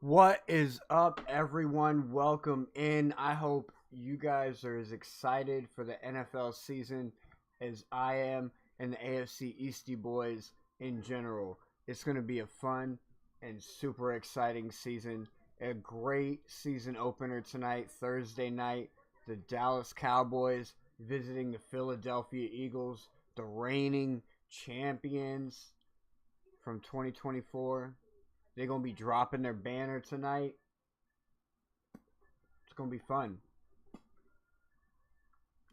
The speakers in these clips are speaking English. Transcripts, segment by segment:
What is up, everyone? Welcome in. I hope you guys are as excited for the NFL season as I am and the AFCEastieBoys in general. It's going to be a fun and super exciting season. A great season opener tonight, Thursday night. The Dallas Cowboys visiting the Philadelphia Eagles, the reigning champions from 2024. They're going to be dropping their banner tonight. It's going to be fun.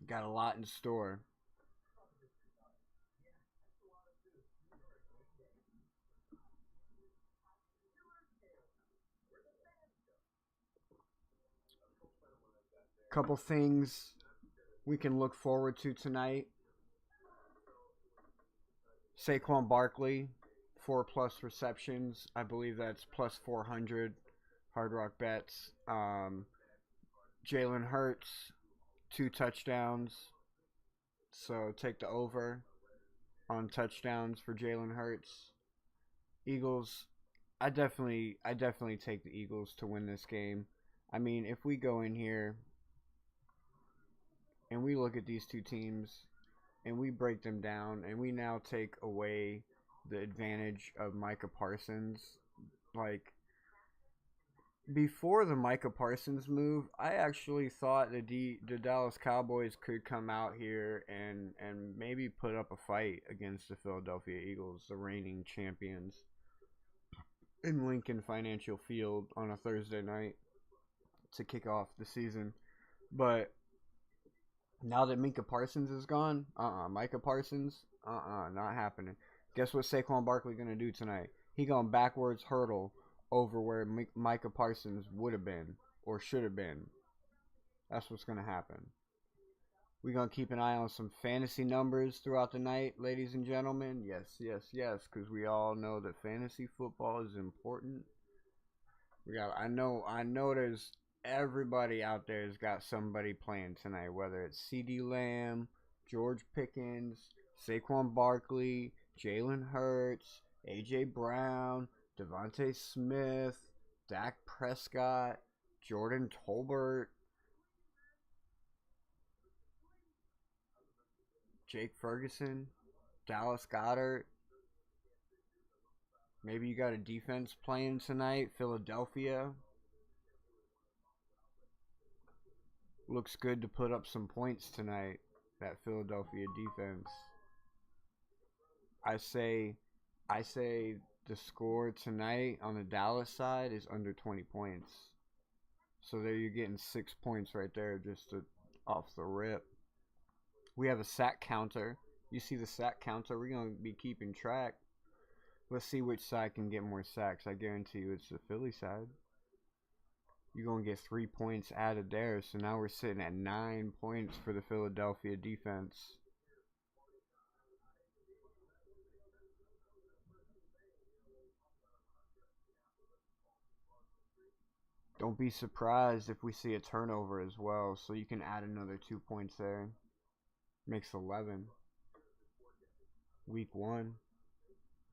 Got a lot in store. Couple things we can look forward to tonight. Saquon Barkley, 4+ receptions. I believe that's plus 400 Hard Rock bets. Jalen Hurts, 2 touchdowns. So take the over on touchdowns for Jalen Hurts. Eagles, I definitely take the Eagles to win this game. I mean, if we go in here and we look at these two teams and we break them down and we now take away the advantage of Micah Parsons, like before the Micah Parsons move, I actually thought the Dallas Cowboys could come out here and maybe put up a fight against the Philadelphia Eagles, the reigning champions, in Lincoln Financial Field on a Thursday night to kick off the season. But now that Micah Parsons is gone, Micah Parsons, not happening. Guess what Saquon Barkley gonna do tonight? He gonna backwards hurdle over where Micah Parsons would have been or should have been. That's what's gonna happen. We're gonna keep an eye on some fantasy numbers throughout the night, ladies and gentlemen. Yes, because we all know that fantasy football is important. I know there's everybody out there has got somebody playing tonight, whether it's CD Lamb, George Pickens, Saquon Barkley, Jalen Hurts, AJ Brown, Devontae Smith, Dak Prescott, Jordan Tolbert, Jake Ferguson, Dallas Goddard. Maybe you got a defense playing tonight. Philadelphia looks good to put up some points tonight. That Philadelphia defense. I say, I say the score tonight on the Dallas side is under 20 points. So there you're getting 6 points right there just off the rip. We have a sack counter. You see the sack counter. We're going to be keeping track. Let's see which side can get more sacks. I guarantee you it's the Philly side. You're going to get 3 points added there. So now we're sitting at 9 points for the Philadelphia defense. Don't be surprised if we see a turnover as well. So you can add another 2 points there. Makes 11. Week 1.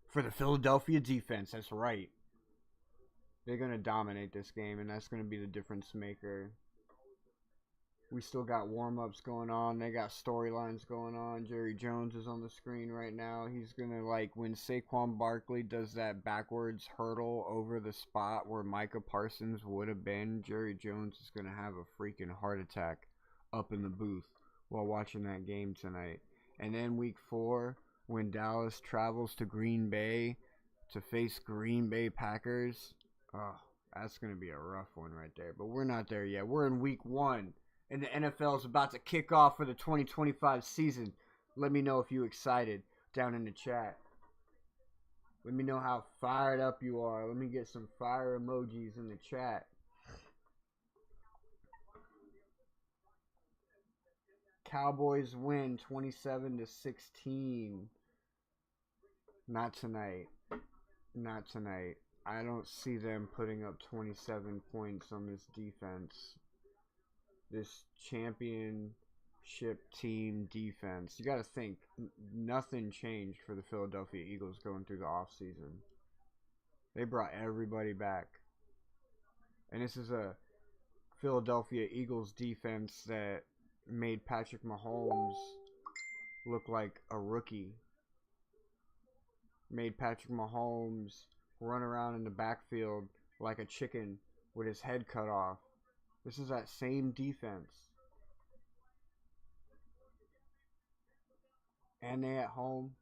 For the Philadelphia defense, that's right. They're going to dominate this game, and that's going to be the difference maker. We still got warm-ups going on. They got storylines going on. Jerry Jones is on the screen right now. He's going to, like, when Saquon Barkley does that backwards hurdle over the spot where Micah Parsons would have been, Jerry Jones is going to have a freaking heart attack up in the booth while watching that game tonight. And then week 4, when Dallas travels to Green Bay to face Green Bay Packers, oh, that's going to be a rough one right there. But we're not there yet. We're in week 1. And the NFL is about to kick off for the 2025 season. Let me know if you're excited down in the chat. Let me know how fired up you are. Let me get some fire emojis in the chat. Cowboys win 27-16. Not tonight. Not tonight. I don't see them putting up 27 points on this defense. This championship team defense. You got to think, nothing changed for the Philadelphia Eagles going through the offseason. They brought everybody back. And this is a Philadelphia Eagles defense that made Patrick Mahomes look like a rookie. Made Patrick Mahomes run around in the backfield like a chicken with his head cut off. This is that same defense. And they at home.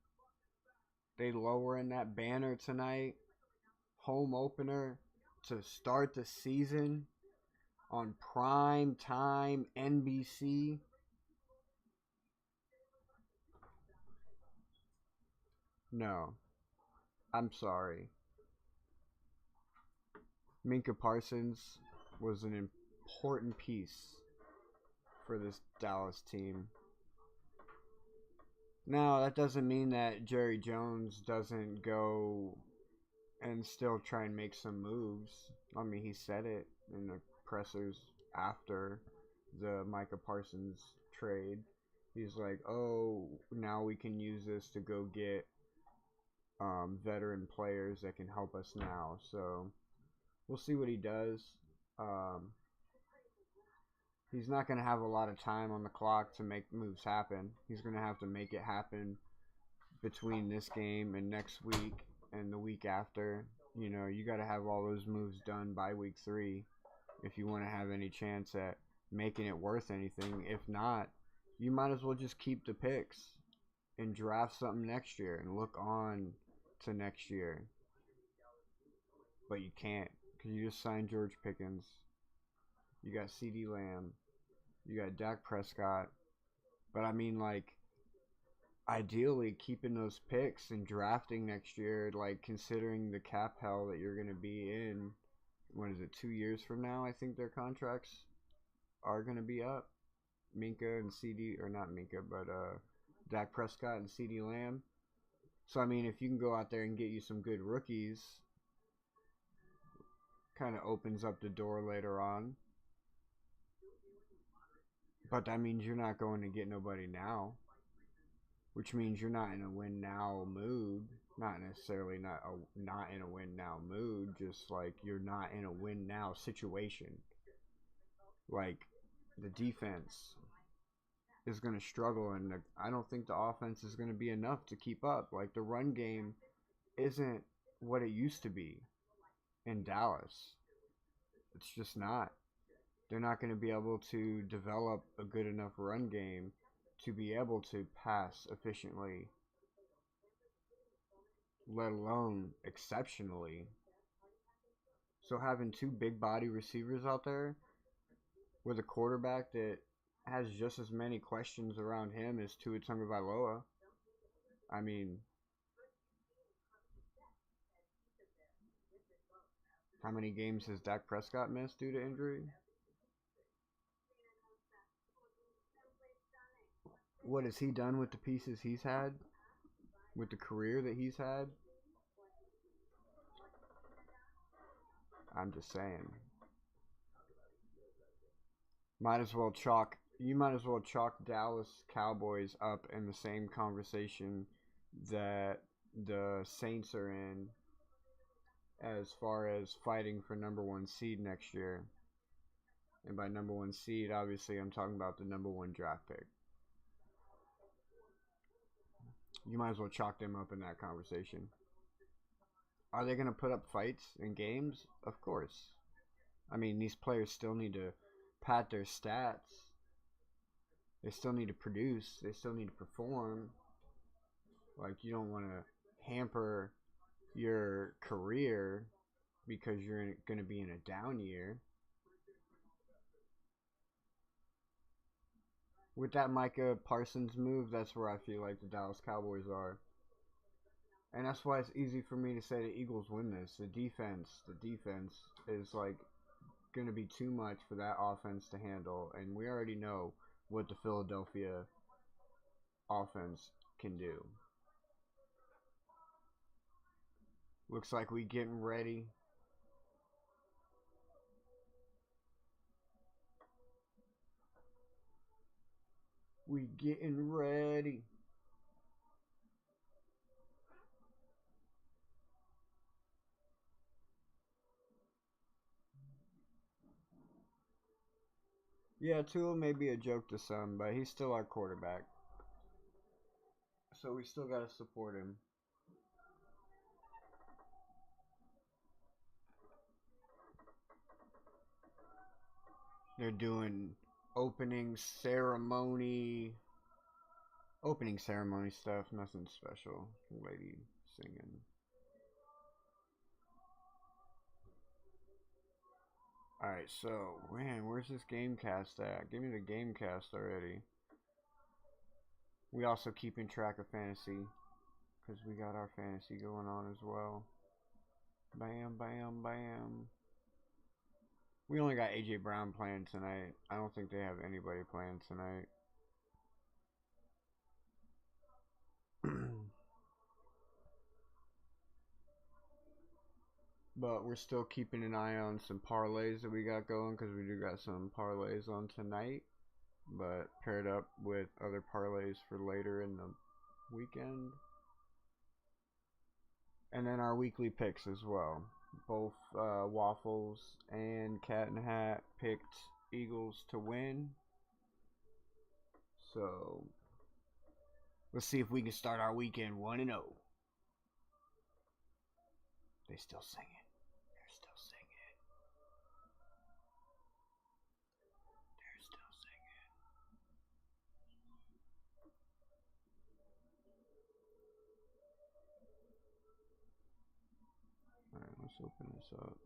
They lowering that banner tonight. Home opener to start the season on prime time NBC. No. I'm sorry. Minka Parsons was an important piece for this Dallas team. Now, that doesn't mean that Jerry Jones doesn't go and still try and make some moves. I mean, he said it in the pressers after the Micah Parsons trade. He's like, oh, now we can use this to go get veteran players that can help us now. So we'll see what he does. He's not going to have a lot of time on the clock to make moves happen. He's going to have to make it happen between this game and next week and the week after. You know, you got to have all those moves done by week 3 if you want to have any chance at making it worth anything. If not, you might as well just keep the picks and draft something next year and look on to next year. But you can't, because you just signed George Pickens. You got CeeDee Lamb. You got Dak Prescott. But I mean, like, ideally keeping those picks and drafting next year, like, considering the cap hell that you're going to be in, what is it, 2 years from now, I think their contracts are going to be up. Minka and CeeDee, or not Minka, but Dak Prescott and CeeDee Lamb. So, I mean, if you can go out there and get you some good rookies, kind of opens up the door later on. But that means you're not going to get nobody now, which means you're not in a win now mood. Not necessarily not in a win now mood, just like you're not in a win now situation. Like, the defense is going to struggle, and I don't think the offense is going to be enough to keep up. Like, the run game isn't what it used to be in Dallas. It's just not. They're not going to be able to develop a good enough run game to be able to pass efficiently, let alone exceptionally. So having 2 big body receivers out there with a quarterback that has just as many questions around him as Tua Tagovailoa, I mean, how many games has Dak Prescott missed due to injury? What has he done with the pieces he's had? With the career that he's had? I'm just saying. You might as well chalk Dallas Cowboys up in the same conversation that the Saints are in as far as fighting for number 1 seed next year. And by number 1 seed, obviously I'm talking about the number 1 draft pick. You might as well chalk them up in that conversation. Are they going to put up fights in games? Of course. I mean, these players still need to pad their stats. They still need to produce. They still need to perform. Like, you don't want to hamper your career because you're going to be in a down year. With that Micah Parsons move, that's where I feel like the Dallas Cowboys are. And that's why it's easy for me to say the Eagles win this. The defense is like going to be too much for that offense to handle. And we already know what the Philadelphia offense can do. Looks like we getting ready. We getting ready. Yeah, Tua may be a joke to some, but he's still our quarterback. So we still gotta support him. They're doing opening ceremony opening ceremony stuff, nothing special. Lady singing. Alright, so, man, where's this Gamecast at? Give me the Gamecast already. We also keeping track of fantasy, because we got our fantasy going on as well. Bam, bam, bam. We only got AJ Brown playing tonight. I don't think they have anybody playing tonight. But we're still keeping an eye on some parlays that we got going, because we do got some parlays on tonight. But paired up with other parlays for later in the weekend. And then our weekly picks as well. Both Waffles and Cat and Hat picked Eagles to win. So let's see if we can start our weekend 1-0. They still singing. They're still singing. They're still singing. Alright, let's open this up.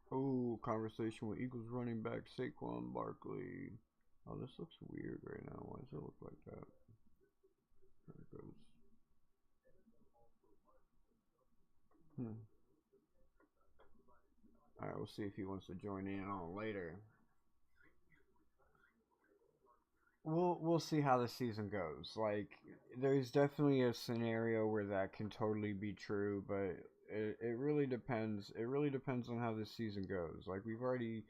Oh, conversation with Eagles running back Saquon Barkley. Oh, this looks weird right now. Why does it look like that? There it goes. Alright, we'll see if he wants to join in on later. We'll see how the season goes. Like, there's definitely a scenario where that can totally be true, but it really depends. It really depends on how this season goes. Like, we've already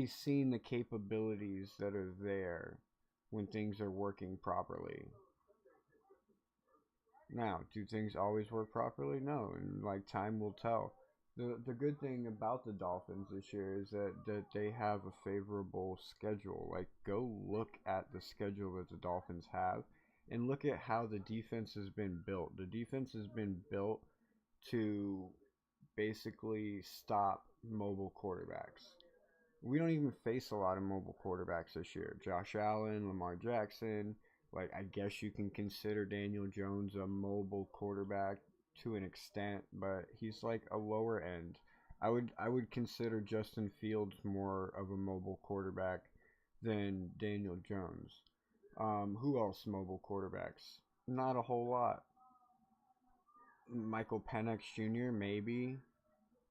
seen the capabilities that are there when things are working properly. Now, do things always work properly? No, and like time will tell. The good thing about the Dolphins this year is that they have a favorable schedule. Like, go look at the schedule that the Dolphins have and look at how the defense has been built. The defense has been built to basically stop mobile quarterbacks. We don't even face a lot of mobile quarterbacks this year. Josh Allen, Lamar Jackson, like, I guess you can consider Daniel Jones a mobile quarterback to an extent, but he's like a lower end. I would consider Justin Fields more of a mobile quarterback than Daniel Jones. Who else mobile quarterbacks? Not a whole lot. Michael Penix Jr. maybe.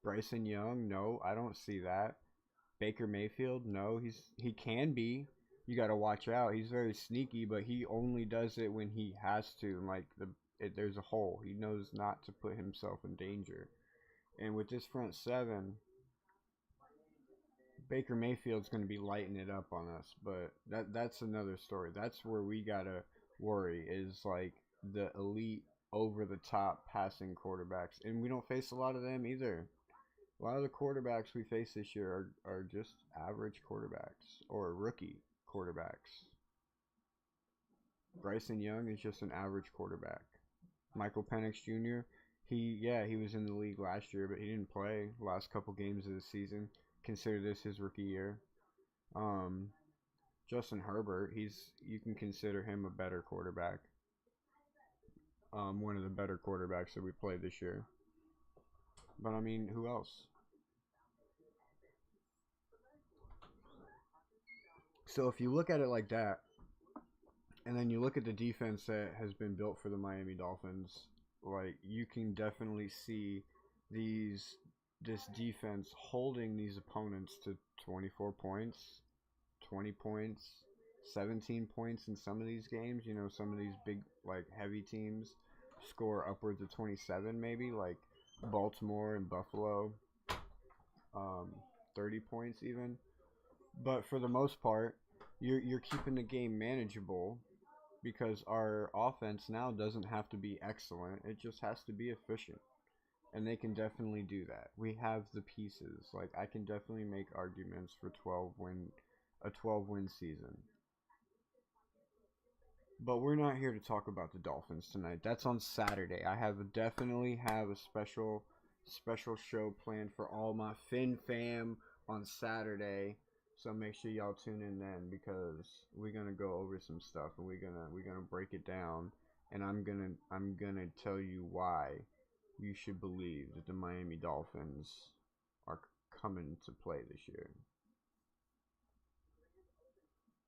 Bryson Young? No, I don't see that. Baker Mayfield? No, he can be. You got to watch out. He's very sneaky, but he only does it when he has to. Like there's a hole. He knows not to put himself in danger. And with this front seven, Baker Mayfield's going to be lighting it up on us. But that's another story. That's where we gotta worry is like the elite over the top passing quarterbacks, and we don't face a lot of them either. A lot of the quarterbacks we face this year are just average quarterbacks or rookie quarterbacks. Bryson Young is just an average quarterback. Michael Penix Jr. He was in the league last year, but he didn't play last couple games of the season. Consider this his rookie year. Um, Justin Herbert, you can consider him a better quarterback. One of the better quarterbacks that we played this year. But I mean, who else? So if you look at it like that, and then you look at the defense that has been built for the Miami Dolphins, like you can definitely see these this defense holding these opponents to 24 points, 20 points, 17 points in some of these games. You know, some of these big like heavy teams score upwards of 27 maybe, like Baltimore and Buffalo. um, 30 points even. But for the most part, you're keeping the game manageable because our offense now doesn't have to be excellent. It just has to be efficient. And they can definitely do that. We have the pieces. Like I can definitely make arguments for 12 win season. But we're not here to talk about the Dolphins tonight. That's on Saturday. I definitely have a special show planned for all my Fin fam on Saturday. So make sure y'all tune in then because we're gonna go over some stuff and we're gonna break it down and I'm gonna tell you why you should believe that the Miami Dolphins are coming to play this year.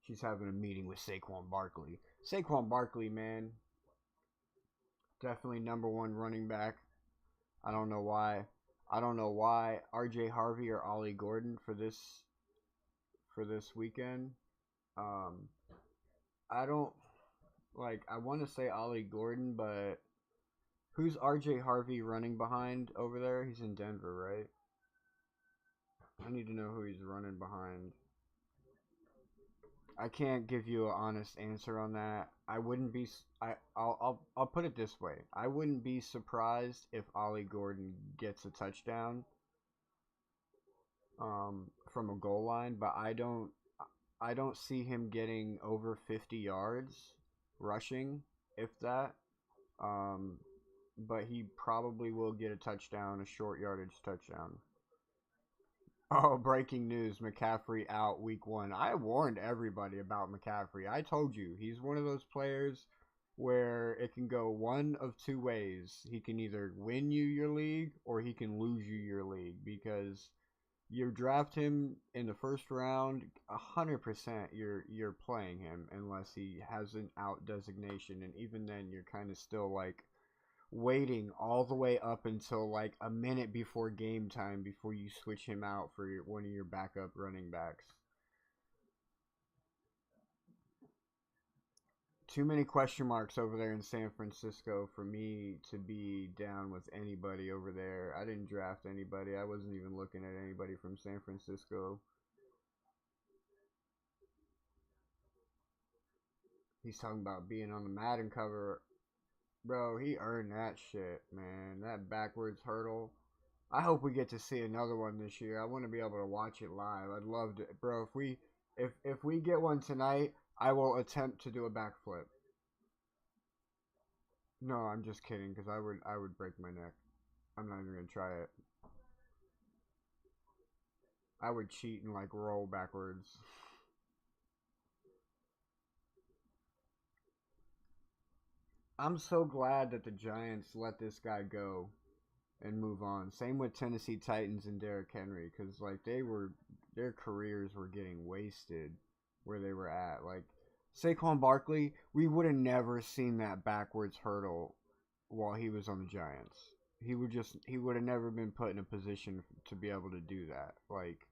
She's having a meeting with Saquon Barkley. Saquon Barkley, man, definitely number one running back. I don't know why. I don't know why R.J. Harvey or Ollie Gordon for this weekend. Um, I don't like. I want to say Ollie Gordon, but who's R.J. Harvey running behind over there? He's in Denver, right? I need to know who he's running behind. I can't give you an honest answer on that. I wouldn't be. I'll put it this way. I wouldn't be surprised if Ollie Gordon gets a touchdown from a goal line, but I don't see him getting over 50 yards rushing, if that. Um, but he probably will get a touchdown, a short yardage touchdown. Oh, breaking news. McCaffrey out week one. I warned everybody about McCaffrey. I told you, he's one of those players where it can go one of two ways. He can either win you your league or he can lose you your league because you draft him in the first round, 100% you're playing him unless he has an out designation, and even then you're kind of still like waiting all the way up until like a minute before game time before you switch him out for one of your backup running backs. Too many question marks over there in San Francisco for me to be down with anybody over there. I didn't draft anybody. I wasn't even looking at anybody from San Francisco. He's talking about being on the Madden cover. Bro, he earned that shit, man. That backwards hurdle. I hope we get to see another one this year. I want to be able to watch it live. I'd love to, bro. If we get one tonight, I will attempt to do a backflip. No, I'm just kidding because I would break my neck. I'm not even gonna try it. I would cheat and like roll backwards. I'm so glad that the Giants let this guy go and move on. Same with Tennessee Titans and Derrick Henry, because like their careers were getting wasted where they were at. Like Saquon Barkley, we would have never seen that backwards hurdle while he was on the Giants. He would have never been put in a position to be able to do that. Like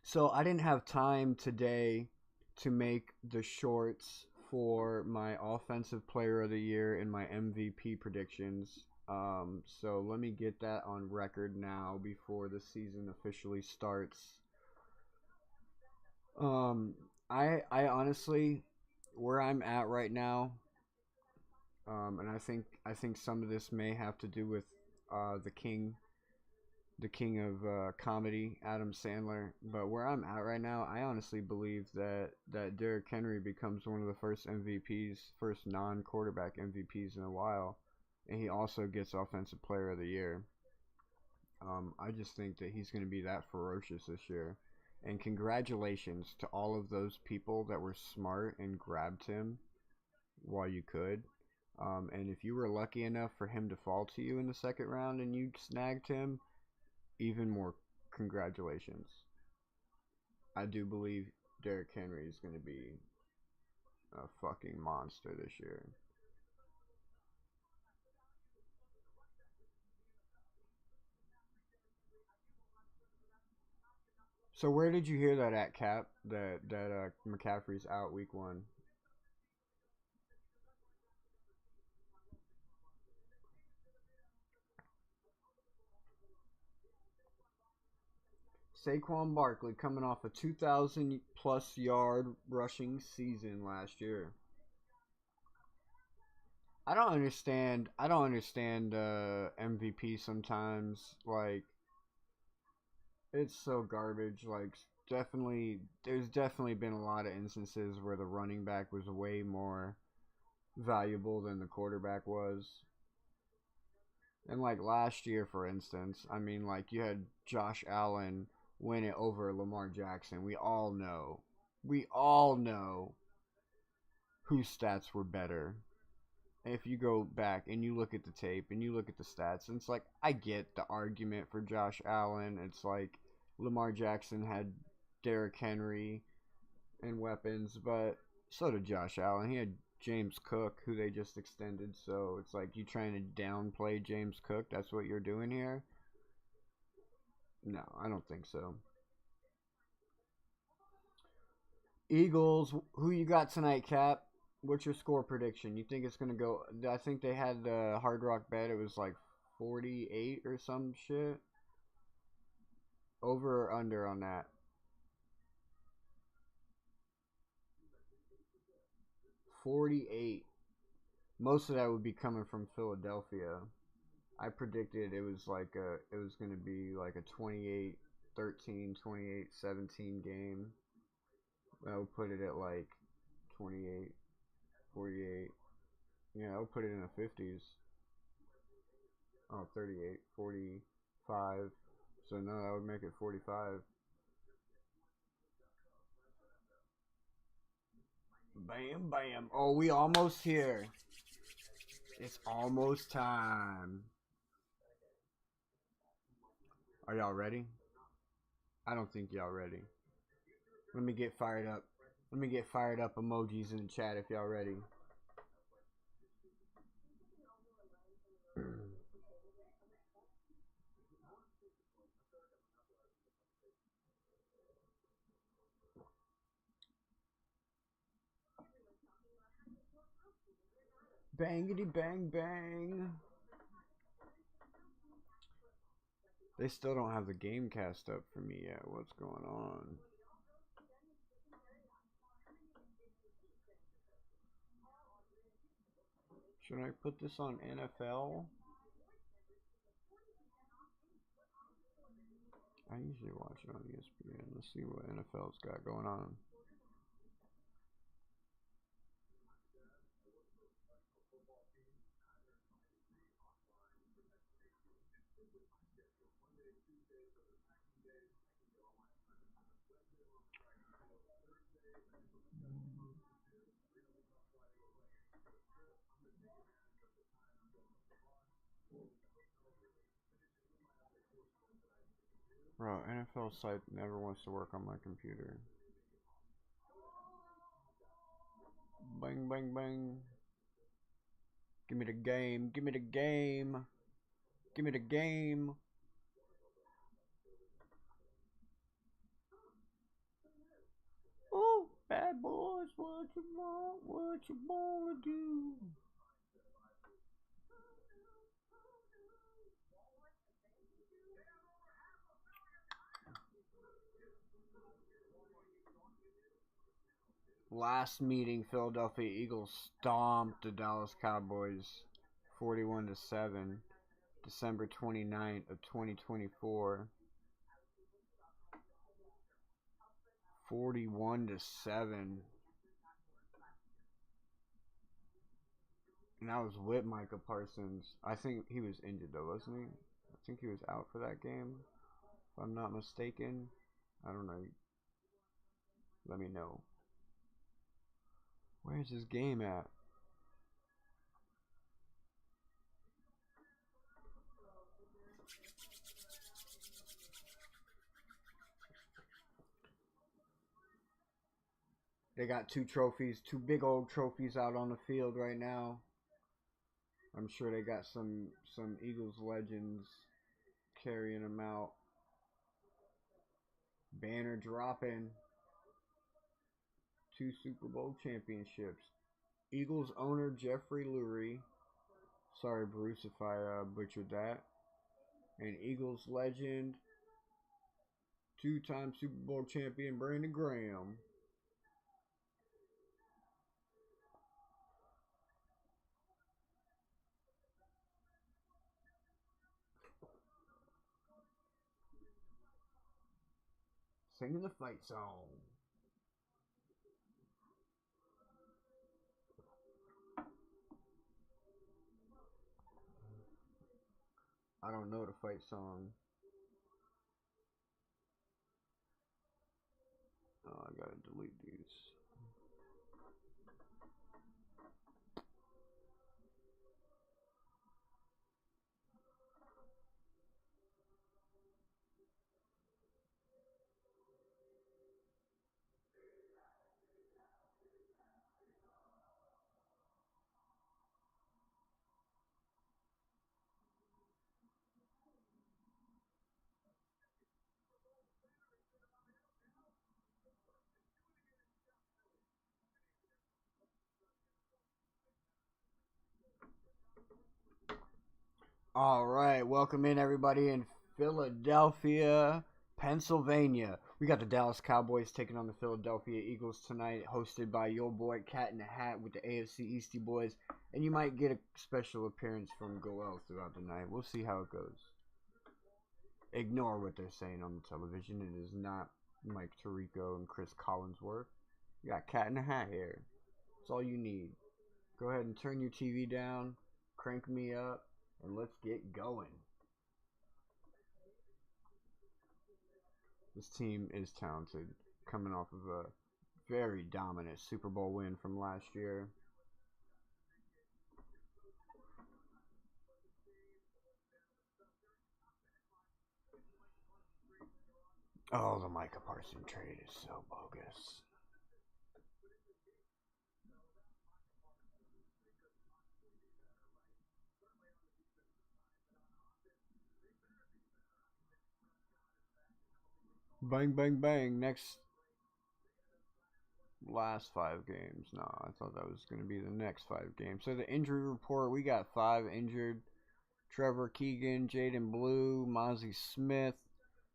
so I didn't have time today to make the shorts for my offensive player of the year and my MVP predictions. So let me get that on record now before the season officially starts. Um, I honestly, where I'm at right now, and I think some of this may have to do with the king of comedy, Adam Sandler. But where I'm at right now, I honestly believe that Derrick Henry becomes one of the first MVPs, first non-quarterback MVPs in a while, and he also gets Offensive Player of the Year. I just think that he's going to be that ferocious this year. And congratulations to all of those people that were smart and grabbed him while you could. And if you were lucky enough for him to fall to you in the second round and you snagged him, even more congratulations. I do believe Derrick Henry is going to be a fucking monster this year. So where did you hear that at, Cap? That McCaffrey's out week one. Saquon Barkley coming off a 2,000 plus yard rushing season last year. I don't understand. MVP sometimes. Like, it's so garbage. Like, there's definitely been a lot of instances where the running back was way more valuable than the quarterback was. And like last year, for instance, I mean, like you had Josh Allen win it over Lamar Jackson. We all know whose stats were better. If you go back and you look at the tape and you look at the stats, and it's like, I get the argument for Josh Allen. It's like Lamar Jackson had Derrick Henry and weapons, but so did Josh Allen. He had James Cook, who they just extended. So it's like, you trying to downplay James Cook? That's what you're doing here? No, I don't think so. Eagles, who you got tonight, Cap? What's your score prediction? You think it's going to go... I think they had the Hard Rock bet. It was like 48 or some shit. Over or under on that? 48. Most of that would be coming from Philadelphia. I predicted it was going to be like a 28-13, 28-17 game. I would put it at like 28, 48. Yeah, I would put it in the 50s. Oh, 38, 45. So no, that would make it 45. Bam, bam. Oh, we almost here. It's almost time. Are y'all ready? I don't think y'all ready. Let me get fired up. Let me get fired up emojis in the chat if y'all ready. Bangity bang bang. They still don't have the game cast up for me yet. What's going on? Should I put this on NFL? I usually watch it on ESPN. Let's see what NFL's got going on. Bro, NFL site never wants to work on my computer. Bang, bang, bang. Give me the game. Give me the game. Give me the game. Oh, bad boys, what you want? What you wanna do? Last meeting, Philadelphia Eagles stomped the Dallas Cowboys 41-7, December 29th of 2024. 41-7. And that was with Micah Parsons. I think he was injured though, wasn't he? I think he was out for that game, if I'm not mistaken. I don't know. Let me know. Where's this game at? They got two trophies, two big old trophies out on the field right now. I'm sure they got some Eagles legends carrying them out. Banner dropping. 2 Super Bowl championships. Eagles owner Jeffrey Lurie. Sorry, Bruce, if I butchered that. And Eagles legend Two-time Super Bowl champion Brandon Graham. Singing the fight song. I don't know the fight song. Oh, I gotta delete these. All right, welcome in everybody in Philadelphia, Pennsylvania. We got the Dallas Cowboys taking on the Philadelphia Eagles tonight, hosted by your boy Cat in the Hat with the AFCEastieBoys, and you might get a special appearance from Goel throughout the night. We'll see how it goes. Ignore what they're saying on the television. It is not Mike Tirico and Chris Collinsworth. You got Cat in the Hat here. That's all you need. Go ahead and turn your TV down, crank me up, and let's get going. This team is talented, coming off of a very dominant Super Bowl win from last year. Oh, the Micah Parsons trade is so bogus. Bang, bang, bang. Last 5 games. No, I thought that was going to be the next 5 games. So the injury report, we got 5 injured. Trevor Keegan, Jaden Blue, Mozzie Smith,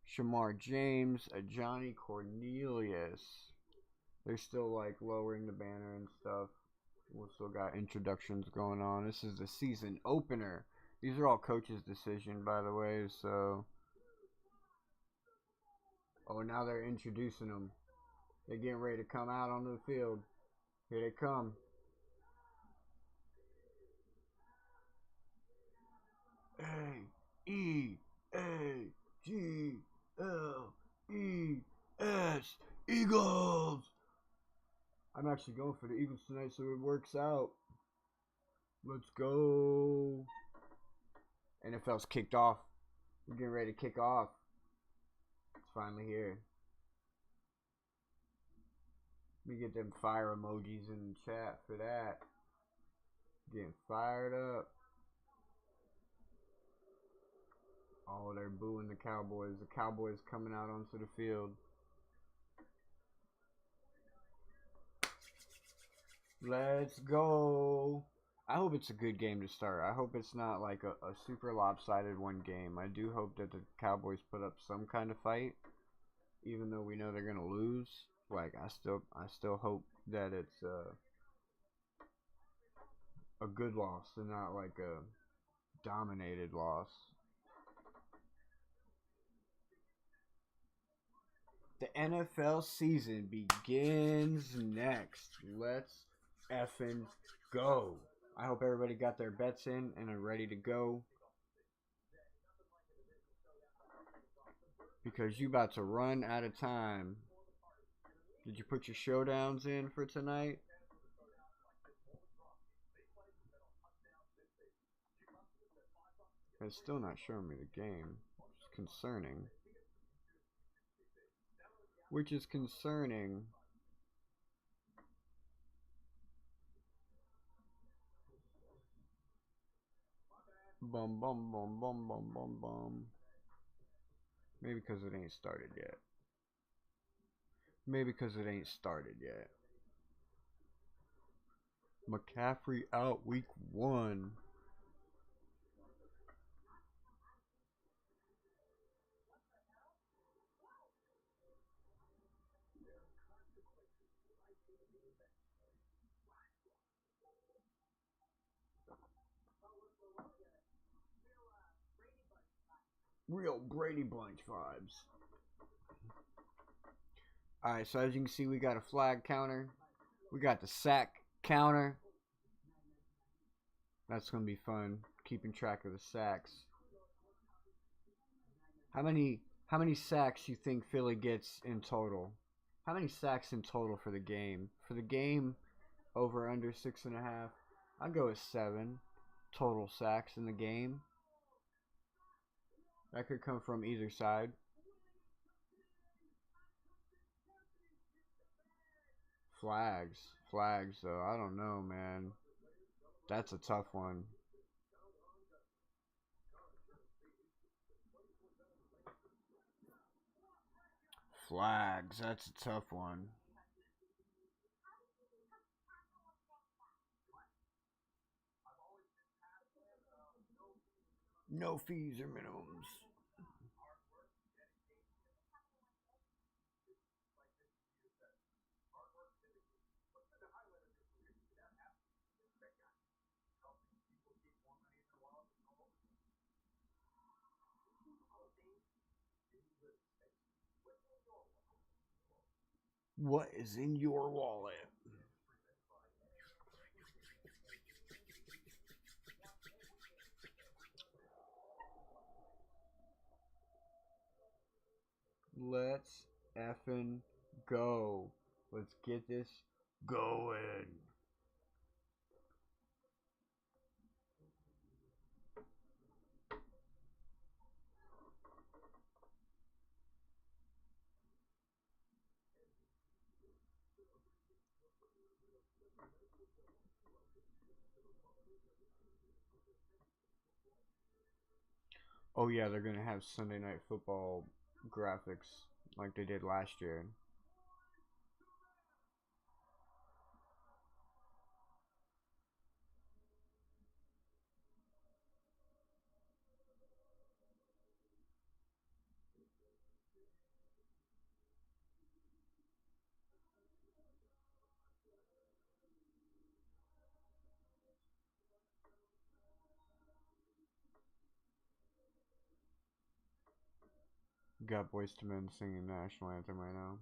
Shamar James, Johnny Cornelius. They're still like lowering the banner and stuff. We still got introductions going on. This is the season opener. These are all coaches' decision, by the way, so... Oh, now they're introducing them. They're getting ready to come out onto the field. Here they come. A-E-A-G-L-E-S. Eagles! I'm actually going for the Eagles tonight, so it works out. Let's go. NFL's kicked off. We're getting ready to kick off. It's finally here. Let me get them fire emojis in the chat for that. Getting fired up. Oh, they're booing the Cowboys. The Cowboys coming out onto the field. Let's go. I hope it's a good game to start. I hope it's not like a super lopsided one game. I do hope that the Cowboys put up some kind of fight, even though we know they're gonna lose. Like I still hope that it's a good loss and not like a dominated loss. The NFL season begins next. Let's effing go. I hope everybody got their bets in and are ready to go. Because you about to run out of time. Did you put your showdowns in for tonight? It's still not showing me the game. It's concerning. Which is concerning. Bum bum bum bum bum bum bum. Maybe because it ain't started yet. Maybe because it ain't started yet. McCaffrey out week 1. Real Brady Bunch vibes. Alright, so as you can see, we got a flag counter. We got the sack counter. That's going to be fun, keeping track of the sacks. How many sacks you think Philly gets in total? How many sacks in total for the game? For the game, over under 6.5. I'd go with 7 total sacks in the game. That could come from either side. Flags though. I don't know, man. That's a tough one. Flags, that's a tough one. No fees or minimums. What is in your wallet? Let's effing go. Let's get this going. Oh yeah, they're gonna have Sunday Night Football graphics like they did last year. Got Boys to Men singing national anthem right now.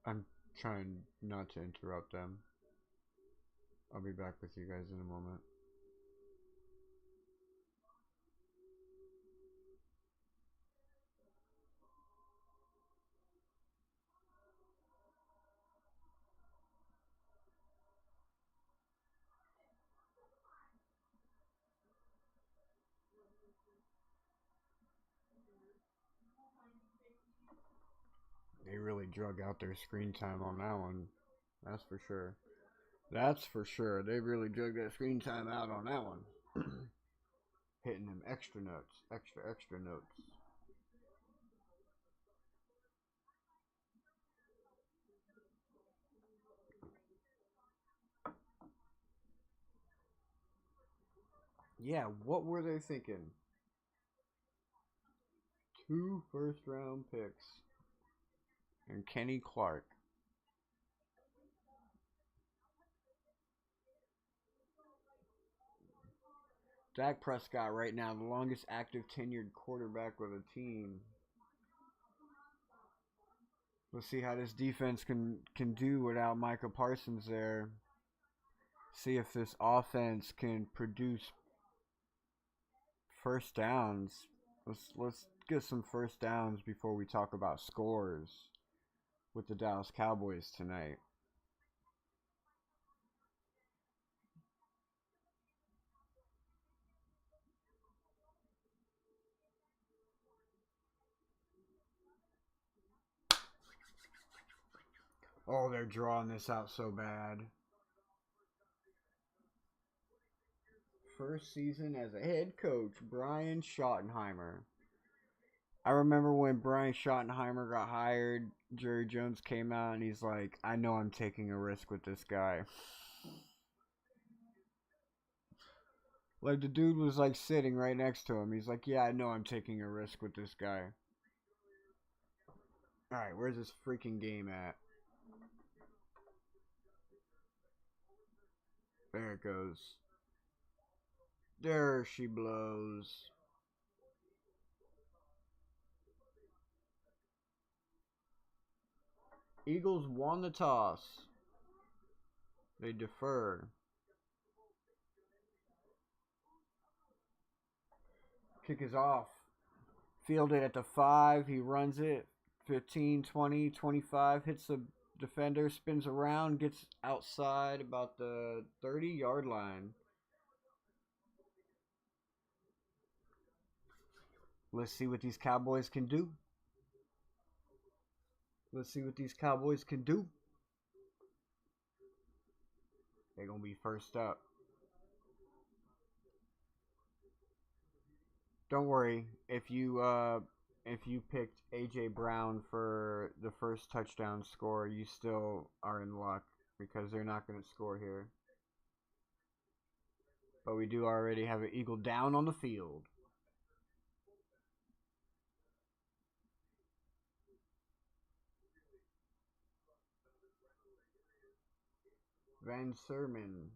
I'm trying not to interrupt them. I'll be back with you guys in a moment. They really drug out their screen time on that one. That's for sure. That's for sure. They really drug that screen time out on that one. Hitting them extra notes. Extra notes. Yeah, what were they thinking? 2 first-round picks. And Kenny Clark. Dak Prescott right now, the longest active tenured quarterback with a team. Let's see how this defense can do without Micah Parsons there. See if this offense can produce first downs Let's get some first downs before we talk about scores with the Dallas Cowboys tonight. Oh, they're drawing this out so bad. First season as a head coach, Brian Schottenheimer. I remember when Brian Schottenheimer got hired, Jerry Jones came out and he's like, I know I'm taking a risk with this guy. Like, the dude was like sitting right next to him. He's like, yeah, I know I'm taking a risk with this guy. Alright, where's this freaking game at? There it goes. There she blows. Eagles won the toss. They defer. Kick is off. Fielded at the 5. He runs it. 15, 20, 25. Hits the defender. Spins around. Gets outside about the 30-yard line. Let's see what these Cowboys can do. Let's see what these Cowboys can do. They're going to be first up. Don't worry. If you picked A.J. Brown for the first touchdown score, you still are in luck because they're not going to score here. But we do already have an Eagle down on the field. Van Sermon.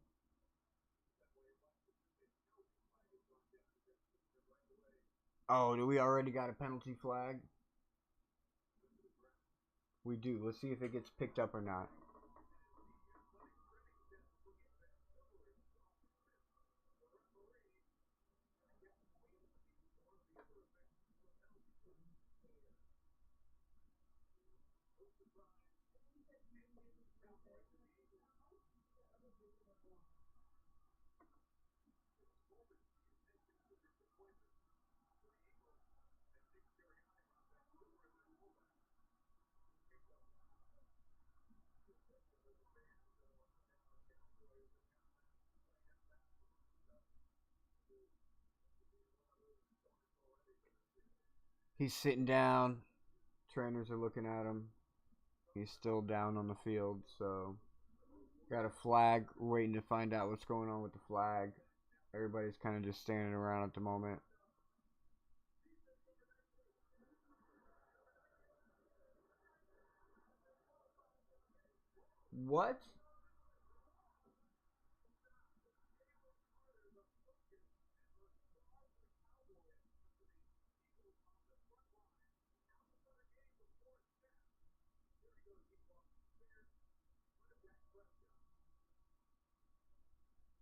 Oh, do we already got a penalty flag? We do. Let's see if it gets picked up or not. He's sitting down. Trainers are looking at him. He's still down on the field, so got a flag. We're waiting to find out what's going on with the flag. Everybody's kind of just standing around at the moment. What?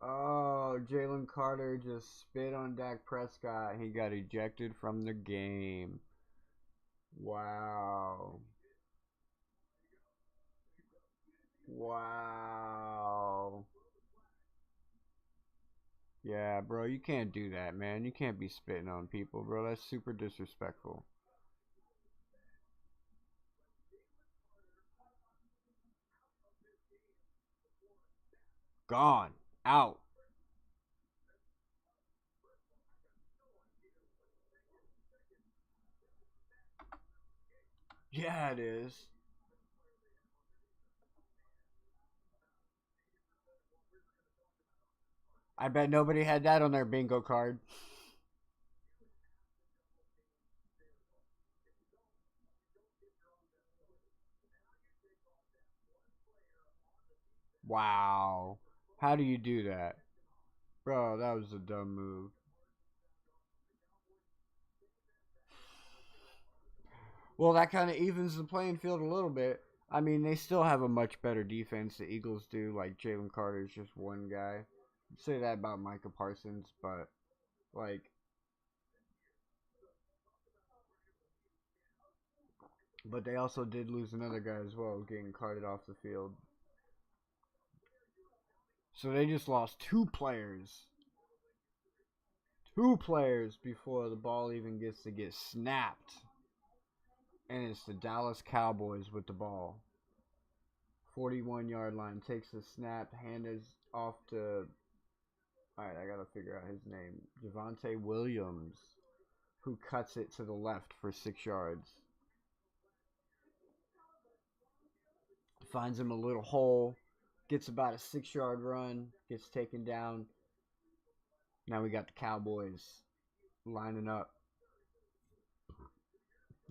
Oh, Jalen Carter just spit on Dak Prescott. He got ejected from the game. Wow. Wow. Yeah, bro, you can't do that, man. You can't be spitting on people, bro. That's super disrespectful. Gone. Out. Yeah, it is. I bet nobody had that on their bingo card. Wow. How do you do that? Bro, that was a dumb move. Well, that kind of evens the playing field a little bit. I mean, they still have a much better defense. The Eagles do. Like, Jalen Carter's just one guy. I'd say that about Micah Parsons, but, like, But they also did lose another guy as well, getting carted off the field. So they just lost 2 players. 2 players before the ball even gets to get snapped. And it's the Dallas Cowboys with the ball. 41-yard line. Takes the snap. Hand is off to... Alright, I gotta figure out his name. Javonte Williams. Who cuts it to the left for 6 yards. Finds him a little hole. Gets about a 6-yard run. Gets taken down. Now we got the Cowboys lining up.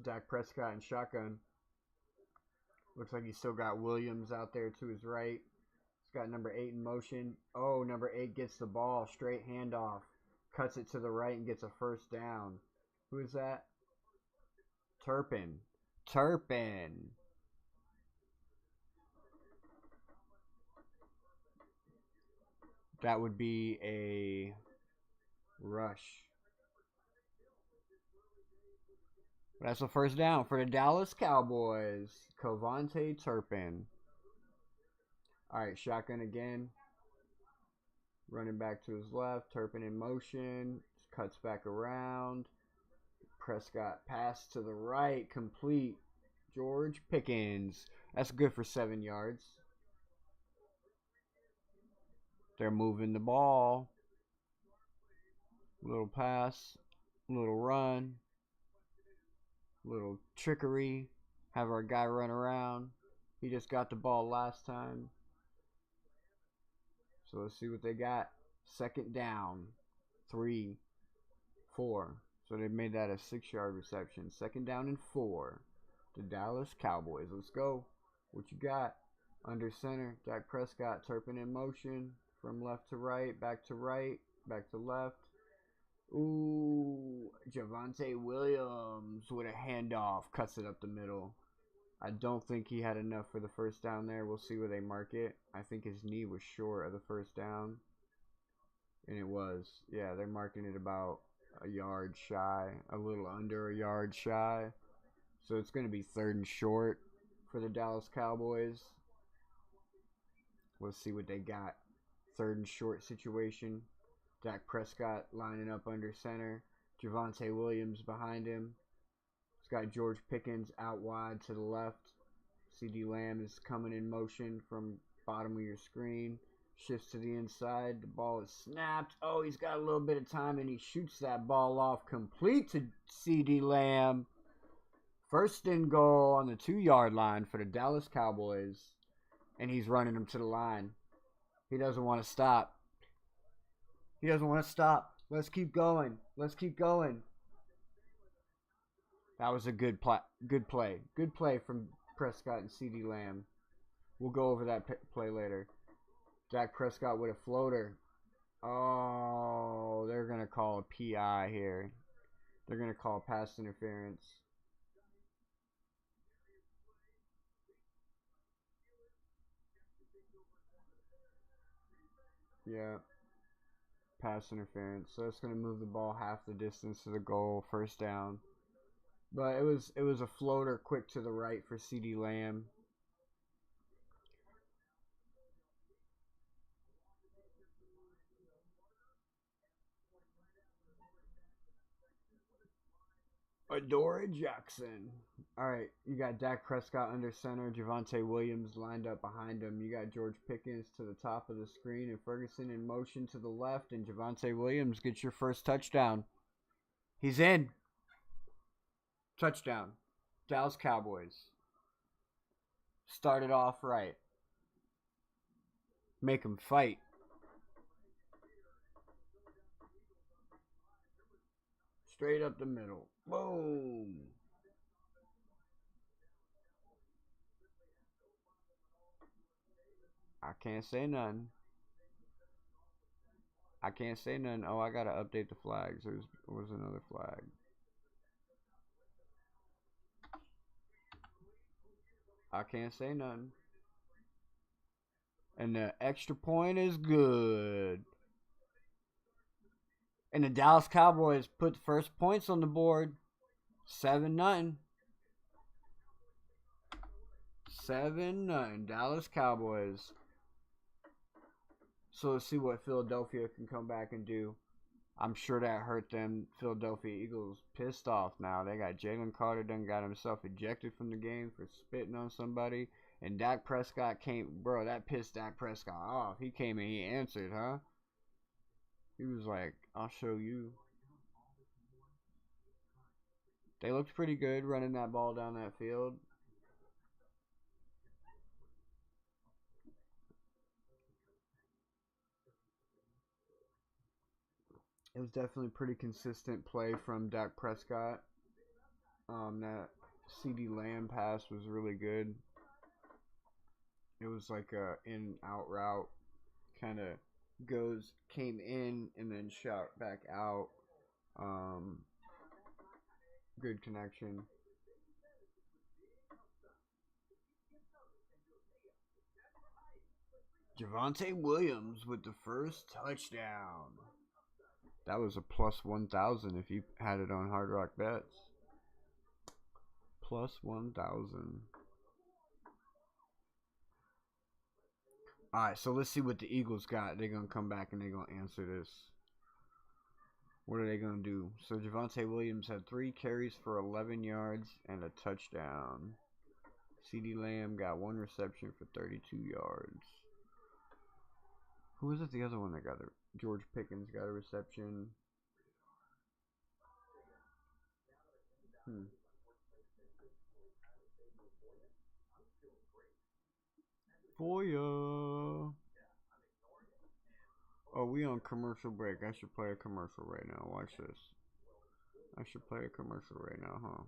Dak Prescott in shotgun. Looks like he's still got Williams out there to his right. He's got number 8 in motion. Oh, number 8 gets the ball. Straight handoff. Cuts it to the right and gets a first down. Who is that? Turpin. That would be a rush. That's a first down for the Dallas Cowboys. Covante Turpin. Alright, shotgun again. Running back to his left. Turpin in motion. Cuts back around. Prescott pass to the right. Complete. George Pickens. That's good for 7 yards. They're moving the ball. Little pass. Little run. Little trickery. Have our guy run around. He just got the ball last time. So let's see what they got. Second down. 3, 4. So they made that a 6-yard reception. Second down and 4. The Dallas Cowboys. Let's go. What you got? Under center. Dak Prescott. Turpin in motion. From left to right. Back to right. Back to left. Ooh. Javonte Williams with a handoff. Cuts it up the middle. I don't think he had enough for the first down there. We'll see where they mark it. I think his knee was short of the first down. And it was. Yeah, they're marking it about a yard shy. A little under a yard shy. So it's going to be 3rd and short for the Dallas Cowboys. Let's see what they got. 3rd and short situation. Dak Prescott lining up under center. Javonte Williams behind him. He's got George Pickens out wide to the left. CD Lamb is coming in motion from bottom of your screen. Shifts to the inside. The ball is snapped. Oh, he's got a little bit of time and he shoots that ball off complete to CD Lamb. 1st and goal on the 2-yard line for the Dallas Cowboys. And he's running them to the line. He doesn't want to stop. Let's keep going. That was a good play. Good play from Prescott and CD Lamb. We'll go over that play later. Dak Prescott with a floater. Oh, they're going to call a PI here. They're going to call pass interference. Yeah. Pass interference. So it's going to move the ball half the distance to the goal. First down. But it was a floater quick to the right for CD Lamb. Adoree Jackson. Alright, you got Dak Prescott under center. Javonte Williams lined up behind him. You got George Pickens to the top of the screen and Ferguson in motion to the left. And Javonte Williams gets your first touchdown. He's in. Touchdown. Dallas Cowboys. Started off right. Make them fight. Straight up the middle. Boom. I can't say none. Oh, I gotta update the flags. There was another flag. I can't say none. And the extra point is good. And the Dallas Cowboys put the first points on the board. 7-0. 7-0 Dallas Cowboys. So let's see what Philadelphia can come back and do. I'm sure that hurt them. Philadelphia Eagles pissed off now. They got Jalen Carter done got himself ejected from the game for spitting on somebody. And Dak Prescott bro, that pissed Dak Prescott off. He came and he answered, huh? He was like, I'll show you. They looked pretty good running that ball down that field. It was definitely pretty consistent play from Dak Prescott. That CD Lamb pass was really good. It was like a in-out route, kind of came in and then shot back out. Good connection. Javonte Williams with the first touchdown. That was a plus 1,000 if you had it on Hard Rock Bets. Plus 1,000. Alright, so let's see what the Eagles got. They're going to come back and they're going to answer this. What are they going to do? So Javonte Williams had 3 carries for 11 yards and a touchdown. CD Lamb got 1 reception for 32 yards. Who was it? The other one that got it? George Pickens got a reception. For ya. Oh, we on commercial break. I should play a commercial right now. Watch this. I should play a commercial right now, huh?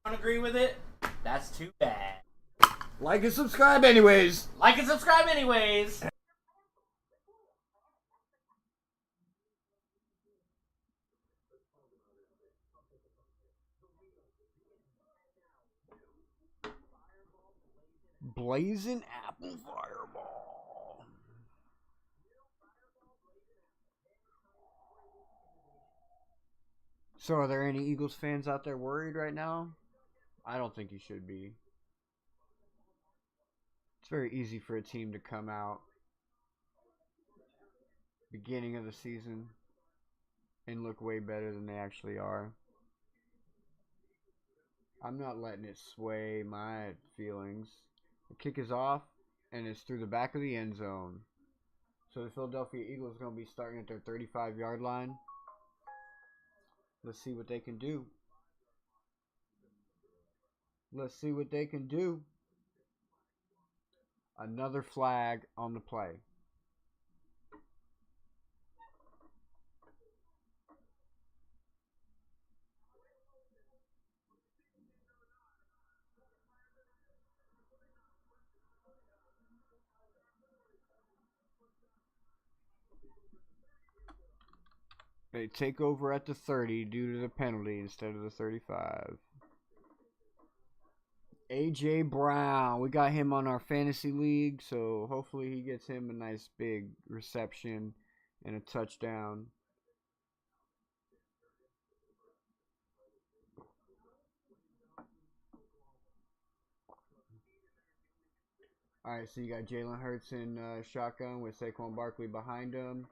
Don't agree with it? That's too bad. Like and subscribe anyways. Like and subscribe anyways. Blazing apple fireball. So are there any Eagles fans out there worried right now? I don't think you should be. It's very easy for a team to come out beginning of the season and look way better than they actually are. I'm not letting it sway my feelings. The kick is off, and it's through the back of the end zone. So the Philadelphia Eagles are going to be starting at their 35-yard line. Let's see what they can do. Let's see what they can do. Another flag on the play. They take over at the 30 due to the penalty instead of the 35. A.J. Brown. We got him on our fantasy league, so hopefully he gets him a nice big reception and a touchdown. Alright, so you got Jalen Hurts in shotgun with Saquon Barkley behind him.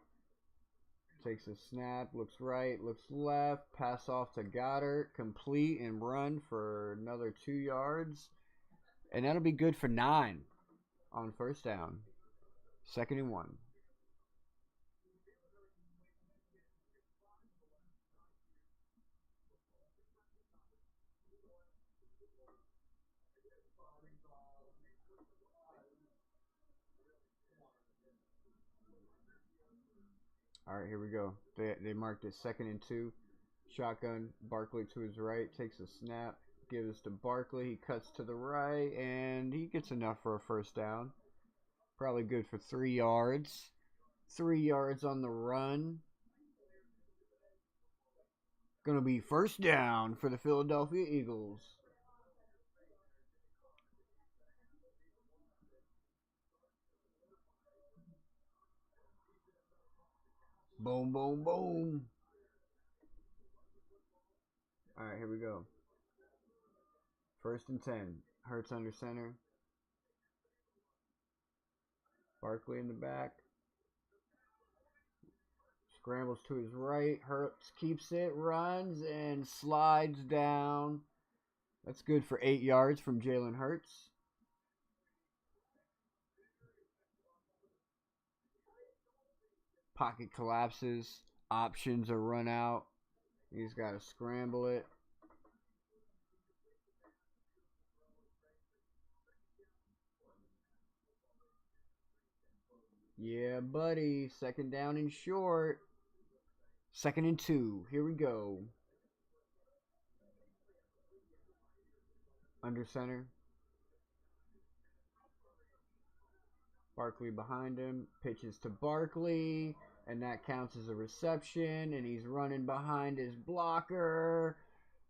Takes a snap, looks right, looks left, pass off to Goddard, complete and run for another 2 yards. And that'll be good for 9 on first down. 2nd and 1. Alright, here we go. They marked it 2nd and 2. Shotgun, Barkley to his right, takes a snap, gives to Barkley. He cuts to the right, and he gets enough for a first down. Probably good for 3 yards. 3 yards on the run. Gonna be first down for the Philadelphia Eagles. Boom, boom, boom. Alright, here we go. First and 10. Hurts under center. Barkley in the back. Scrambles to his right. Hurts keeps it, runs, and slides down. That's good for 8 yards from Jalen Hurts. Pocket collapses. Options are run out. He's got to scramble it. Yeah, buddy. Second down and short. Second and 2. Here we go. Under center. Barkley behind him. Pitches to Barkley. And that counts as a reception. And he's running behind his blocker.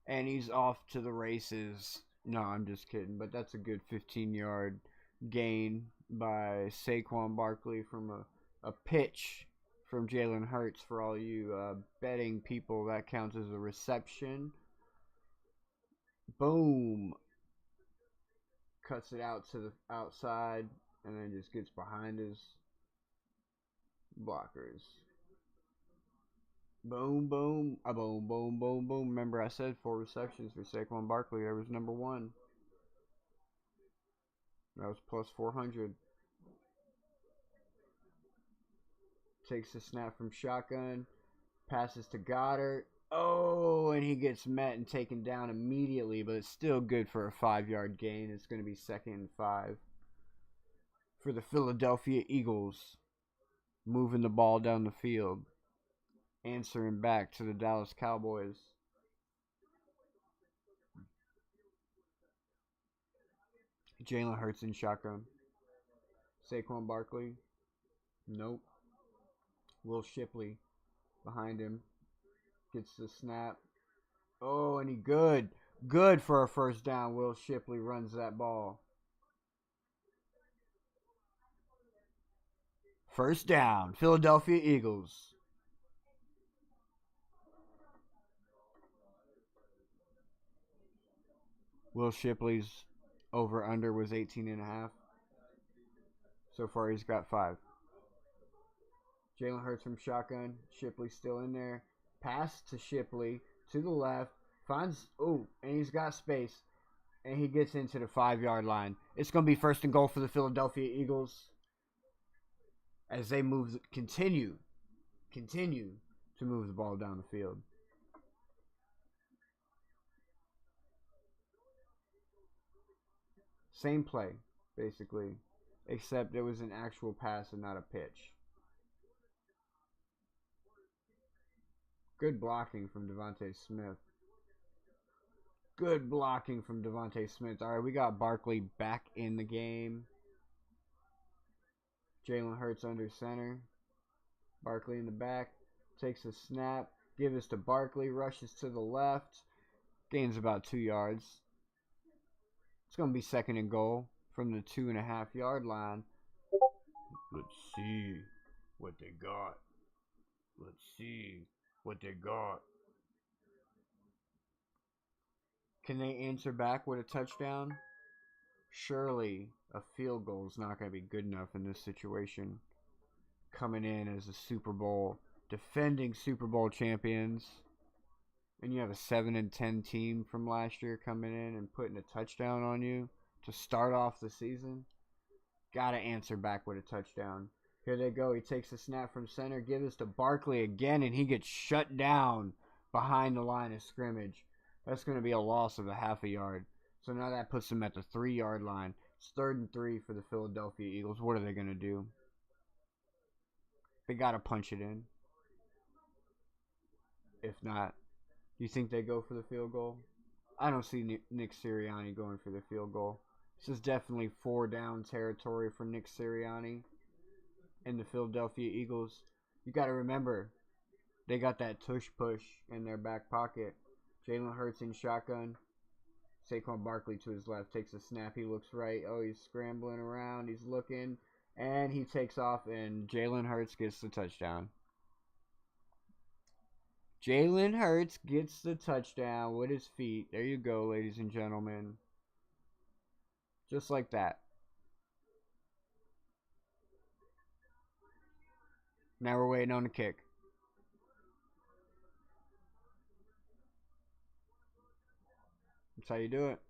And he's off to the races. No, I'm just kidding. But that's a good 15-yard gain by Saquon Barkley from a pitch from Jalen Hurts. For all you betting people, that counts as a reception. Boom. Cuts it out to the outside and then just gets behind his blockers. Boom, boom. Boom, boom, boom, boom. Remember I said 4 receptions for Saquon Barkley. There was number 1. That was plus 400. Takes the snap from shotgun. Passes to Goddard. Oh, and he gets met and taken down immediately, but it's still good for a 5-yard gain. It's going to be 2nd and 5 for the Philadelphia Eagles. Moving the ball down the field. Answering back to the Dallas Cowboys. Jalen Hurts in shotgun. Saquon Barkley. Nope. Will Shipley behind him. Gets the snap. Oh, and he good. Good for a first down. Will Shipley runs that ball. First down. Philadelphia Eagles. Will Shipley's over-under was 18.5. So far he's got 5. Jalen Hurts from shotgun. Shipley still in there. Pass to Shipley to the left. Finds, and he's got space. And he gets into the 5-yard line. It's going to be 1st and goal for the Philadelphia Eagles. As they continue to move the ball down the field. Same play, basically. Except it was an actual pass and not a pitch. Good blocking from Devontae Smith. Good blocking from Devontae Smith. All right, we got Barkley back in the game. Jalen Hurts under center. Barkley in the back. Takes a snap. Gives to Barkley. Rushes to the left. Gains about 2 yards. It's going to be 2nd and goal from the 2.5-yard line. Let's see what they got. Let's see what they got. Can they answer back with a touchdown? Surely a field goal is not going to be good enough in this situation. Coming in as a Super Bowl, defending Super Bowl champions. And you have a 7-10 team from last year coming in and putting a touchdown on you to start off the season. Got to answer back with a touchdown. Here they go. He takes a snap from center, gives to Barkley again, and he gets shut down behind the line of scrimmage. That's going to be a loss of a half a yard. So now that puts them at the 3-yard line. It's 3rd and 3 for the Philadelphia Eagles. What are they going to do? They got to punch it in. If not, do you think they go for the field goal? I don't see Nick Sirianni going for the field goal. This is definitely 4-down territory for Nick Sirianni and the Philadelphia Eagles. You got to remember, they got that tush push in their back pocket. Jalen Hurts in shotgun. Saquon Barkley to his left takes a snap. He looks right. Oh, he's scrambling around. He's looking. And he takes off, and Jalen Hurts gets the touchdown. Jalen Hurts gets the touchdown with his feet. There you go, ladies and gentlemen. Just like that. Now we're waiting on the kick. That's how you do it.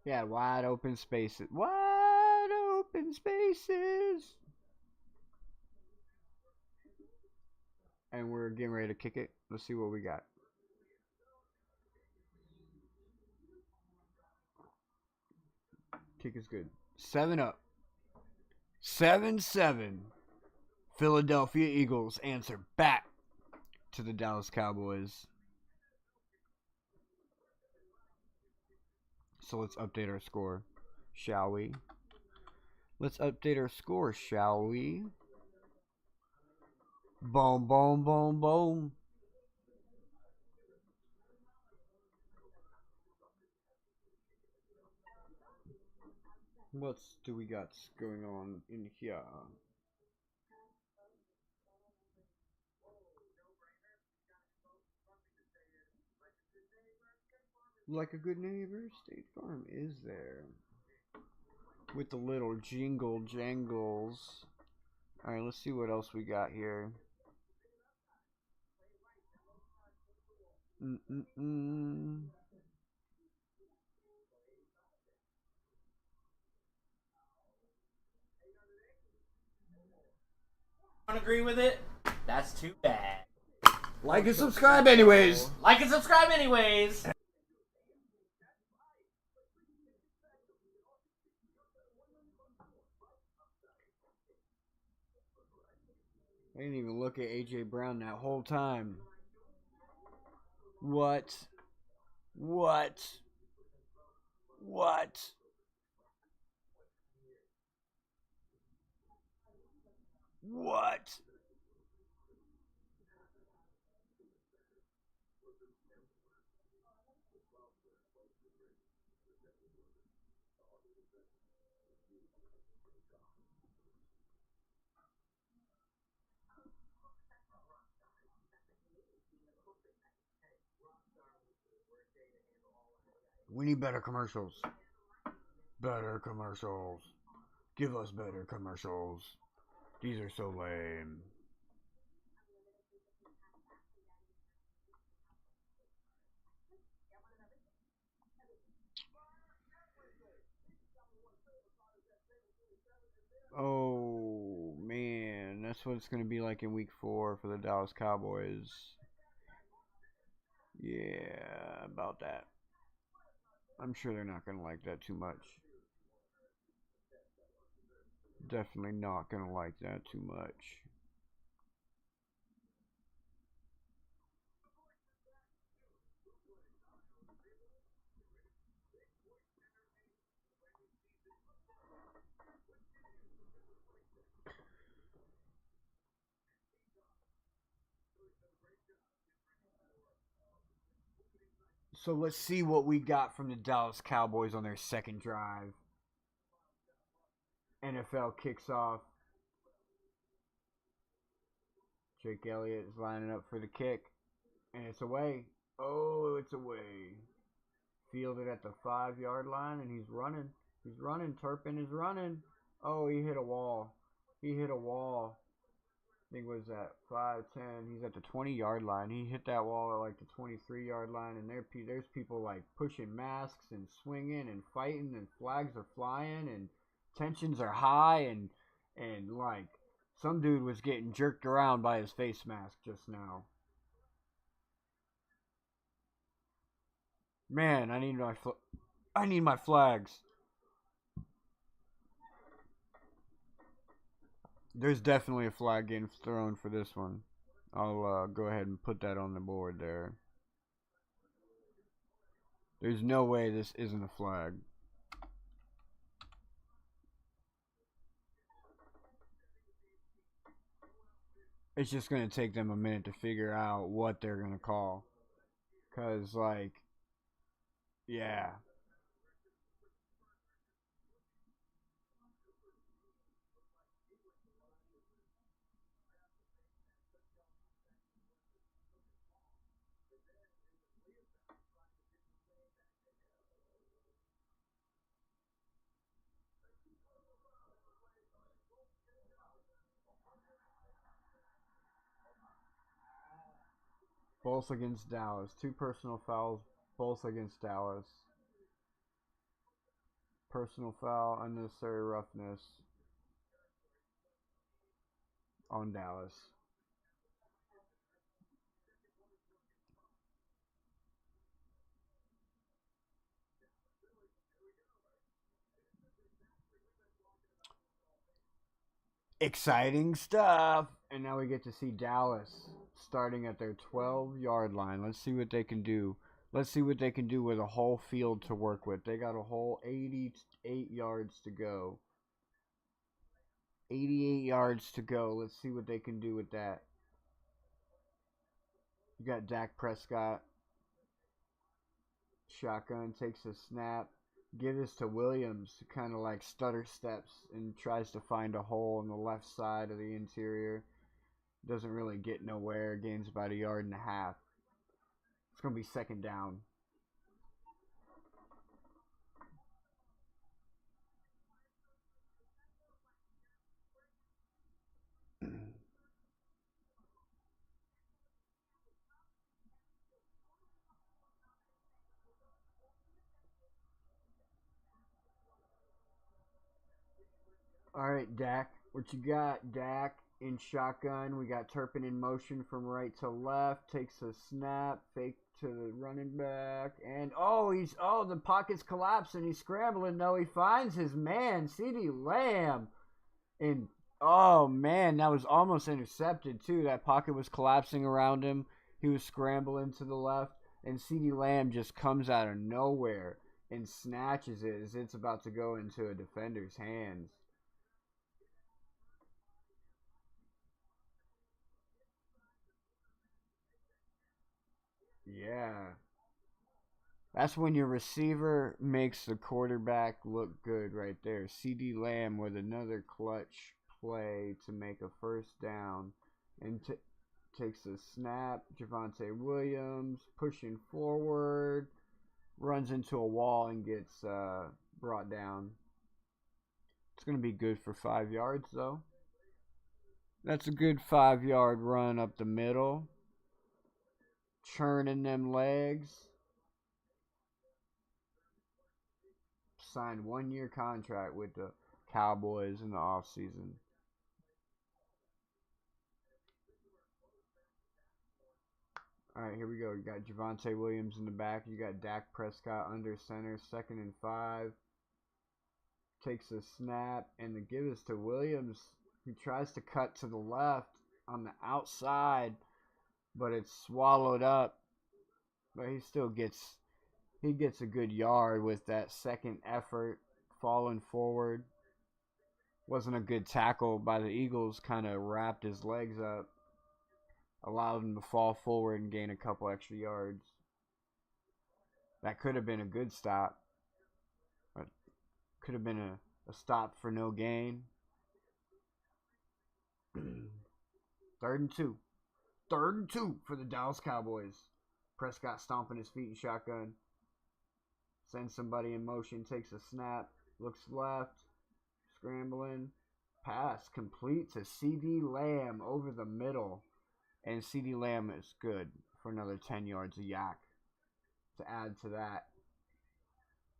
Yeah, wide open spaces. Wide open spaces. And we're getting ready to kick it. Let's see what we got. Kick is good. 7-up. 7-7. Philadelphia Eagles answer back to the Dallas Cowboys. So let's update our score, shall we? Let's update our score, shall we? Boom, boom, boom, boom. What do we got going on in here? Like a good neighbor, State Farm is there. With the little jingle jangles. Alright, let's see what else we got here. Don't agree with it? That's too bad. Like and subscribe anyways. Like and subscribe anyways. I didn't even look at AJ Brown that whole time. What? What? What? What? We need better commercials. Better commercials. Give us better commercials. These are so lame. Oh, man. That's what it's going to be like in week 4 for the Dallas Cowboys. Yeah, about that. I'm sure they're not going to like that too much. Definitely not going to like that too much. So let's see what we got from the Dallas Cowboys on their second drive. NFL kicks off. Jake Elliott is lining up for the kick. And it's away. Oh, it's away. Fielded at the 5-yard line, and he's running. He's running. Turpin is running. Oh, he hit a wall. He hit a wall. I think it was at 5-10. He's at the 20-yard line. He hit that wall at like the 23-yard line, and there's people like pushing masks and swinging and fighting, and flags are flying, and tensions are high, and like some dude was getting jerked around by his face mask just now. Man, I need my flags. There's definitely a flag getting thrown for this one. I'll go ahead and put that on the board there. There's no way this isn't a flag. It's just going to take them a minute to figure out what they're going to call. Because, like, yeah. Both against Dallas. 2 personal fouls, both against Dallas. Personal foul, unnecessary roughness on Dallas. Exciting stuff. And now we get to see Dallas starting at their 12-yard line. Let's see what they can do. Let's see what they can do with a whole field to work with. They got a whole 88 yards to go. 88 yards to go. Let's see what they can do with that. You got Dak Prescott. Shotgun, takes a snap. Give this to Williams, kind of like stutter steps and tries to find a hole on the left side of the interior. Doesn't really get nowhere. Gains about 1.5 yards. It's going to be second down. All right, Dak. What you got? Dak in shotgun. We got Turpin in motion from right to left. Takes a snap. Fake to the running back. And the pocket's collapsing. He's scrambling. No, he finds his man, CeeDee Lamb. And oh man, that was almost intercepted too. That pocket was collapsing around him. He was scrambling to the left. And CeeDee Lamb just comes out of nowhere and snatches it as it's about to go into a defender's hands. Yeah. That's when your receiver makes the quarterback look good right there. CeeDee Lamb with another clutch play to make a first down. And takes a snap. Javonte Williams pushing forward. Runs into a wall and gets brought down. It's going to be good for 5 yards though. That's a good 5-yard run up the middle. Churning them legs. Signed 1-year contract with the Cowboys in the offseason. Alright, here we go. You got Javonte Williams in the back. You got Dak Prescott under center. 2nd and 5. Takes a snap. And the give is to Williams. He tries to cut to the left on the outside. But it's swallowed up. But he still gets a good yard with that second effort. Falling forward. Wasn't a good tackle by the Eagles. Kind of wrapped his legs up. Allowed him to fall forward and gain a couple extra yards. That could have been a good stop. But could have been a stop for no gain. 3rd and 2. 3rd and 2 for the Dallas Cowboys. Prescott stomping his feet in shotgun. Sends somebody in motion. Takes a snap. Looks left. Scrambling. Pass complete to CeeDee Lamb over the middle. And CeeDee Lamb is good for another 10 yards of yak to add to that.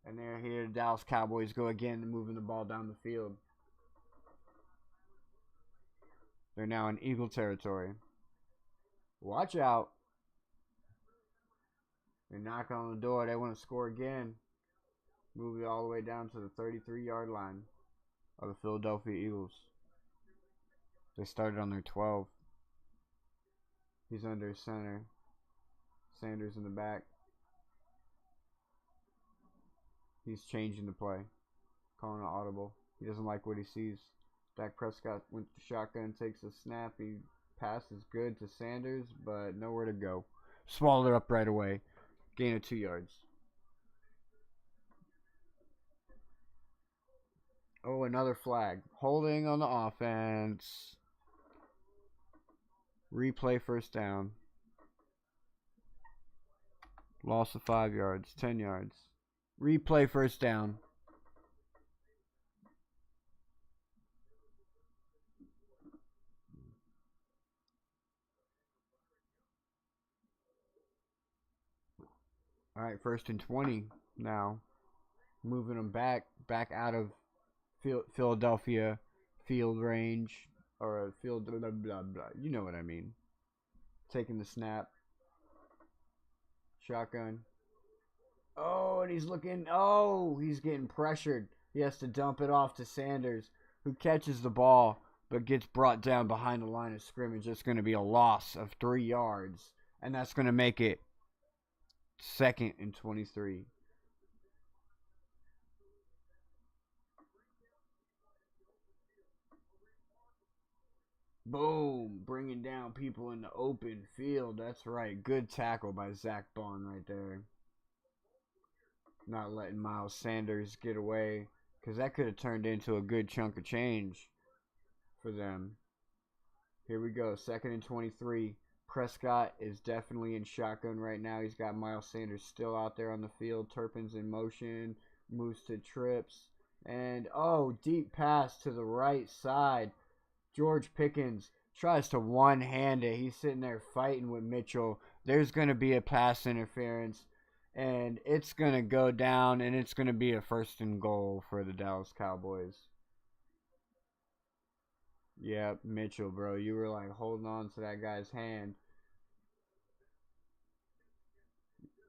And here the Dallas Cowboys go again, moving the ball down the field. They're now in Eagle territory. Watch out. They're knocking on the door. They want to score again. Move it all the way down to the 33-yard line of the Philadelphia Eagles. They started on their 12. He's under center. Sanders in the back. He's changing the play. Calling an audible. He doesn't like what he sees. Dak Prescott went to shotgun, takes a snap. He passes good to Sanders, but nowhere to go. Swallowed it up right away. Gain of 2 yards. Oh, another flag. Holding on the offense. Replay first down. Loss of 5 yards. 10 yards. Replay first down. All right, 1st and 20 now. Moving them back out of Philadelphia field range or field blah, blah, blah, blah. You know what I mean. Taking the snap. Shotgun. Oh, and he's looking. Oh, he's getting pressured. He has to dump it off to Sanders, who catches the ball but gets brought down behind the line of scrimmage. It's going to be a loss of 3 yards, and that's going to make it 2nd and 23. Boom, bringing down people in the open field. That's right. Good tackle by Zach Bond right there. Not letting Miles Sanders get away, because that could have turned into a good chunk of change for them. Here we go. 2nd and 23. Prescott is definitely in shotgun right now. He's got Miles Sanders still out there on the field. Turpin's in motion. Moves to trips. And, deep pass to the right side. George Pickens tries to one-hand it. He's sitting there fighting with Mitchell. There's going to be a pass interference. And it's going to go down, and it's going to be a 1st and goal for the Dallas Cowboys. Yeah, Mitchell, bro. You were like holding on to that guy's hand.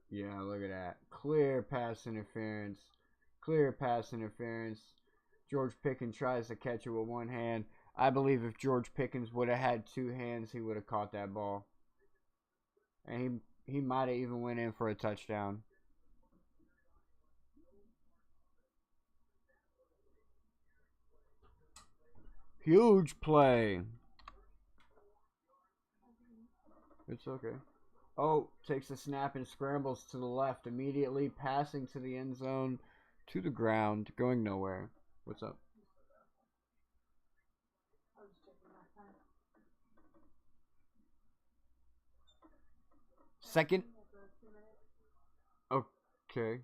Yeah, look at that. Clear pass interference. Clear pass interference. George Pickens tries to catch it with one hand. I believe if George Pickens would have had 2 hands, he would have caught that ball. And he might have even went in for a touchdown. Huge play. It's okay. Oh, takes a snap and scrambles to the left immediately, passing to the end zone, to the ground, going nowhere. What's up? Second. Okay.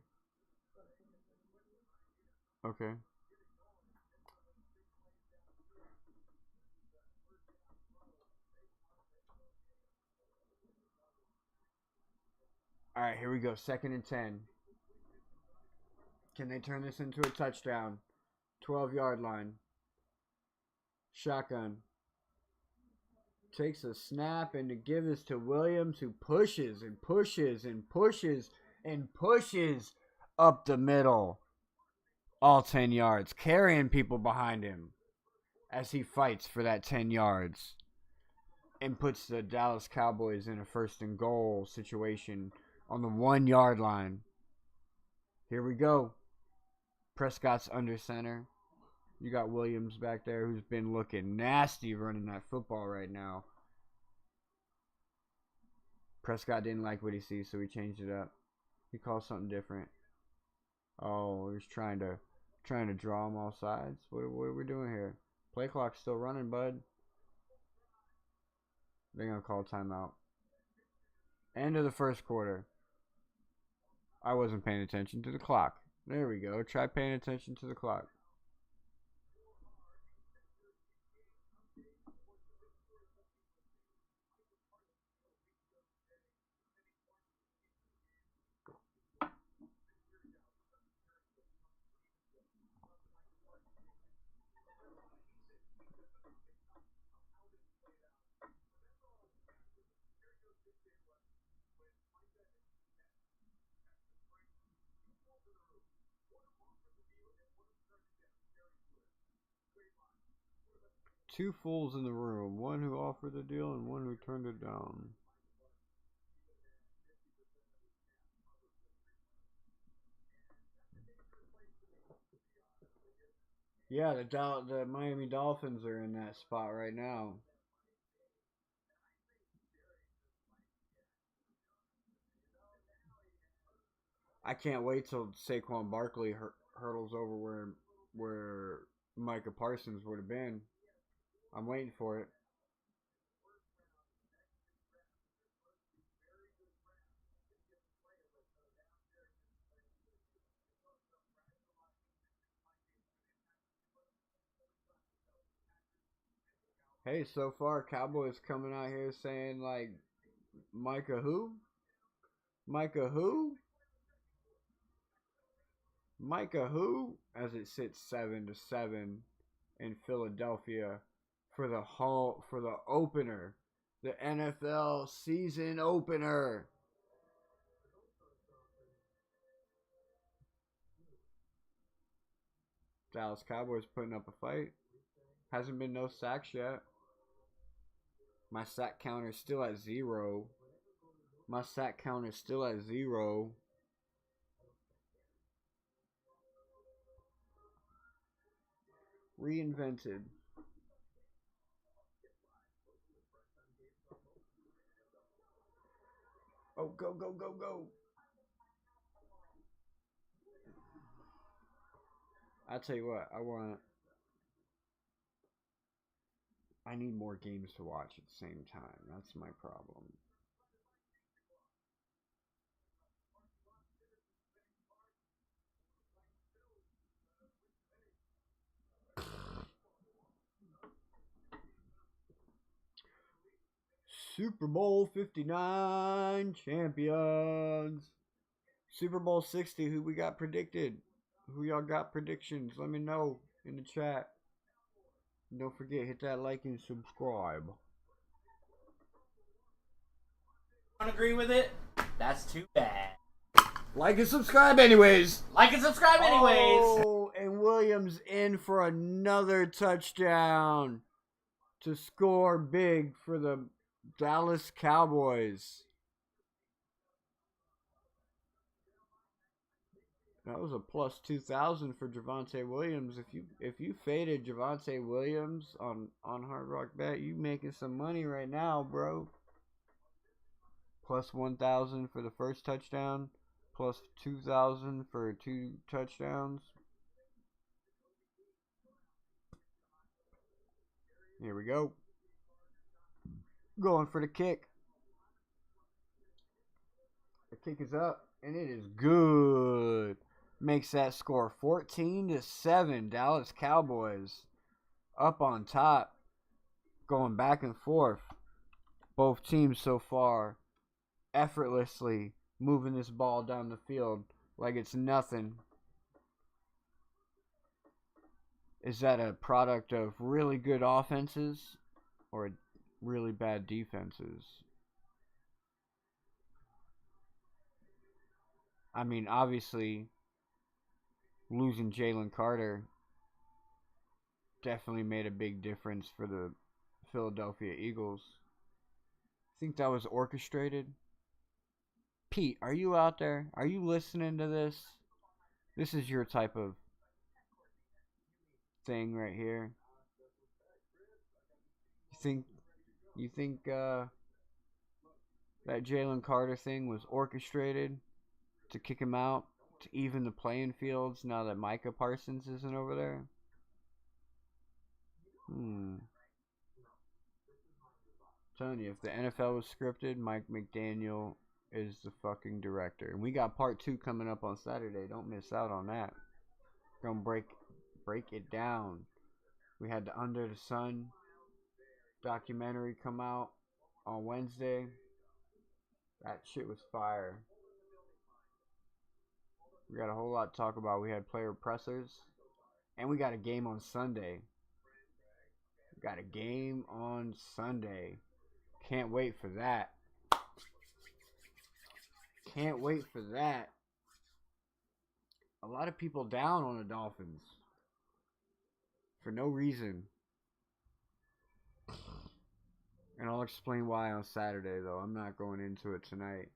Okay. All right, here we go. 2nd and 10. Can they turn this into a touchdown? 12-yard line. Shotgun. Takes a snap and to give this to Williams, who pushes and pushes and pushes and pushes up the middle. All 10 yards. Carrying people behind him as he fights for that 10 yards. And puts the Dallas Cowboys in a 1st and goal situation on the 1-yard line. Here we go. Prescott's under center. You got Williams back there who's been looking nasty running that football right now. Prescott didn't like what he sees, so he changed it up. He called something different. Oh, he's trying to draw him all sides. What are we doing here? Play clock's still running, bud. They're going to call timeout. End of the 1st quarter. I wasn't paying attention to the clock. There we go. Try paying attention to the clock. Two fools in the room. One who offered the deal and one who turned it down. Yeah, the Miami Dolphins are in that spot right now. I can't wait till Saquon Barkley hurdles over where Micah Parsons would have been. I'm waiting for it. Hey, so far Cowboys coming out here saying like Micah who? Micah who? Micah who? As it sits 7-7 in Philadelphia for the opener, the NFL season opener. Dallas Cowboys putting up a fight. Hasn't been no sacks yet. My sack counter is still at 0. Reinvented. Oh, go, go, go, go. I'll tell you what, I need more games to watch at the same time. That's my problem. Super Bowl 59 champions. Super Bowl 60, who we got predicted? Who y'all got predictions? Let me know in the chat. And don't forget, hit that like and subscribe. Don't agree with it? That's too bad. Like and subscribe anyways. Oh, and Williams in for another touchdown to score big for the Dallas Cowboys. That was a plus 2,000 for Javonte Williams. If you faded Javonte Williams on Hard Rock Bet, you making some money right now, bro. Plus 1,000 for the first touchdown, plus 2,000 for 2 touchdowns. Here we go. Going for the kick. The kick is up, and it is good. Makes that score 14-7. Dallas Cowboys up on top. Going back and forth. Both teams so far effortlessly moving this ball down the field like it's nothing. Is that a product of really good offenses or really bad defenses? I mean, obviously, losing Jalen Carter definitely made a big difference for the Philadelphia Eagles. Think that was orchestrated? Pete, are you out there? Are you listening to this? This is your type of thing right here. You think that Jalen Carter thing was orchestrated to kick him out, to even the playing fields now that Micah Parsons isn't over there? Telling you, if the NFL was scripted, Mike McDaniel is the fucking director. And we got part 2 coming up on Saturday. Don't miss out on that. Gonna break it down. We had the Under the Sun documentary come out on Wednesday. That shit was fire. We got a whole lot to talk about. We had player pressers. And we got a game on Sunday. Can't wait for that. A lot of people down on the Dolphins. For no reason. And I'll explain why on Saturday, though. I'm not going into it tonight.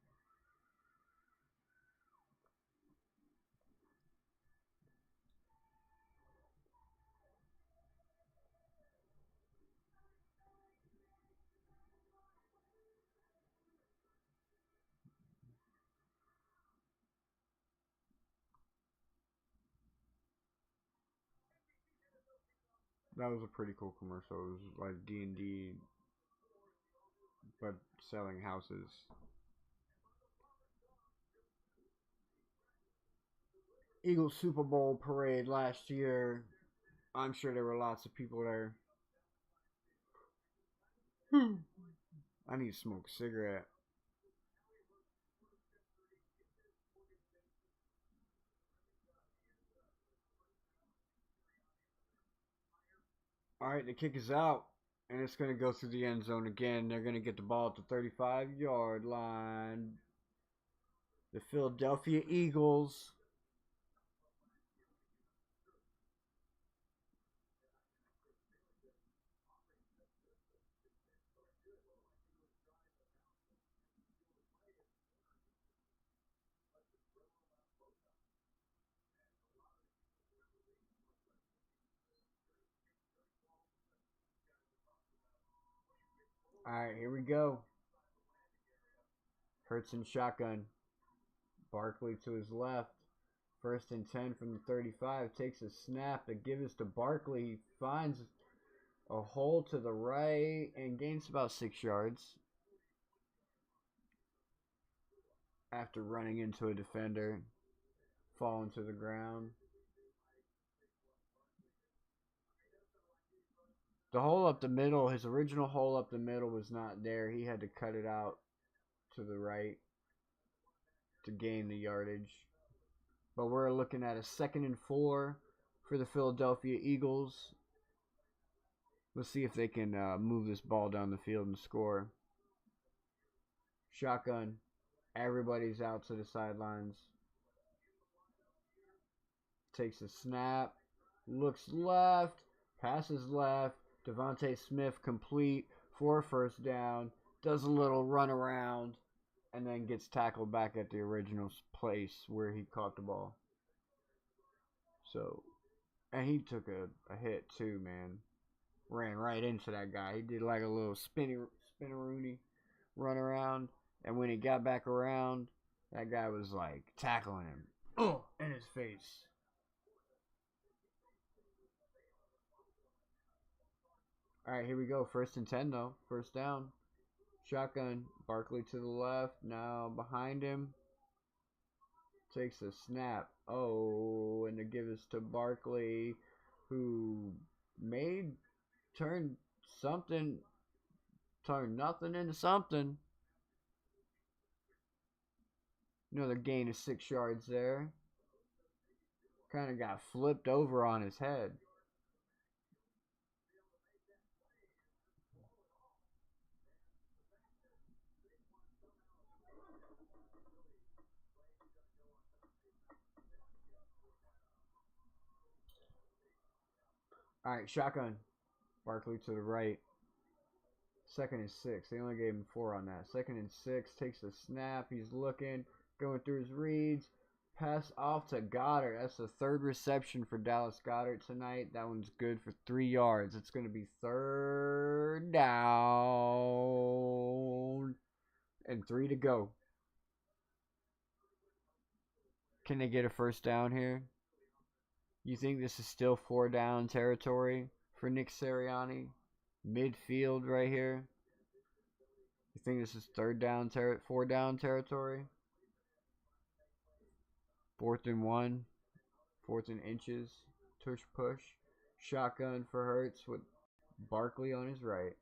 That was a pretty cool commercial. It was like D&D, but selling houses. Eagles Super Bowl parade last year. I'm sure there were lots of people there. I need to smoke a cigarette. All right, the kick is out, and it's going to go through the end zone again. They're going to get the ball at the 35-yard line. The Philadelphia Eagles. All right, here we go. Hurts in shotgun. Barkley to his left. 1st and 10 from the 35. Takes a snap. The give is to Barkley. He finds a hole to the right and gains about 6 yards after running into a defender, falling to the ground. The hole up the middle, his original hole up the middle was not there. He had to cut it out to the right to gain the yardage. But we're looking at a 2nd and 4 for the Philadelphia Eagles. Let's see if they can move this ball down the field and score. Shotgun. Everybody's out to the sidelines. Takes a snap. Looks left. Passes left. Devontae Smith complete for a 1st down. Does a little run around. And then gets tackled back at the original place where he caught the ball. So, and he took a hit too, man. Ran right into that guy. He did like a little spinneroonie run around. And when he got back around, that guy was like tackling him in his face. All right, here we go. 1st and 10 though. 1st down. Shotgun. Barkley to the left. Now behind him. Takes a snap. Oh, and the give is to Barkley, who turned nothing into something. Another gain of 6 yards there. Kind of got flipped over on his head. All right, shotgun. Barkley to the right. 2nd and 6. They only gave him 4 on that. 2nd and 6. Takes the snap. He's looking. Going through his reads. Pass off to Goddard. That's the 3rd reception for Dallas Goddard tonight. That one's good for 3 yards. It's going to be 3rd down. And 3 to go. Can they get a 1st down here? You think this is still 4 down territory for Nick Sirianni? Midfield right here. You think this is 4 down territory? 4th and 1. 4th and inches. Tush push. Shotgun for Hurts with Barkley on his right.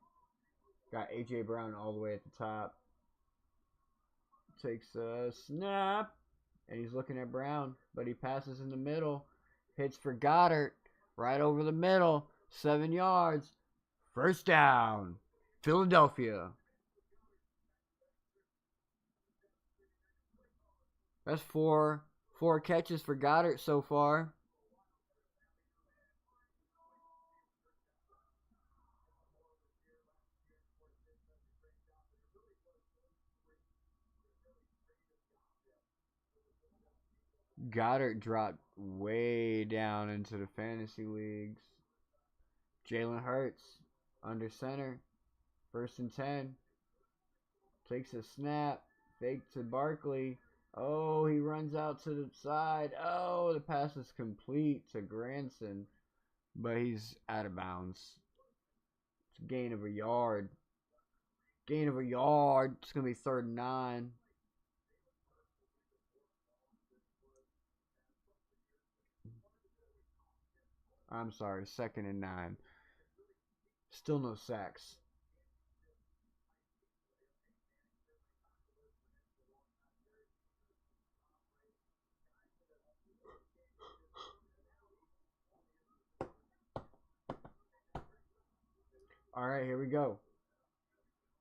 Got A.J. Brown all the way at the top. Takes a snap. And he's looking at Brown. But he passes in the middle. Hits for Goddard. Right over the middle. 7 yards. 1st down. Philadelphia. That's four catches for Goddard so far. Goddard dropped way down into the fantasy leagues. Jalen Hurts under center. 1st and 10. Takes a snap. Fake to Barkley. Oh, he runs out to the side. Oh, the pass is complete to Granson. But he's out of bounds. It's a gain of a yard. Gain of a yard. It's going to be 3rd and 9. I'm sorry, 2nd and 9. Still no sacks. All right, here we go.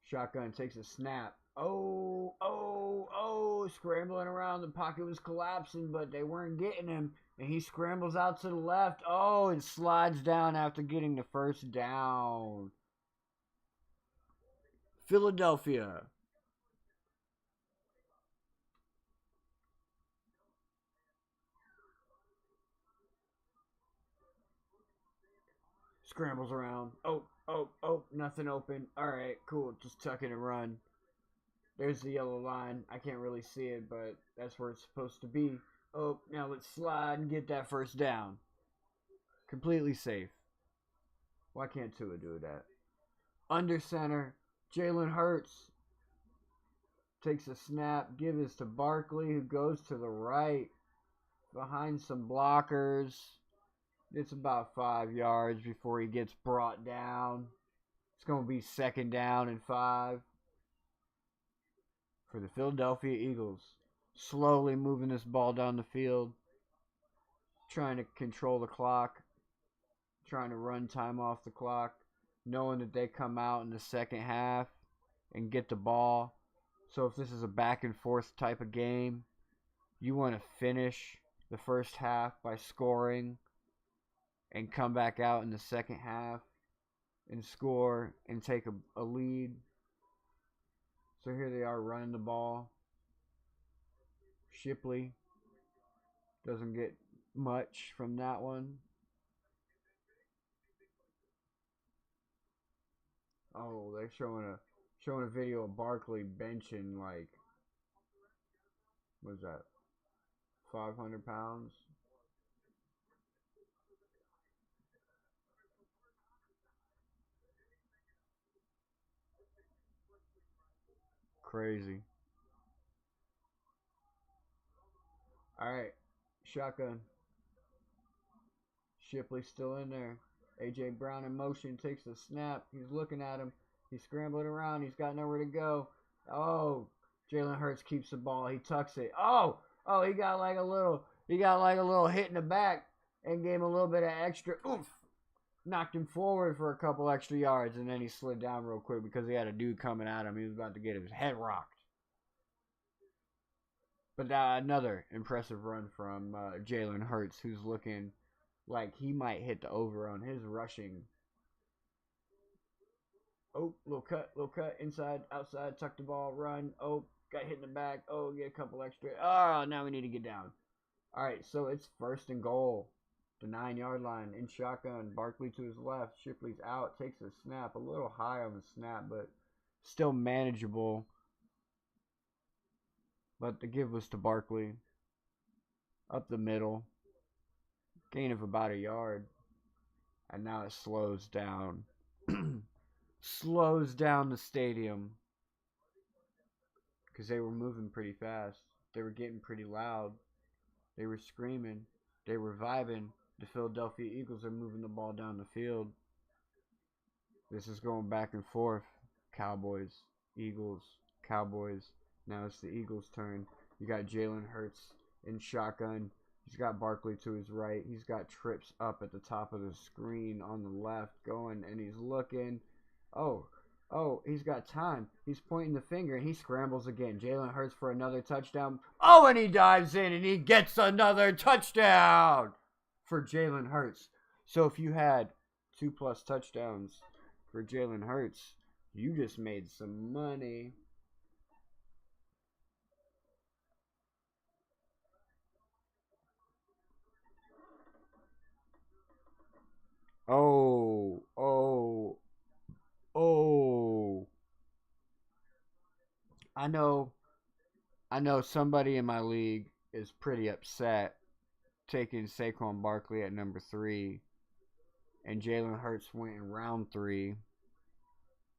Shotgun takes a snap. Oh, scrambling around. The pocket was collapsing, but they weren't getting him. And he scrambles out to the left. Oh, and slides down after getting the first down. Philadelphia. Scrambles around. Oh, nothing open. All right, cool. Just tuck it and run. There's the yellow line. I can't really see it, but that's where it's supposed to be. Oh, now let's slide and get that first down. Completely safe. Why can't Tua do that? Under center, Jalen Hurts takes a snap, gives it to Barkley, who goes to the right behind some blockers. It's about 5 yards before he gets brought down. It's going to be 2nd down and 5 for the Philadelphia Eagles. Slowly moving this ball down the field, trying to control the clock, trying to run time off the clock, knowing that they come out in the second half and get the ball. So if this is a back and forth type of game, you want to finish the first half by scoring and come back out in the second half and score and take a lead. So here they are running the ball. Shipley doesn't get much from that one. Oh, they're showing a video of Barkley benching like, what is that, 500 pounds? Crazy. Alright, shotgun. Shipley still in there. A.J. Brown in motion, takes the snap. He's looking at him. He's scrambling around. He's got nowhere to go. Oh, Jalen Hurts keeps the ball. He tucks it. Oh, he got like a little hit in the back and gave him a little bit of extra oomph. Knocked him forward for a couple extra yards, and then he slid down real quick because he had a dude coming at him. He was about to get his head rocked. But another impressive run from Jalen Hurts, who's looking like he might hit the over on his rushing. Oh, little cut, inside, outside, tuck the ball, run. Oh, got hit in the back. Oh, get a couple extra. Oh, now we need to get down. All right, so it's 1st and goal. The 9-yard line in shotgun. Barkley to his left. Shipley's out. Takes a snap. A little high on the snap, but still manageable. But the give was to Barkley. Up the middle. Gain of about a yard. And now it slows down. Slows down the stadium. Because they were moving pretty fast. They were getting pretty loud. They were screaming. They were vibing. The Philadelphia Eagles are moving the ball down the field. This is going back and forth. Cowboys, Eagles, Cowboys. Now it's the Eagles' turn. You got Jalen Hurts in shotgun. He's got Barkley to his right. He's got trips up at the top of the screen on the left going, and he's looking. Oh, he's got time. He's pointing the finger, and he scrambles again. Jalen Hurts for another touchdown. Oh, and he dives in, and he gets another touchdown for Jalen Hurts. So if you had 2+ touchdowns for Jalen Hurts, you just made some money. Oh. I know somebody in my league is pretty upset taking Saquon Barkley at number 3, and Jalen Hurts went in round 3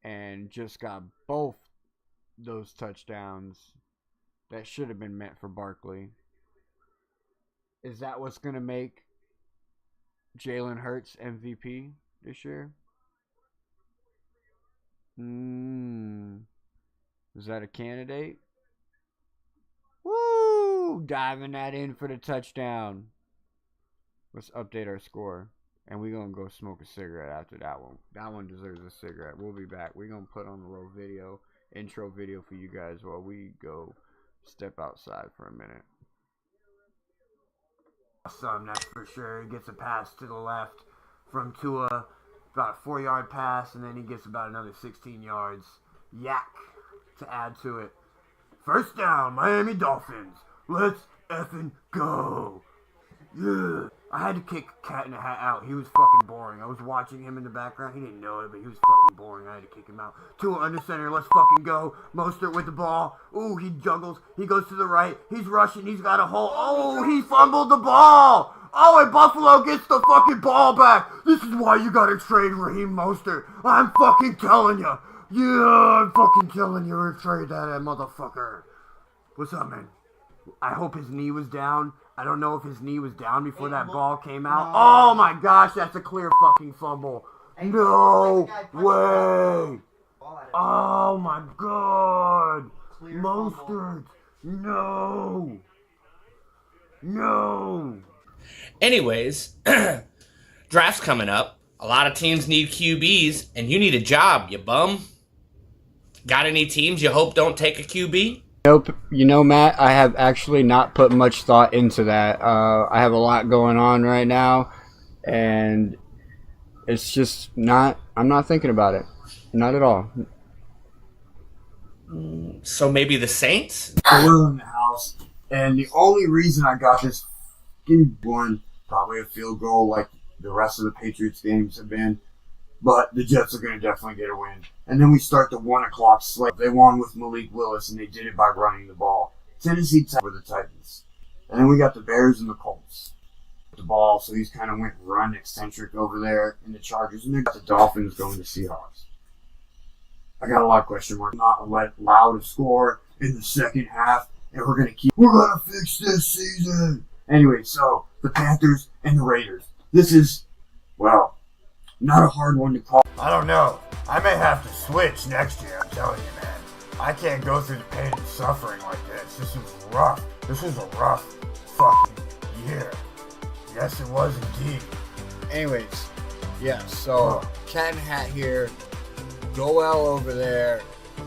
and just got both those touchdowns that should have been meant for Barkley. Is that what's going to make Jalen Hurts MVP this year? Is that a candidate? Woo! Diving that in for the touchdown. Let's update our score. And we're going to go smoke a cigarette after that one. That one deserves a cigarette. We'll be back. We're going to put on the little video, intro video for you guys while we go step outside for a minute. Awesome, that's for sure. He gets a pass to the left from Tua. About a 4-yard pass, and then he gets about another 16 yards. Yak to add to it. First down, Miami Dolphins. Let's effing go. Yeah. I had to kick Cat in the Hat out. He was fucking boring. I was watching him in the background. He didn't know it, but he was fucking boring. I had to kick him out. Tua under center. Let's fucking go. Mostert with the ball. Ooh, he juggles. He goes to the right. He's rushing. He's got a hole. Oh, he fumbled the ball. Oh, and Buffalo gets the fucking ball back. This is why you gotta trade Raheem Mostert. I'm fucking telling you. Yeah, I'm fucking telling you to trade that motherfucker. What's up, man? I hope his knee was down. I don't know if his knee was down before that ball came out. Oh my gosh, that's a clear fucking fumble. No way. Oh my god. Mostert. No. No. Anyways, draft's coming up. A lot of teams need QBs, and you need a job, you bum. Got any teams you hope don't take a QB? Nope. You know, Matt, I have actually not put much thought into that. I have a lot going on right now, and it's just not, I'm not thinking about it. Not at all. So maybe the Saints? We're in the house, and the only reason I got this one, probably a field goal like the rest of the Patriots games have been, but the Jets are going to definitely get a win. And then we start the 1 o'clock slate. They won with Malik Willis, and they did it by running the ball. Tennessee over the Titans. And then we got the Bears and the Colts. The ball, so he's kind of went run eccentric over there in the Chargers. And then got the Dolphins going to Seahawks. I got a lot of question marks. Not allowed to score in the second half, and we're going to fix this season. Anyway, so the Panthers and the Raiders. This is, well, not a hard one to call. I don't know. I may have to switch next year, I'm telling you, man. I can't go through the pain and suffering like this. This was rough. This was a rough fucking year. Yes, it was indeed. Anyways, yeah, so Cat and Hat here. Goel over there.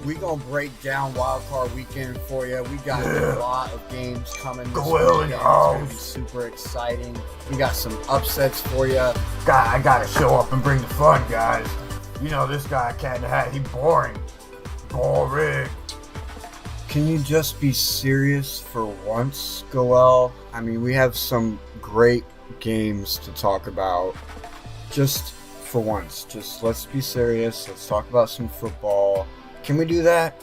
We gonna break down Wild Card Weekend for you. We got a lot of games coming. Goel in the house. It's gonna be super exciting. We got some upsets for you. I gotta show up and bring the fun, guys. You know this guy, Cat in the Hat, he boring. Boring. Can you just be serious for once, Goel? I mean, we have some great games to talk about. Just for once. Just let's be serious. Let's talk about some football. Can we do that?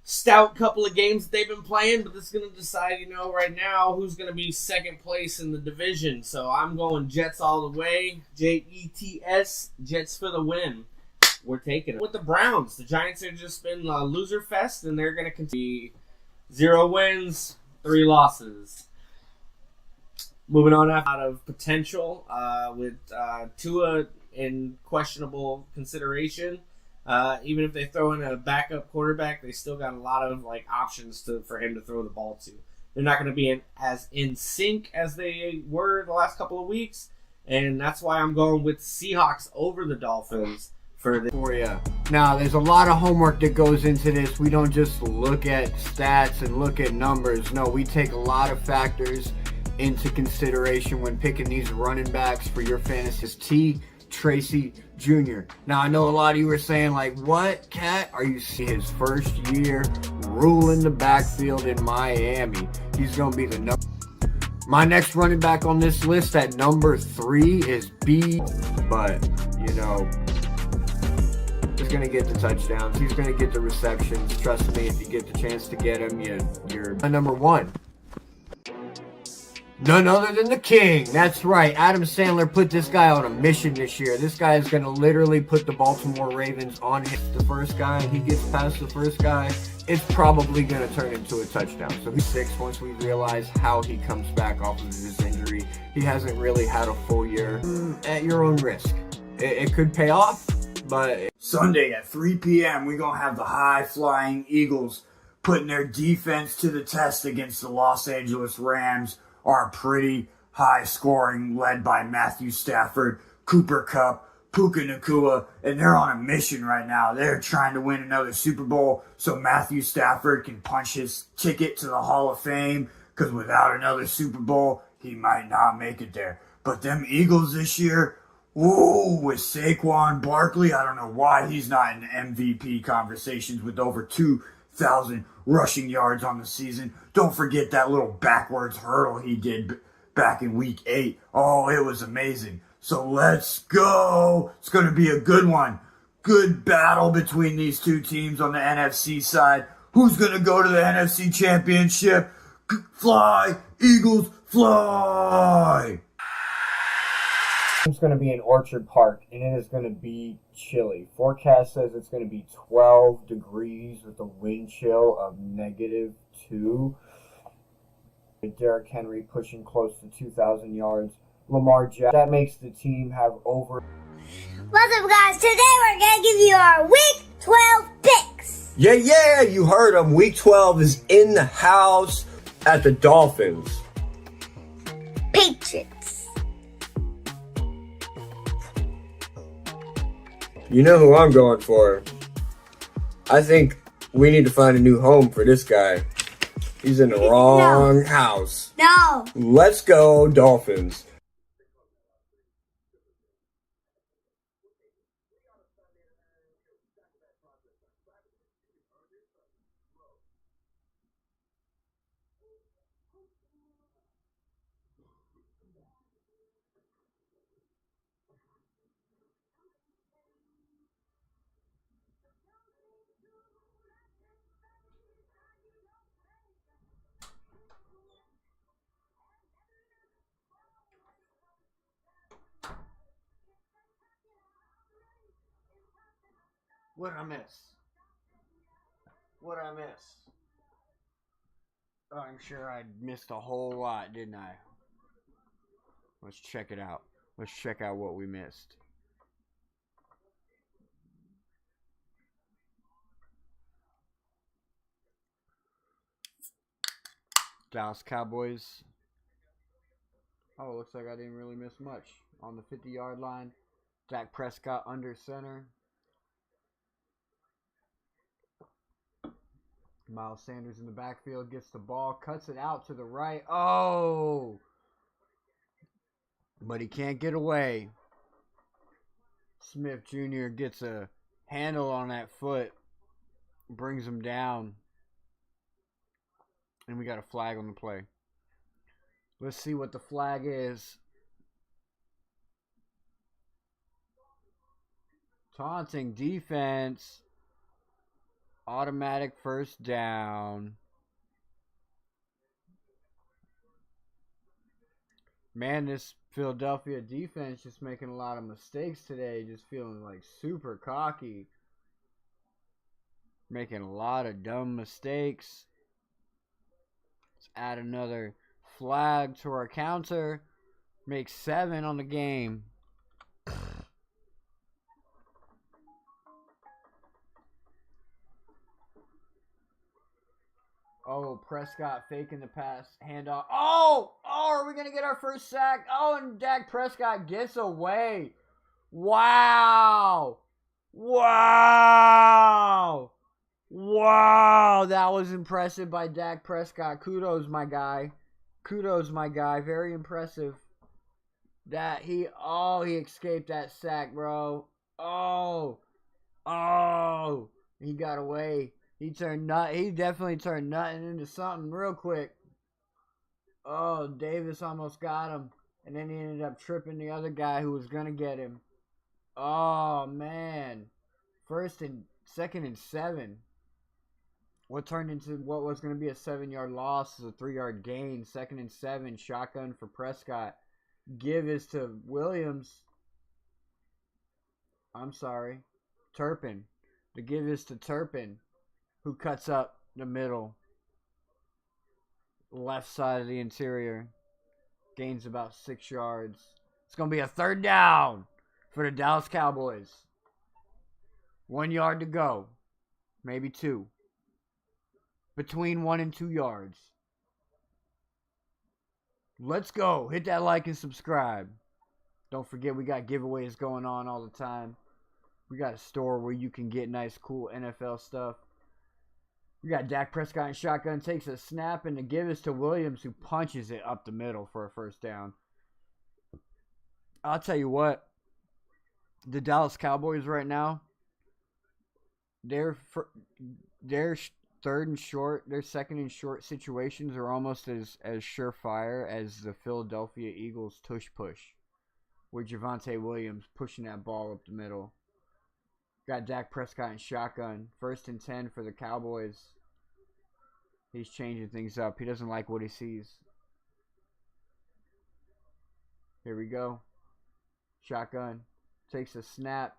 Stout couple of games that they've been playing, but this is going to decide, right now who's going to be second place in the division. So I'm going Jets all the way. Jets, Jets for the win. We're taking it. With the Browns, the Giants have just been loser fest, and they're going to continue 0 wins, 3 losses. Moving on out of potential with Tua in questionable consideration. Even if they throw in a backup quarterback, they still got a lot of options for him to throw the ball to. They're not going to be as in sync as they were the last couple of weeks, and that's why I'm going with Seahawks over the Dolphins for you. Now, there's a lot of homework that goes into this. We don't just look at stats and look at numbers. No, we take a lot of factors into consideration when picking these running backs for your fantasy. Tracy Jr. Now, I know a lot of you are saying, what, Cat? Are you seeing his first year ruling the backfield in Miami? He's going to be the number. My next running back on this list at number 3 is B. But, he's going to get the touchdowns. He's going to get the receptions. Trust me, if you get the chance to get him, you're number 1. None other than the king. That's right. Adam Sandler put this guy on a mission this year. This guy is going to literally put the Baltimore Ravens on him. The first guy, he gets past the first guy, it's probably going to turn into a touchdown. So he's 6 once we realize how he comes back off of this injury. He hasn't really had a full year. At your own risk. It could pay off, but... Sunday at 3 p.m., we're going to have the high-flying Eagles putting their defense to the test against the Los Angeles Rams. Are a pretty high scoring, led by Matthew Stafford, Cooper Kupp, Puka Nacua, and they're on a mission right now. They're trying to win another Super Bowl so Matthew Stafford can punch his ticket to the Hall of Fame, because without another Super Bowl, he might not make it there. But them Eagles this year, ooh, with Saquon Barkley, I don't know why he's not in MVP conversations with over 2,000 rushing yards on the season. Don't forget that little backwards hurdle he did back in week 8. Oh, it was amazing. So let's go. It's going to be a good one. Good battle between these two teams on the NFC side. Who's going to go to the NFC Championship? Fly, Eagles, fly! It's going to be in Orchard Park, and it is going to be chilly. Forecast says it's going to be 12 degrees with a wind chill of -2. Derrick Henry pushing close to 2,000 yards. Lamar Jackson. That makes the team have over. What's up, guys? Today we're going to give you our Week 12 picks. Yeah, you heard him. Week 12 is in the house at the Dolphins. Patriots. You know who I'm going for. I think we need to find a new home for this guy. He's in the wrong house. No. Let's go, Dolphins. What did I miss? What did I miss? Oh, I'm sure I missed a whole lot, didn't I? Let's check it out. Let's check out what we missed. Dallas Cowboys. Oh, it looks like I didn't really miss much. On the 50-yard line, Dak Prescott under center. Miles Sanders in the backfield gets the ball, cuts it out to the right. Oh! But he can't get away. Smith Jr. gets a handle on that foot, brings him down. And we got a flag on the play. Let's see what the flag is. Taunting defense. Automatic first down. Man, this Philadelphia defense just making a lot of mistakes today. Just feeling like super cocky. Making a lot of dumb mistakes. Let's add another flag to our counter. Make 7 on the game. Oh, Prescott faking the pass, handoff. Oh, are we going to get our first sack? Oh, and Dak Prescott gets away. Wow. Wow. Wow. That was impressive by Dak Prescott. Kudos, my guy. Kudos, my guy. Very impressive. He escaped that sack, bro. Oh. He got away. He definitely turned nothing into something real quick. Oh, Davis almost got him. And then he ended up tripping the other guy who was going to get him. Oh, man. Second and 7. What turned into what was going to be a 7-yard loss is a 3-yard gain. 2nd and 7, shotgun for Prescott. Give is to Williams. I'm sorry. Turpin. The give is to Turpin, who cuts up the middle. Left side of the interior. Gains about 6 yards. It's going to be a 3rd down for the Dallas Cowboys. 1 yard to go. Maybe 2. Between 1 and 2 yards. Let's go. Hit that like and subscribe. Don't forget we got giveaways going on all the time. We got a store where you can get nice, cool NFL stuff. We got Dak Prescott in shotgun, takes a snap, and the give is to Williams, who punches it up the middle for a first down. I'll tell you what. The Dallas Cowboys right now, their third and short, their second and short situations are almost as surefire as the Philadelphia Eagles tush push, with Javonte Williams pushing that ball up the middle. Got Dak Prescott in shotgun, 1st and 10 for the Cowboys. He's changing things up. He doesn't like what he sees. Here we go. Shotgun. Takes a snap.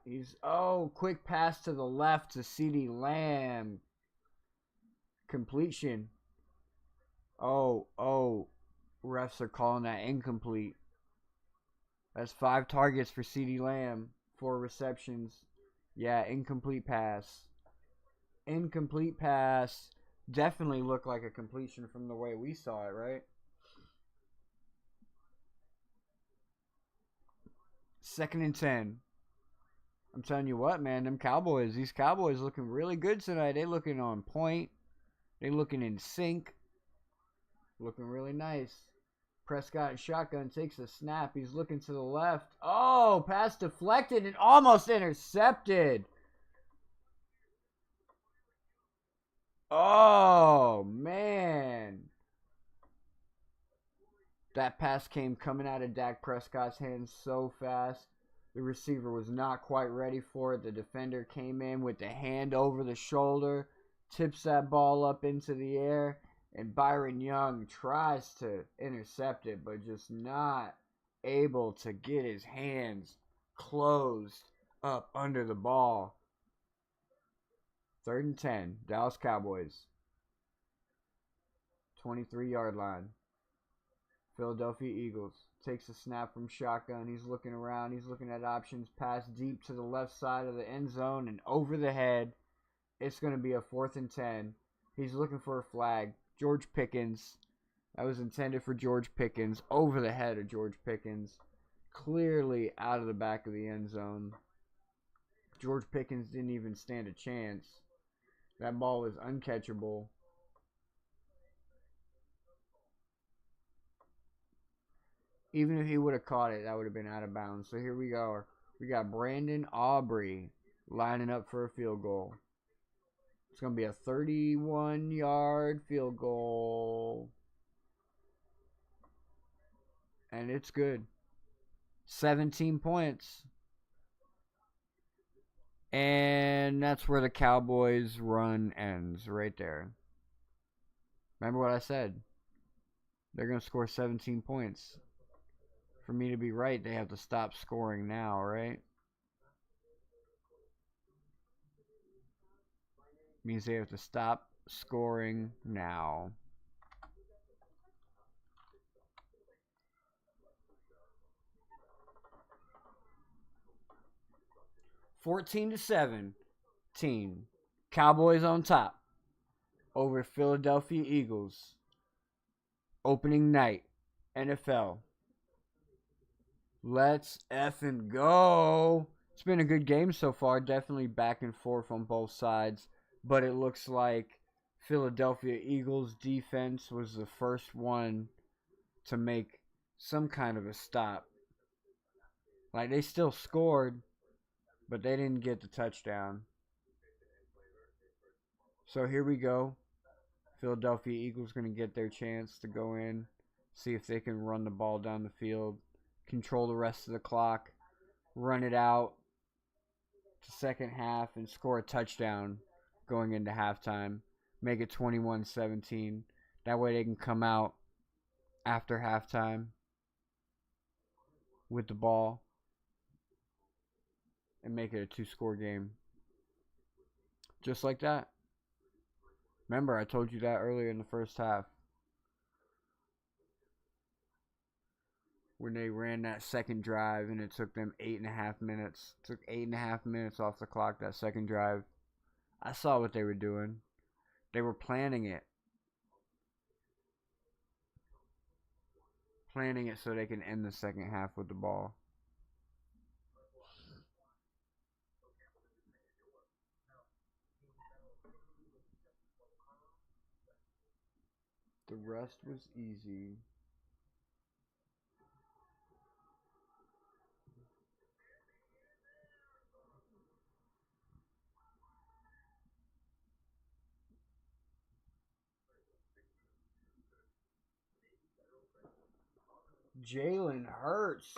Quick pass to the left to CeeDee Lamb. Completion. Refs are calling that incomplete. That's 5 targets for CeeDee Lamb. 4 receptions. Yeah, incomplete pass. Incomplete pass. Definitely looked like a completion from the way we saw it, right? 2nd and 10. I'm telling you what, man, these Cowboys looking really good tonight. They looking on point. They looking in sync. Looking really nice. Prescott in shotgun takes a snap. He's looking to the left. Pass deflected and almost intercepted. Oh, man. That pass came coming out of Dak Prescott's hands so fast. The receiver was not quite ready for it. The defender came in with the hand over the shoulder, tips that ball up into the air, and Byron Young tries to intercept it, but just not able to get his hands closed up under the ball. 3rd and 10, Dallas Cowboys. 23-yard line. Philadelphia Eagles. Takes a snap from shotgun. He's looking around. He's looking at options. Pass deep to the left side of the end zone and over the head. It's going to be a 4th and 10. He's looking for a flag. George Pickens. That was intended for George Pickens. Over the head of George Pickens. Clearly out of the back of the end zone. George Pickens didn't even stand a chance. That ball was uncatchable. Even if he would have caught it, that would have been out of bounds. So here we go. We got Brandon Aubrey lining up for a field goal. It's going to be a 31-yard field goal. And it's good. 17 points. And that's where the Cowboys' run ends, right there. Remember what I said? They're going to score 17 points. For me to be right, they have to stop scoring now, right? Means they have to stop scoring now. (14-17). Cowboys on top over Philadelphia Eagles. Opening night, NFL. Let's effing go. It's been a good game so far. Definitely back and forth on both sides. But it looks like Philadelphia Eagles defense was the first one to make some kind of a stop. Like, they still scored, but they didn't get the touchdown. So here we go. Philadelphia Eagles going to get their chance to go in, see if they can run the ball down the field, control the rest of the clock, run it out to second half, and score a touchdown going into halftime. Make it 21-17. That way they can come out after halftime with the ball and make it a 2-score game. Just like that. Remember, I told you that earlier in the first half. When they ran that second drive and it took them 8.5 minutes. Took 8.5 minutes off the clock, that second drive. I saw what they were doing. They were planning it. planning it so they can end the second half with the ball. The rest was easy. Jalen Hurts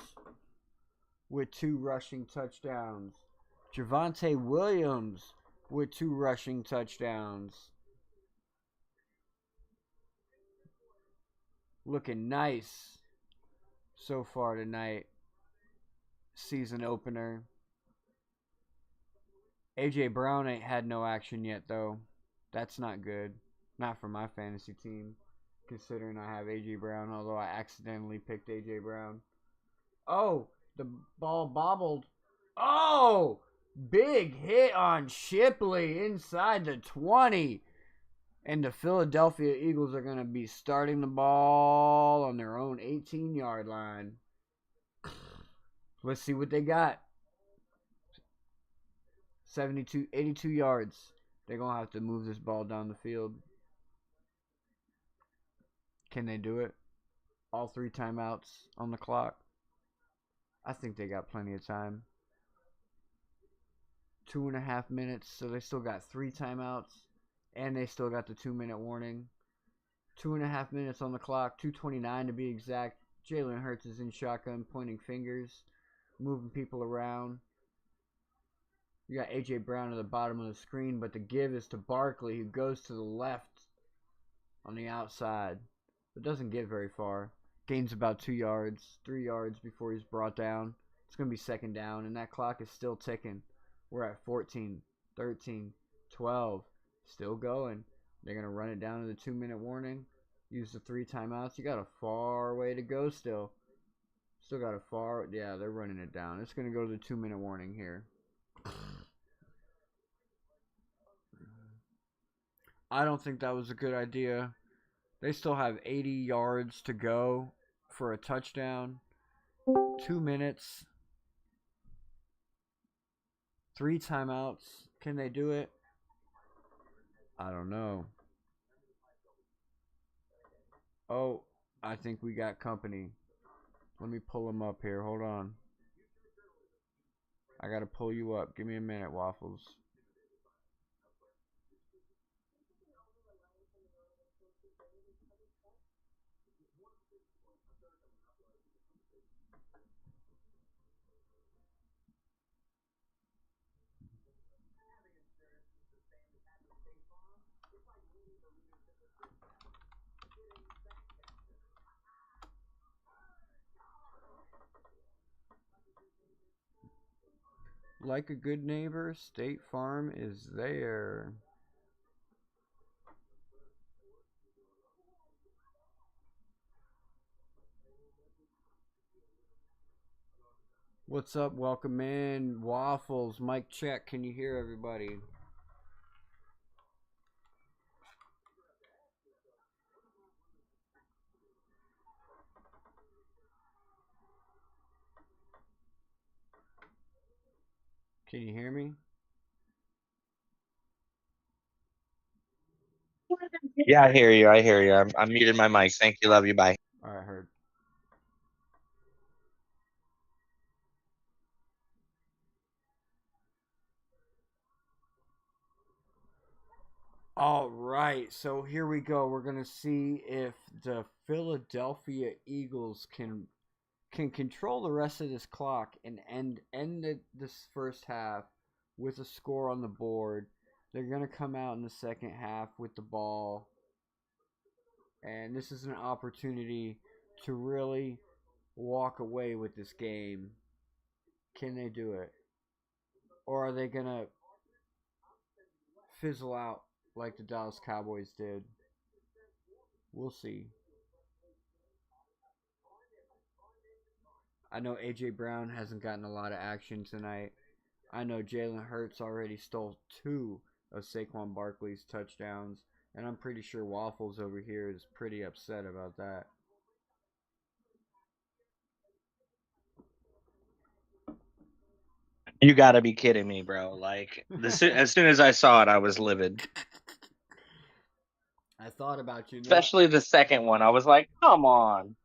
with 2 rushing touchdowns. Javonte Williams with 2 rushing touchdowns. Looking nice so far tonight. Season opener. AJ Brown ain't had no action yet, though. That's not good. Not for my fantasy team, considering I have AJ Brown, although I accidentally picked AJ Brown. Oh, the ball bobbled. Oh, big hit on Shipley inside the 20. And the Philadelphia Eagles are going to be starting the ball on their own 18-yard line. Let's see what they got. 82 yards. They're going to have to move this ball down the field. Can they do it? All 3 timeouts on the clock. I think they got plenty of time. 2.5 minutes, so they still got 3 timeouts. And they still got the 2-minute warning. 2.5 minutes on the clock. 2:29 to be exact. Jalen Hurts is in shotgun, pointing fingers, moving people around. You got AJ Brown at the bottom of the screen, but the give is to Barkley, who goes to the left on the outside, but doesn't get very far. Gains about 2 yards, 3 yards before he's brought down. It's going to be second down, and that clock is still ticking. We're at 14, 13, 12. Still going. They're going to run it down to the 2-minute warning. Use the 3 timeouts. You got a far way to go still. Still got a far... Yeah, they're running it down. It's going to go to the 2-minute warning here. I don't think that was a good idea. They still have 80 yards to go for a touchdown. 2 minutes. 3 timeouts. Can they do it? I don't know. Oh, I think we got company. Let me pull him up here. Hold on. I gotta pull you up. Give me a minute, Waffles. Like a good neighbor, State Farm is there. What's up? Welcome in. Waffles, mic check. Can you hear everybody? Can you hear me? Yeah, I hear you. I hear you. I'm muted my mic. Thank you. Love you. Bye. Alright, heard. Alright, so here we go. We're going to see if the Philadelphia Eagles can control the rest of this clock and end this first half with a score on the board. They're going to come out in the second half with the ball. And this is an opportunity to really walk away with this game. Can they do it? Or are they going to fizzle out like the Dallas Cowboys did? We'll see. I know AJ Brown hasn't gotten a lot of action tonight. I know Jalen Hurts already stole 2 of Saquon Barkley's touchdowns. And I'm pretty sure Waffles over here is pretty upset about that. You gotta be kidding me, bro. Like, as soon as I saw it, I was livid. I thought about you. Especially the second one. I was like, come on.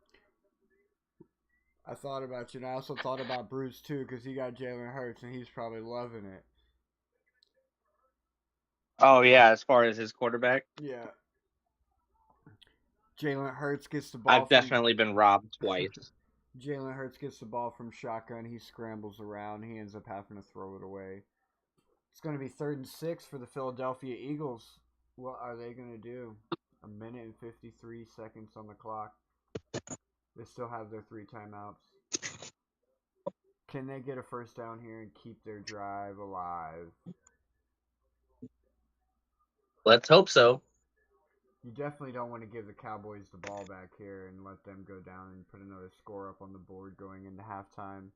I thought about you, and I also thought about Bruce, too, because he got Jalen Hurts, and he's probably loving it. Oh, yeah, as far as his quarterback? Yeah. Jalen Hurts gets the ball. I've definitely been robbed twice. Jalen Hurts gets the ball from shotgun. He scrambles around. He ends up having to throw it away. It's going to be 3rd and 6 for the Philadelphia Eagles. What are they going to do? 1 minute and 53 seconds on the clock. They still have their 3 timeouts. Can they get a first down here and keep their drive alive? Let's hope so. You definitely don't want to give the Cowboys the ball back here and let them go down and put another score up on the board going into halftime.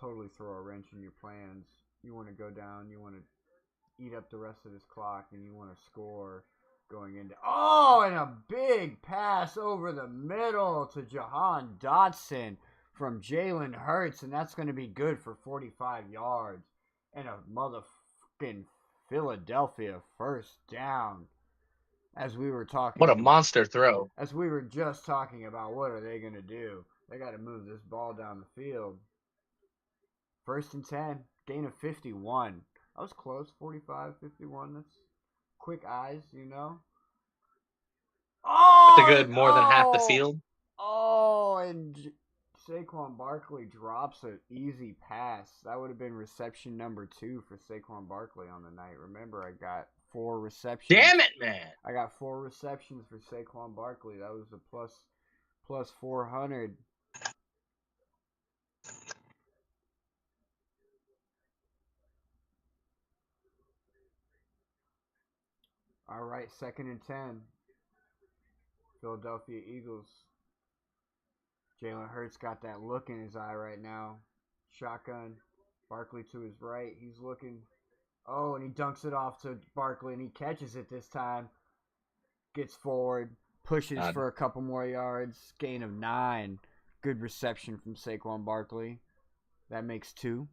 Totally throw a wrench in your plans. You want to go down, you want to eat up the rest of this clock, and you want to score going into... Oh, and a big pass over the middle to Jahan Dotson from Jalen Hurts, and that's going to be good for 45 yards. And a motherfucking Philadelphia first down. As we were talking, What a monster throw. As we were just talking about, what are they going to do? They got to move this ball down the field. 1st and 10, gain of 51. That was close, 45, 51. That's quick eyes, you know. Oh, That's a good more than half the field. Oh, and Saquon Barkley drops an easy pass. That would have been reception number 2 for Saquon Barkley on the night. Remember, I got 4 receptions. Damn it, man. I got 4 receptions for Saquon Barkley. That was a plus 400. All right, 2nd and 10. Philadelphia Eagles. Jalen Hurts got that look in his eye right now. Shotgun. Barkley to his right. He's looking. Oh, and he dunks it off to Barkley, and he catches it this time. Gets forward. Pushes for a couple more yards. Gain of 9. Good reception from Saquon Barkley. That makes 2.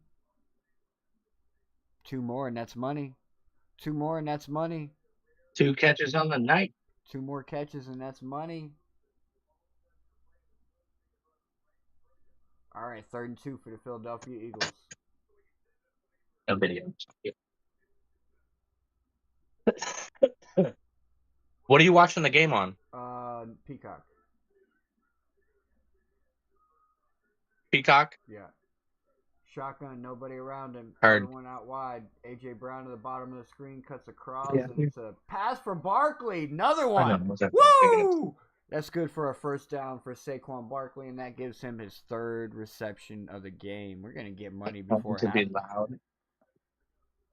2 more, and that's money. 2 more, and that's money. 2 catches on the night. 2 more catches, and that's money. All right, 3rd and 2 for the Philadelphia Eagles. No video. What are you watching the game on? Peacock. Peacock? Yeah. Shotgun, nobody around him. Heard. Everyone out wide. A.J. Brown to the bottom of the screen, cuts across, Yeah. and it's a pass for Barkley. Another one. Woo! Woo! That's good for a first down for Saquon Barkley, and that gives him his 3rd reception of the game. We're going to get money before To be halftime. loud.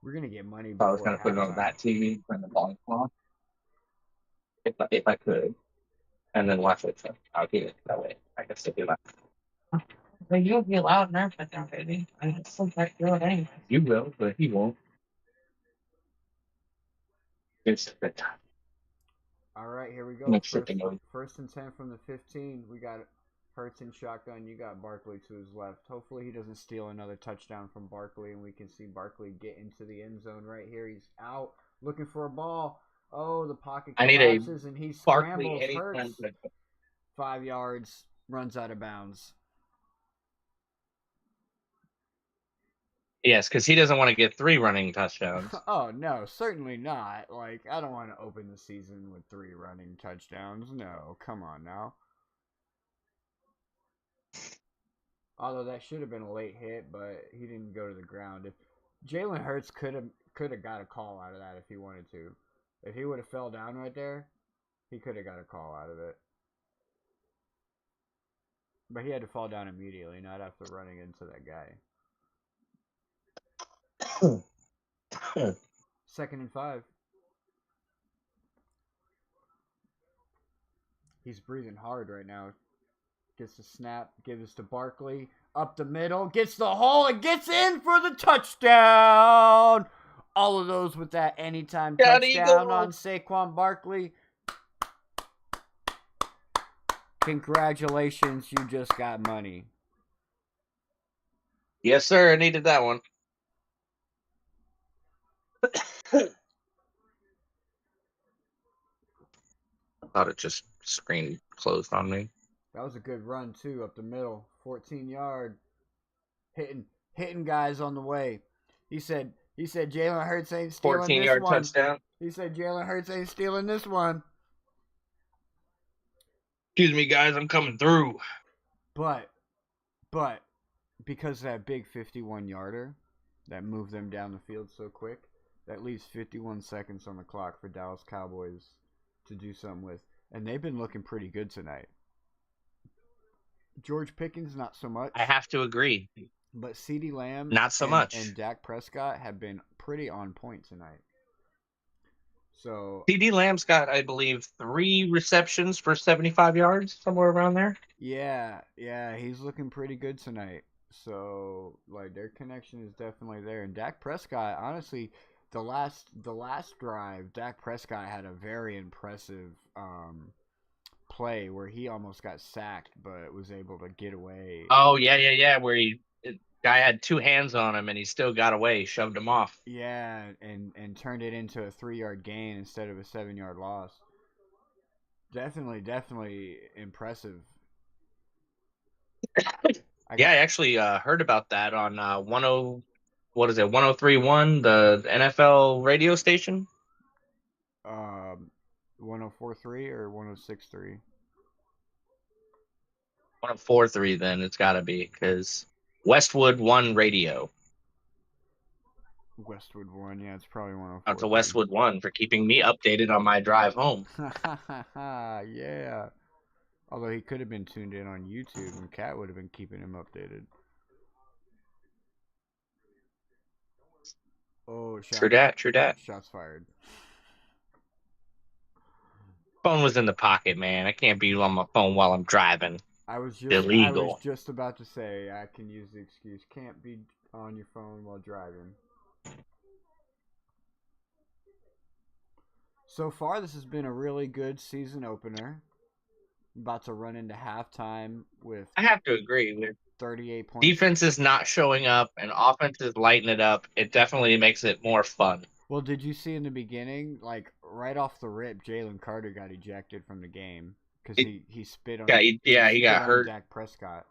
We're going to get money I before was going to put it on halftime. that TV from the ball clock. If I could. And then watch it. So I'll get it that way. I can still be loud. But you'll be loud enough with that, baby. I still try to do it anyway. You will, but he won't. It's a good time. All right, here we go. Next shipping over. 1st and 10 from the 15. We got Hurts in shotgun. You got Barkley to his left. Hopefully he doesn't steal another touchdown from Barkley, and we can see Barkley get into the end zone right here. He's out looking for a ball. Oh, the pocket collapses, and he scrambles. Hurts 5 yards, runs out of bounds. Yes, because he doesn't want to get 3 running touchdowns. Oh, no, certainly not. Like, I don't want to open the season with 3 running touchdowns. No, come on now. Although that should have been a late hit, but he didn't go to the ground. If Jalen Hurts could have got a call out of that if he wanted to. If he would have fell down right there, he could have got a call out of it. But he had to fall down immediately, not after running into that guy. 2nd and 5. He's breathing hard right now. Gets the snap, gives to Barkley. Up the middle, gets the hole, and gets in for the touchdown. All of those with that anytime touchdown on Saquon Barkley. Congratulations, you just got money. Yes, sir. I needed that one. Thought it just screen closed on me. That was a good run too, up the middle, 14-yard, hitting guys on the way. He said Jalen Hurts ain't stealing this 14-yard one. touchdown. He said Jalen Hurts ain't stealing this one. Excuse me, guys. I'm coming through. But because of that big 51-yarder that moved them down the field so quick, that leaves 51 seconds on the clock for Dallas Cowboys to do something with. And they've been looking pretty good tonight. George Pickens, not so much. I have to agree. But CeeDee Lamb Not so much. and Dak Prescott have been pretty on point tonight. So CD Lamb's got, I believe, 3 receptions for 75 yards, somewhere around there. yeah, he's looking pretty good tonight. So like their connection is definitely there. And Dak Prescott, honestly, the last drive, Dak Prescott had a very impressive play where he almost got sacked, but was able to get away. Oh, yeah. Where guy had 2 hands on him and he still got away, shoved him off. Yeah, and turned it into a 3-yard gain instead of a 7-yard loss. Definitely impressive. I actually heard about that on 1031, the NFL radio station. 1043 or 1063? 1043, then it's got to be, because Westwood One Radio. Westwood One, yeah, it's probably 104. Out to Westwood One for keeping me updated on my drive home. Yeah. Although he could have been tuned in on YouTube and Kat would have been keeping him updated. Oh, True that. Shots fired. Phone was in the pocket, man. I can't be on my phone while I'm driving. Illegal. I was just about to say I can use the excuse can't be on your phone while driving. So far, this has been a really good season opener. About to run into halftime with I have to agree with 38 points. Defense is not showing up and offense is lighting it up. It definitely makes it more fun. Well, did you see in the beginning, like right off the rip, Jalen Carter got ejected from the game because he spit on. He got hurt. Dak Prescott.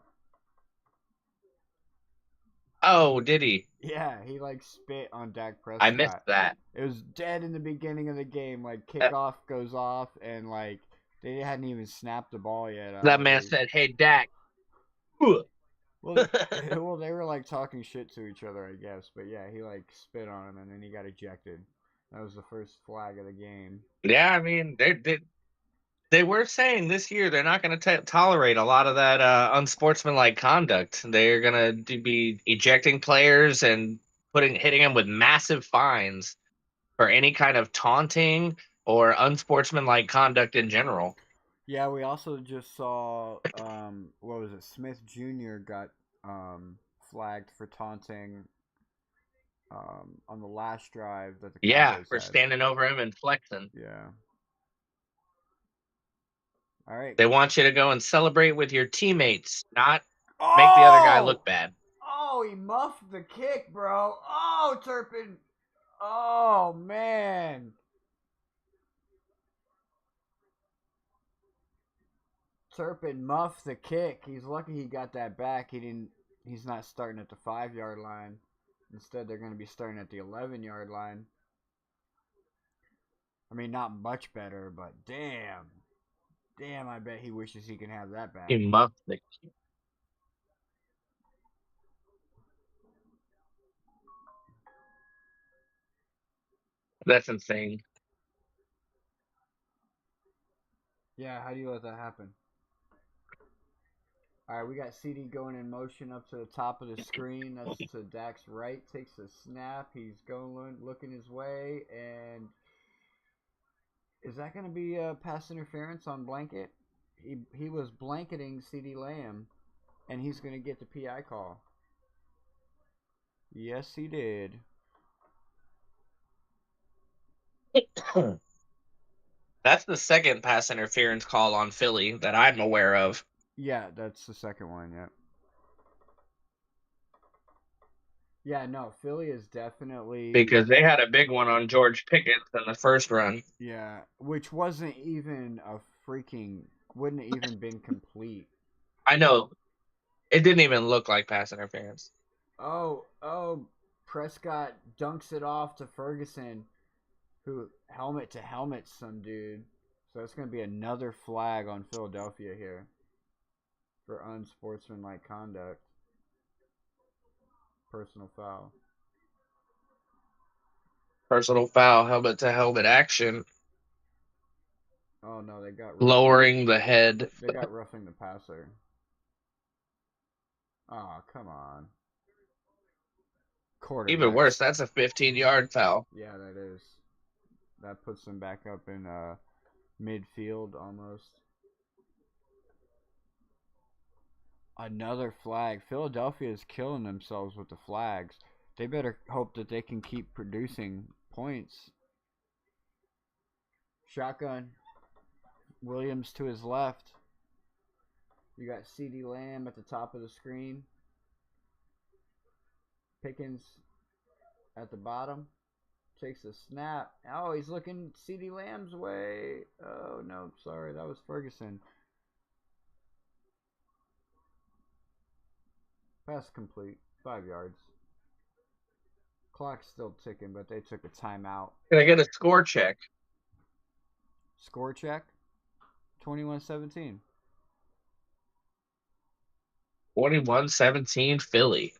Oh, did he? Yeah, he like spit on Dak Prescott. I missed that. It was dead in the beginning of the game. Like kickoff goes off and like they hadn't even snapped the ball yet. That man said, "Hey, Dak." Well, they were like talking shit to each other, I guess. But yeah, he like spit on him and then he got ejected. That was the first flag of the game. Yeah, I mean, they were saying this year they're not going to tolerate a lot of that unsportsmanlike conduct. They're going to be ejecting players and hitting them with massive fines for any kind of taunting or unsportsmanlike conduct in general. Yeah, we also just saw, what was it? Smith Jr. got flagged for taunting on the last drive that the Cowboys for had. standing over him and flexing. Yeah. All right. They want you to go and celebrate with your teammates, not make the other guy look bad. Oh, he muffed the kick, bro. Oh, Turpin. Oh, man. Turpin muffed the kick. He's lucky he got that back. He's not starting at the 5-yard line. Instead, they're going to be starting at the 11-yard line. I mean, not much better, but damn. Damn, I bet he wishes he can have that back. He muffed the kick. That's insane. Yeah, how do you let that happen? All right, we got CD going in motion up to the top of the screen. That's to Dak's right. Takes a snap. He's going, looking his way. And is that going to be a pass interference on blanket? He was blanketing CD Lamb, and he's going to get the PI call. Yes, he did. That's the second pass interference call on Philly that I'm aware of. Yeah, that's the second one, yeah. Yeah, no, Philly is definitely because they had a big one on George Pickens in the first run. yeah, which wasn't even a freaking wouldn't have even been complete. I know it didn't even look like pass interference. Oh, Prescott dunks it off to Ferguson, who helmet to helmet some dude. So it's going to be another flag on Philadelphia here for unsportsmanlike conduct. Personal foul. Personal foul, helmet to helmet action, Oh no, they got lowering the head. They got roughing the passer. Oh, come on. Even Quarterbacks. worse, that's a 15-yard foul. Yeah, that is. That puts them back up in midfield almost. Another flag. Philadelphia is killing themselves with the flags. They better hope that they can keep producing points. Shotgun. Williams to his left. You got CeeDee Lamb at the top of the screen. Pickens at the bottom. Takes a snap. Oh, he's looking CeeDee Lamb's way. Oh, no, sorry. That was Ferguson. Pass complete. 5 yards. Clock's still ticking, but they took a timeout. Can I get a score check? Score check. 21-17. 21-17 Philly.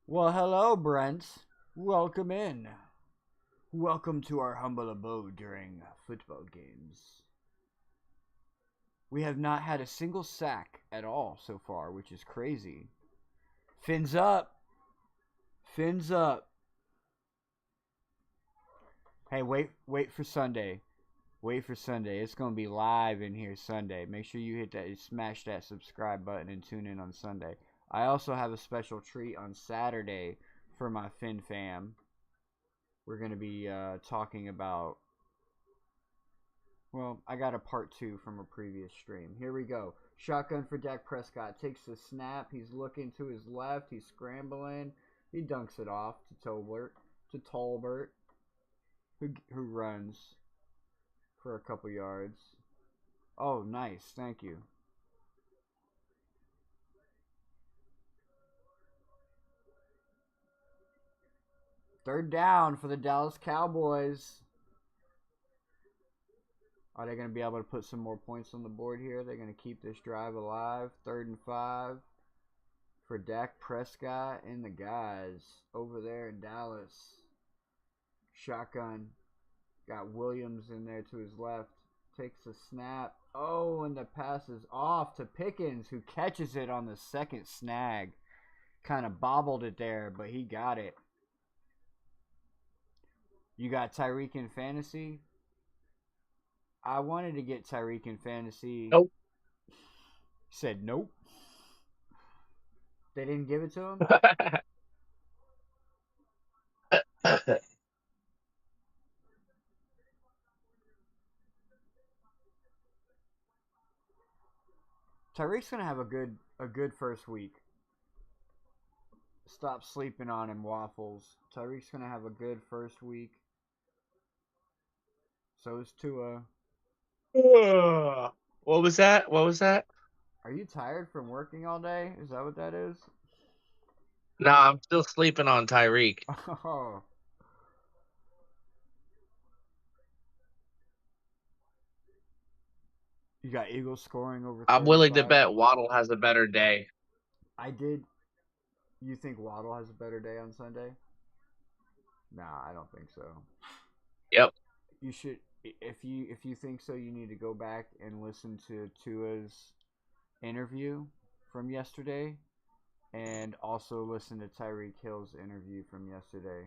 Well, hello, Brent. Welcome in. Welcome to our humble abode during football games. We have not had a single sack at all so far, which is crazy. Fins up. Fins up. Hey, wait for Sunday. Wait for Sunday. It's going to be live in here Sunday. Make sure you hit that, smash that subscribe button and tune in on Sunday. I also have a special treat on Saturday for my Fin fam. We're going to be talking about, well, I got a part 2 from a previous stream. Here we go. Shotgun for Dak Prescott. Takes the snap. He's looking to his left. He's scrambling. He dunks it off to Tolbert, who runs for a couple yards. Oh, nice. Thank you. Third down for the Dallas Cowboys. Are they going to be able to put some more points on the board here? They're going to keep this drive alive. 3rd and 5 for Dak Prescott and the guys over there in Dallas. Shotgun. Got Williams in there to his left. Takes a snap. Oh, and the pass is off to Pickens, who catches it on the second snag. Kind of bobbled it there, but he got it. You got Tyreek in fantasy? I wanted to get Tyreek in fantasy. Nope. Said nope. They didn't give it to him? Tyreek's gonna have a good first week. Stop sleeping on him, Waffles. Tyreek's gonna have a good first week. So is Tua. What was that? What was that? Are you tired from working all day? Is that what that is? No, I'm still sleeping on Tyreek. Oh. You got Eagles scoring over 35. I'm willing to bet Waddle has a better day. I did. You think Waddle has a better day on Sunday? Nah, I don't think so. Yep. You should, if you think so, you need to go back and listen to Tua's interview from yesterday, and also listen to Tyreek Hill's interview from yesterday.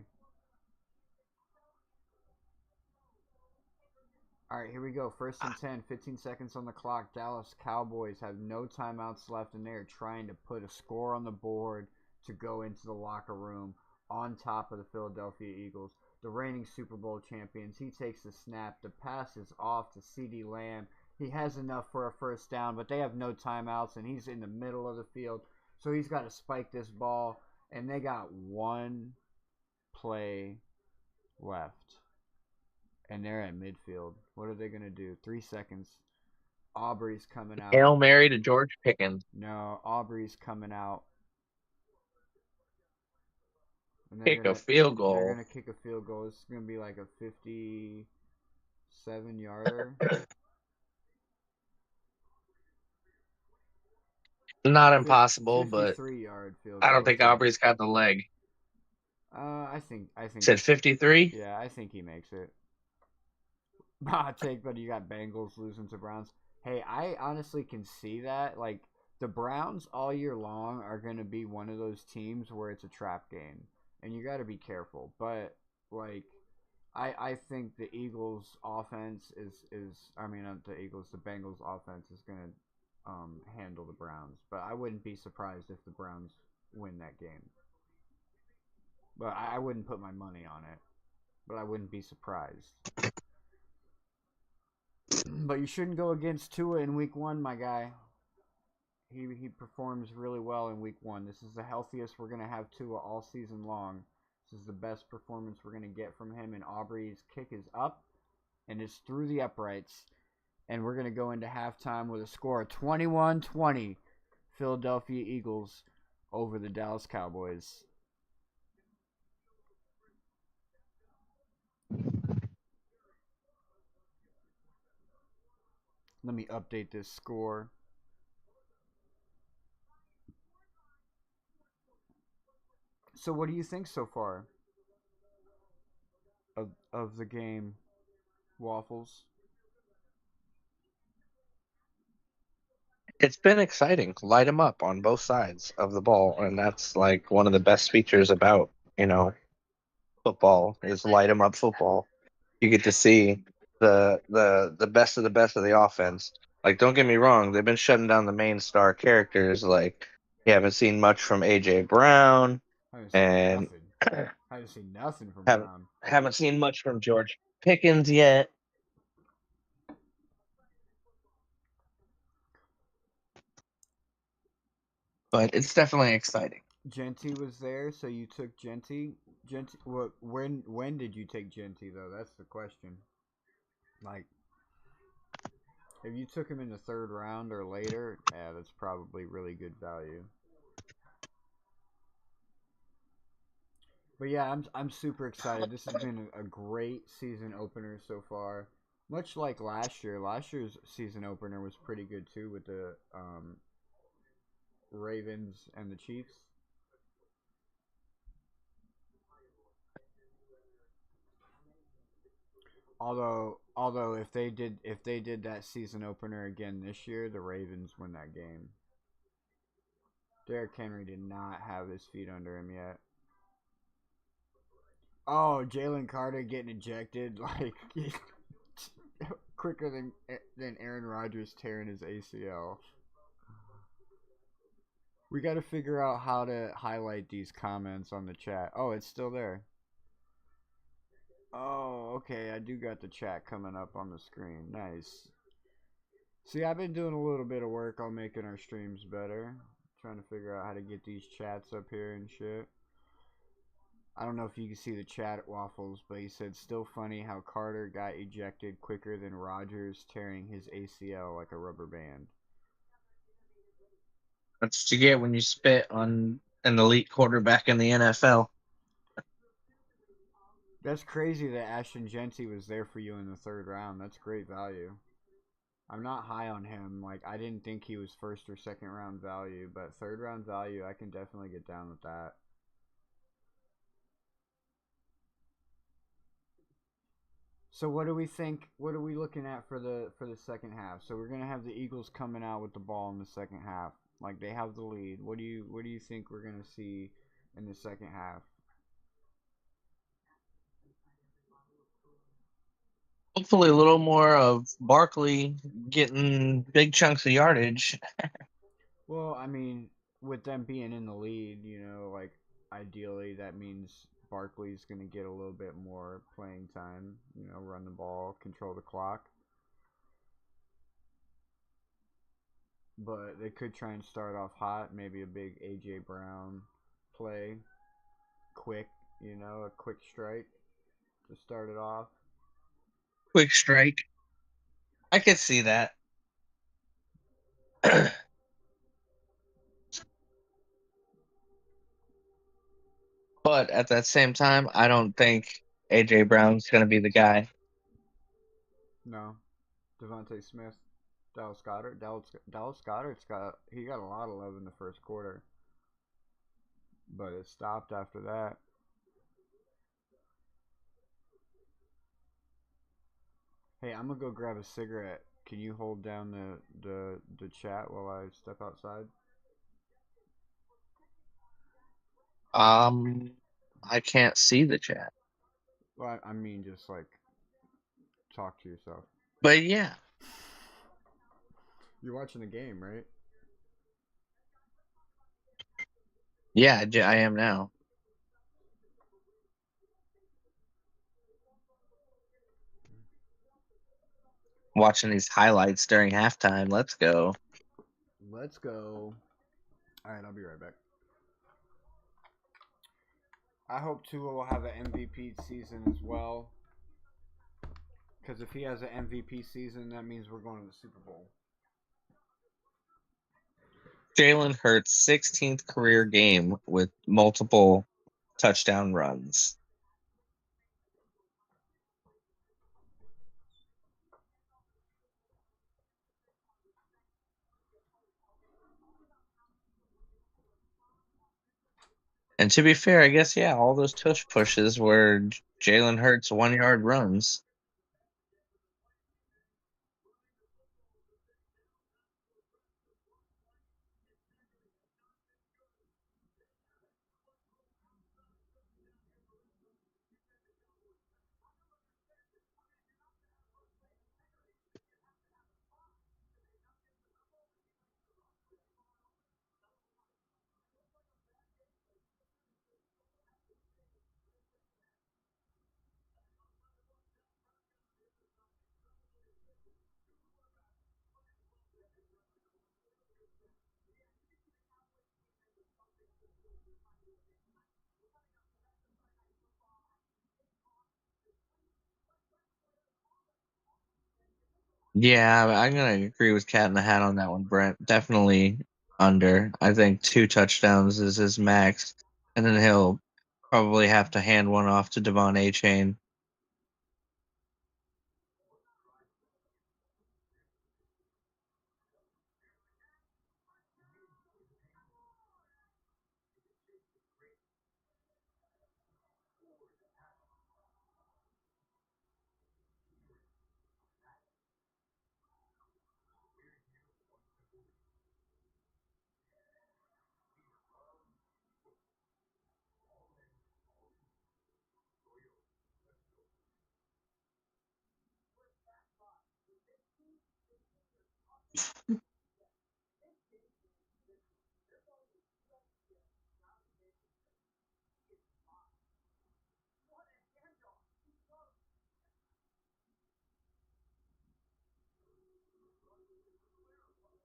All right, here we go. 1st and 10, 15 seconds on the clock. Dallas Cowboys have no timeouts left, and they're trying to put a score on the board to go into the locker room on top of the Philadelphia Eagles, the reigning Super Bowl champions. He takes the snap. The pass is off to CeeDee Lamb. He has enough for a first down, but they have no timeouts, and he's in the middle of the field. So he's got to spike this ball And they got one play left. And they're at midfield. What are they going to do? 3 seconds. Aubrey's coming out. Hail Mary to George Pickens. No, Aubrey's coming out. And Kick a field goal. They're going to kick a field goal. It's going to be like a 57-yarder. Not impossible, but 53-yard field I goal. don't think Aubrey's got the leg. I think. Said 53? Yeah, I think he makes it. Hot take, but you got Bengals losing to Browns. Hey, I honestly can see that. Like, the Browns all year long are going to be one of those teams where it's a trap game. And you got to be careful. But, like, I think the Eagles' offense not the Eagles, the Bengals' offense is going to handle the Browns. But I wouldn't be surprised if the Browns win that game. But I wouldn't put my money on it. But I wouldn't be surprised. But you shouldn't go against Tua in week 1, my guy. He performs really well in week 1. This is the healthiest we're going to have Tua all season long. This is the best performance we're going to get from him. And Aubrey's kick is up. And it's through the uprights. And we're going to go into halftime with a score of 21-20. Philadelphia Eagles over the Dallas Cowboys. Let me update this score. So what do you think so far of the game, Waffles? It's been exciting. Light them up on both sides of the ball, and that's like one of the best features about, football is light them up football. You get to see the best of the best of the offense. Like, don't get me wrong, they've been shutting down the main star characters. Like, you haven't seen much from AJ Brown, and I haven't seen nothing from Brown. haven't seen much from George Pickens yet. But it's definitely exciting. Genty was there, so you took Genty. When did you take Genty though? That's the question. Like, if you took him in the 3rd round or later, yeah, that's probably really good value. But yeah, I'm super excited. This has been a great season opener so far. Much like last year. Last year's season opener was pretty good too with the Ravens and the Chiefs. Although if they did that season opener again this year, the Ravens win that game. Derrick Henry did not have his feet under him yet. Oh, Jalen Carter getting ejected like quicker than Aaron Rodgers tearing his ACL. We got to figure out how to highlight these comments on the chat. Oh, it's still there. Oh, okay. I do got the chat coming up on the screen. Nice. See, I've been doing a little bit of work on making our streams better. Trying to figure out how to get these chats up here and shit. I don't know if you can see the chat at Waffles, but he said, still funny how Carter got ejected quicker than Rodgers tearing his ACL like a rubber band. That's what you get when you spit on an elite quarterback in the NFL. That's crazy that Ashton Genty was there for you in the 3rd round. That's great value. I'm not high on him. Like, I didn't think he was 1st or 2nd round value, but 3rd round value, I can definitely get down with that. So what do we think? What are we looking at for the second half? So we're gonna have the Eagles coming out with the ball in the second half. Like, they have the lead. What do you think we're gonna see in the second half? Hopefully a little more of Barkley getting big chunks of yardage. Well, I mean, with them being in the lead, like, ideally that means Barkley's going to get a little bit more playing time, run the ball, control the clock. But they could try and start off hot, maybe a big A.J. Brown play quick, a quick strike to start it off. Quick strike. I could see that. But at that same time, I don't think AJ Brown's going to be the guy. No, Devontae Smith, Dallas Goddard. Dallas Goddard's got a lot of love in the first quarter, but it stopped after that. Hey, I'm gonna go grab a cigarette. Can you hold down the chat while I step outside? I can't see the chat. Well, I mean, just like talk to yourself. But yeah. You're watching the game, right? Yeah, I am now. Watching these highlights during halftime. Let's go. Let's go. All right, I'll be right back. I hope Tua will have an MVP season as well. Because if he has an MVP season, that means we're going to the Super Bowl. Jalen Hurts' 16th career game with multiple touchdown runs. And to be fair, I guess, yeah, all those tush pushes were Jalen Hurts 1-yard runs. Yeah, I'm going to agree with Cat in the Hat on that one, Brent. Definitely under. I think 2 touchdowns is his max. And then he'll probably have to hand one off to Devon A-Chain.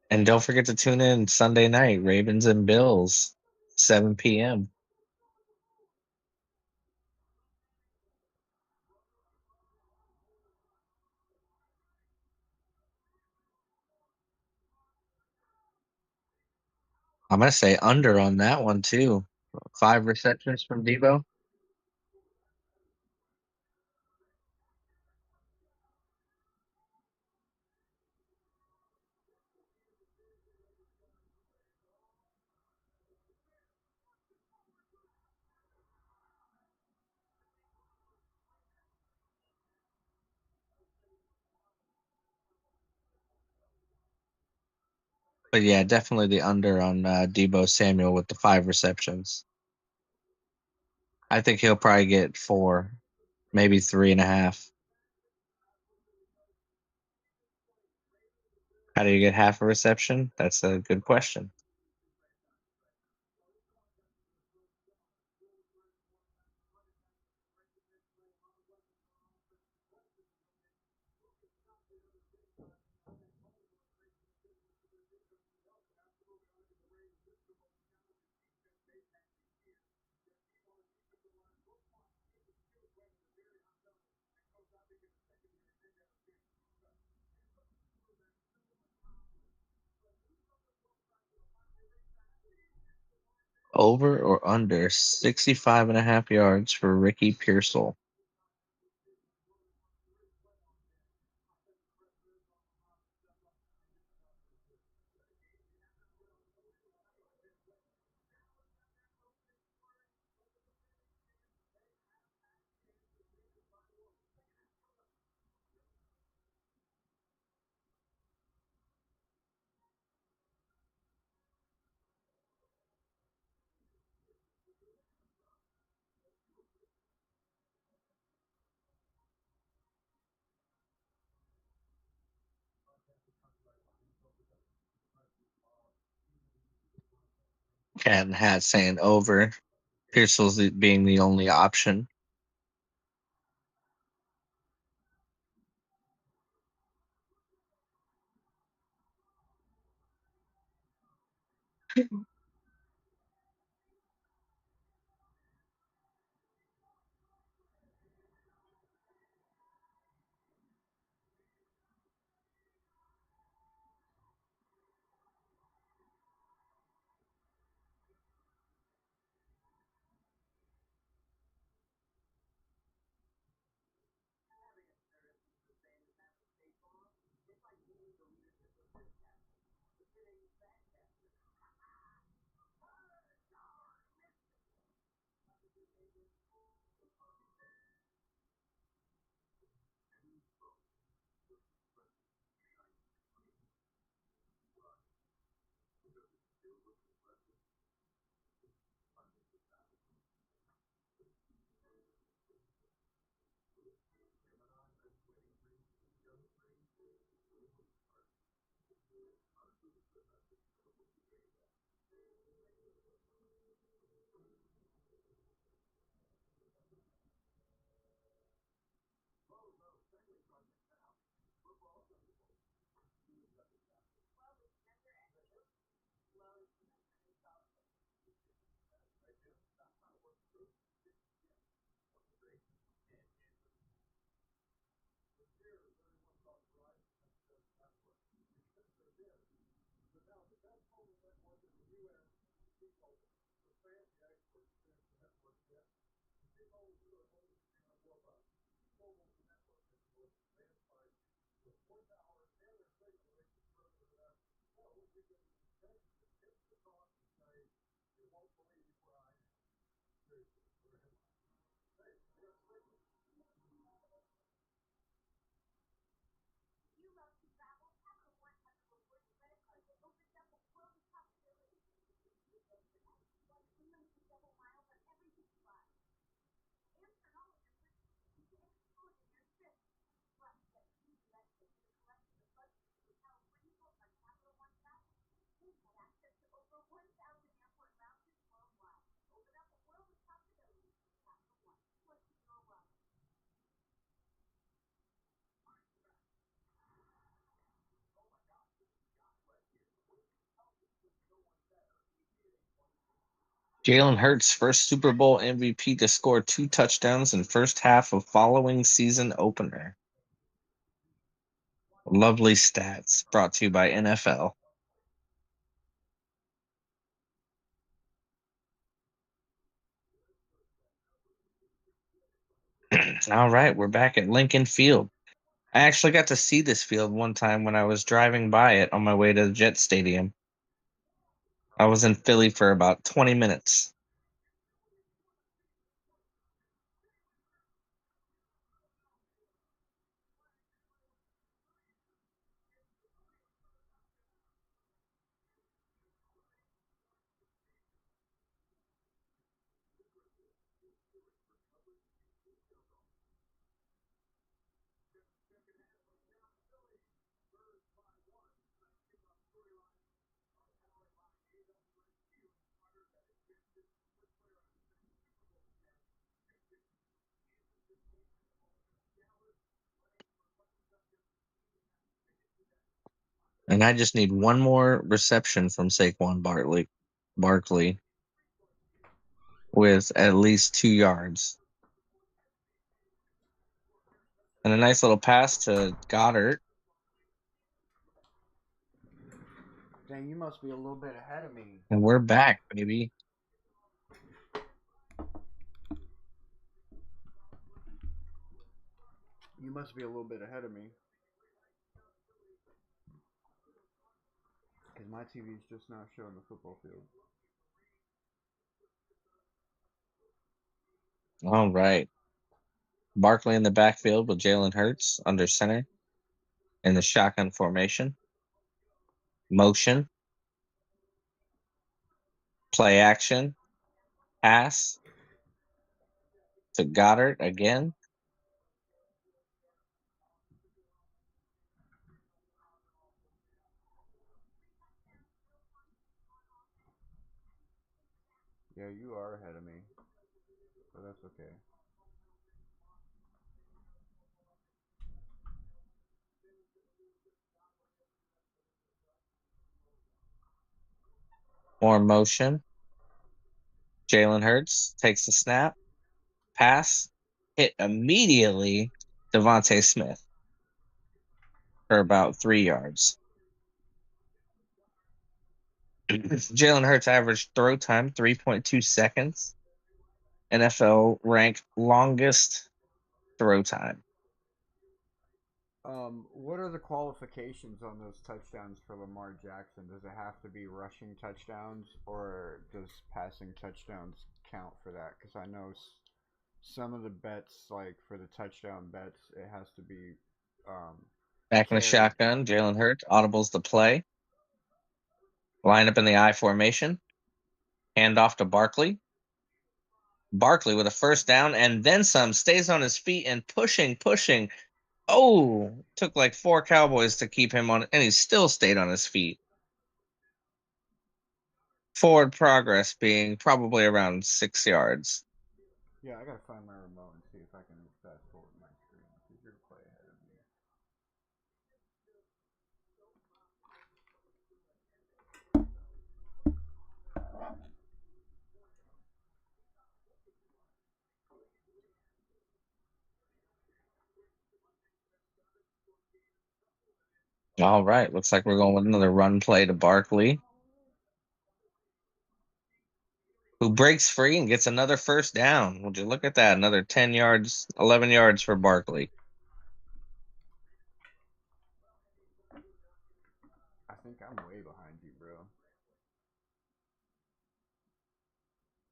And don't forget to tune in Sunday night, Ravens and Bills, 7 p.m. I'm going to say under on that one, too. 5 receptions from Debo. But yeah, definitely the under on Debo Samuel with the 5 receptions. I think he'll probably get 4, maybe 3.5. How do you get half a reception? That's a good question. Over or under 65.5 yards for Ricky Pearsall. Cat and Hat saying over. Pearsall's being the only option. Jalen Hurts, first Super Bowl MVP to score 2 touchdowns in first half of following season opener. Lovely stats brought to you by NFL. All right, we're back at Lincoln Field. I actually got to see this field one time when I was driving by it on my way to the Jet Stadium. I was in Philly for about 20 minutes. And I just need one more reception from Saquon Barkley with at least 2 yards. And a nice little pass to Goddard. Dang, you must be a little bit ahead of me. And we're back, baby. You must be a little bit ahead of me. Because my TV's just now showing the football field. All right. Barkley in the backfield with Jalen Hurts under center in the shotgun formation. Motion. Play action. Pass to Goddard again. Yeah, you are ahead of me. But that's okay. More motion. Jalen Hurts takes the snap. Pass. Hit immediately Devontae Smith for about 3 yards. Jalen Hurts average throw time 3.2 seconds. NFL rank longest throw time. What are the qualifications on those touchdowns for Lamar Jackson? Does it have to be rushing touchdowns, or does passing touchdowns count for that? Because I know some of the bets, like for the touchdown bets, it has to be Back in the shotgun, Jalen Hurts audibles the play. Line up in the I formation. Hand off to Barkley. Barkley with a first down and then some. Stays on his feet and pushing. Oh, took like 4 Cowboys to keep him on, and he still stayed on his feet. Forward progress being probably around 6 yards. Yeah, I gotta find my remote and see if I can fast forward my screen. Because you're way ahead of me. All right, looks like we're going with another run play to Barkley, who breaks free and gets another first down. Would you look at that? Another 10 yards, 11 yards for Barkley. I think I'm way behind you, bro.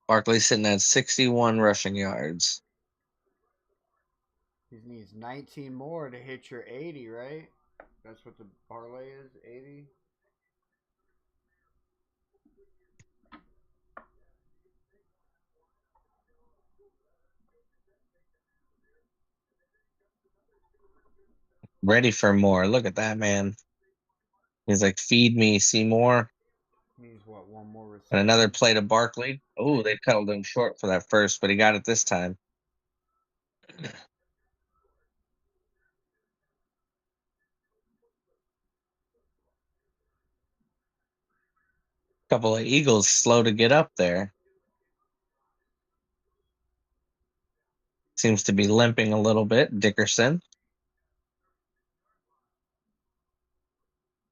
Barkley's sitting at 61 rushing yards. He needs 19 more to hit your 80, right? That's what the parlay is, 80? Ready for more. Look at that, man. He's like, feed me, see more. Needs what, one more reception? And another play to Barkley. Oh, they cuddled him short for that first, but he got it this time. Couple of Eagles slow to get up there. Seems to be limping a little bit. Dickerson.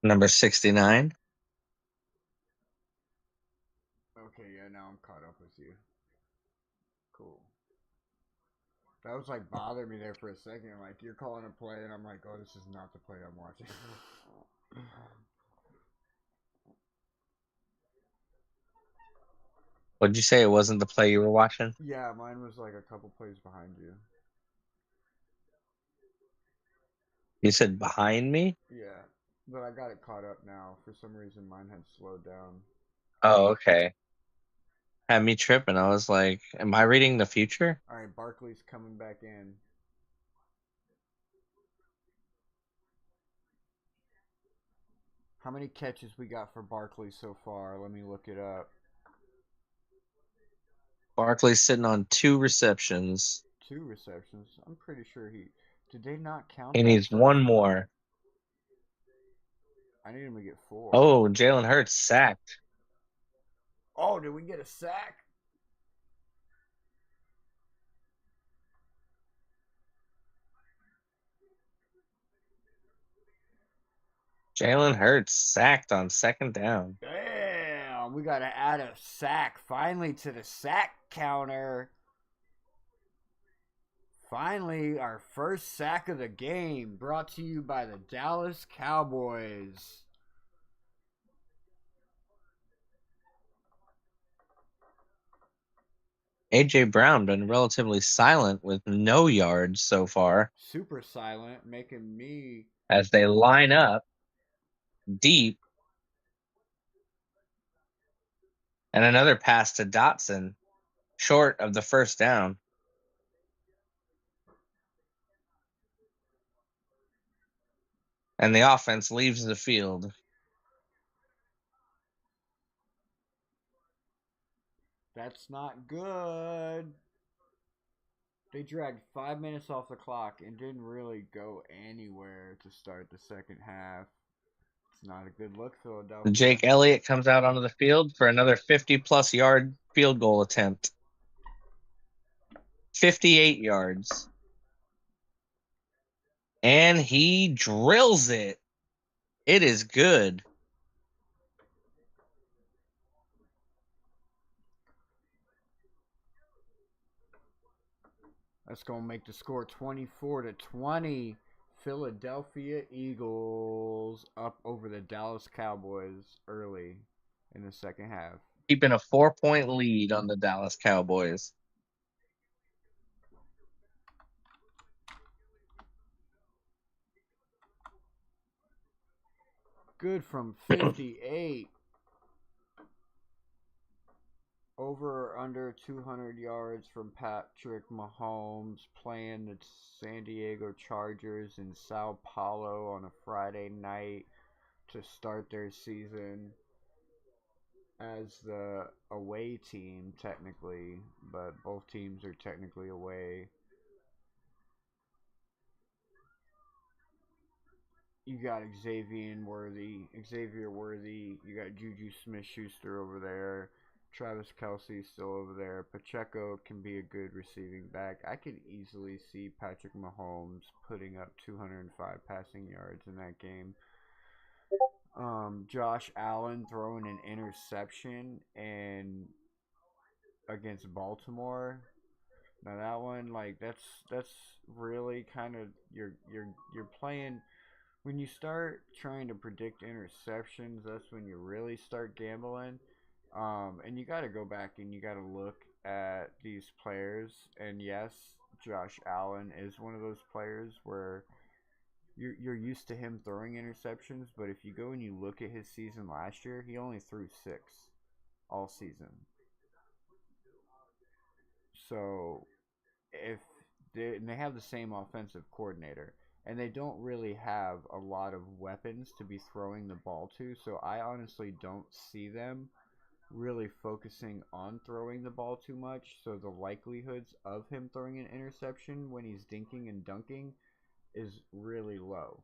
Number 69. Okay, yeah, now I'm caught up with you. Cool. That was like bothering me there for a second. Like, you're calling a play, and I'm like, oh, this is not the play I'm watching. What'd you say? It wasn't the play you were watching? Yeah, mine was like a couple plays behind you. You said behind me? Yeah, but I got it caught up now. For some reason, mine had slowed down. Oh, okay. Had me tripping. I was like, am I reading the future? All right, Barkley's coming back in. How many catches we got for Barkley so far? Let me look it up. Barkley's sitting on 2 receptions. 2 receptions. I'm pretty sure he... Did they not count He that needs for... 1 more. I need him to get 4. Oh, Jalen Hurts sacked. Oh, did we get a sack? Jalen Hurts sacked on second down. Damn, we got to add a sack finally to the sack counter. Finally, our first sack of the game, brought to you by the Dallas Cowboys. A.J. Brown been relatively silent with no yards so far Super silent, making me... as they line up deep. And another pass to Dotson, short of the first down. And the offense leaves the field. That's not good. They dragged 5 minutes off the clock and didn't really go anywhere to start the second half. It's not a good look, Philadelphia. Jake Elliott comes out onto the field for another 50-plus yard field goal attempt. 58 yards. And he drills it. It is good. That's going to make the score 24-20. Philadelphia Eagles up over the Dallas Cowboys early in the second half. Keeping a 4-point lead on the Dallas Cowboys. Good from 58. Over or under 200 yards from Patrick Mahomes playing the San Diego Chargers in Sao Paulo on a Friday night to start their season as the away team, technically, but both teams are technically away. You got Xavier Worthy, you got Juju Smith-Schuster over there. Travis Kelce's still over there. Pacheco can be a good receiving back. I could easily see Patrick Mahomes putting up 205 passing yards in that game. Josh Allen throwing an interception and against Baltimore. Now that one, like that's really kind of you're playing. When you start trying to predict interceptions, that's when you really start gambling. And you got to go back and you got to look at these players. And yes, Josh Allen is one of those players where you're used to him throwing interceptions. But if you go and you look at his season last year, he only threw 6 all season. So and they have the same offensive coordinator. And they don't really have a lot of weapons to be throwing the ball to. So I honestly don't see them really focusing on throwing the ball too much, so the likelihoods of him throwing an interception when he's dinking and dunking is really low.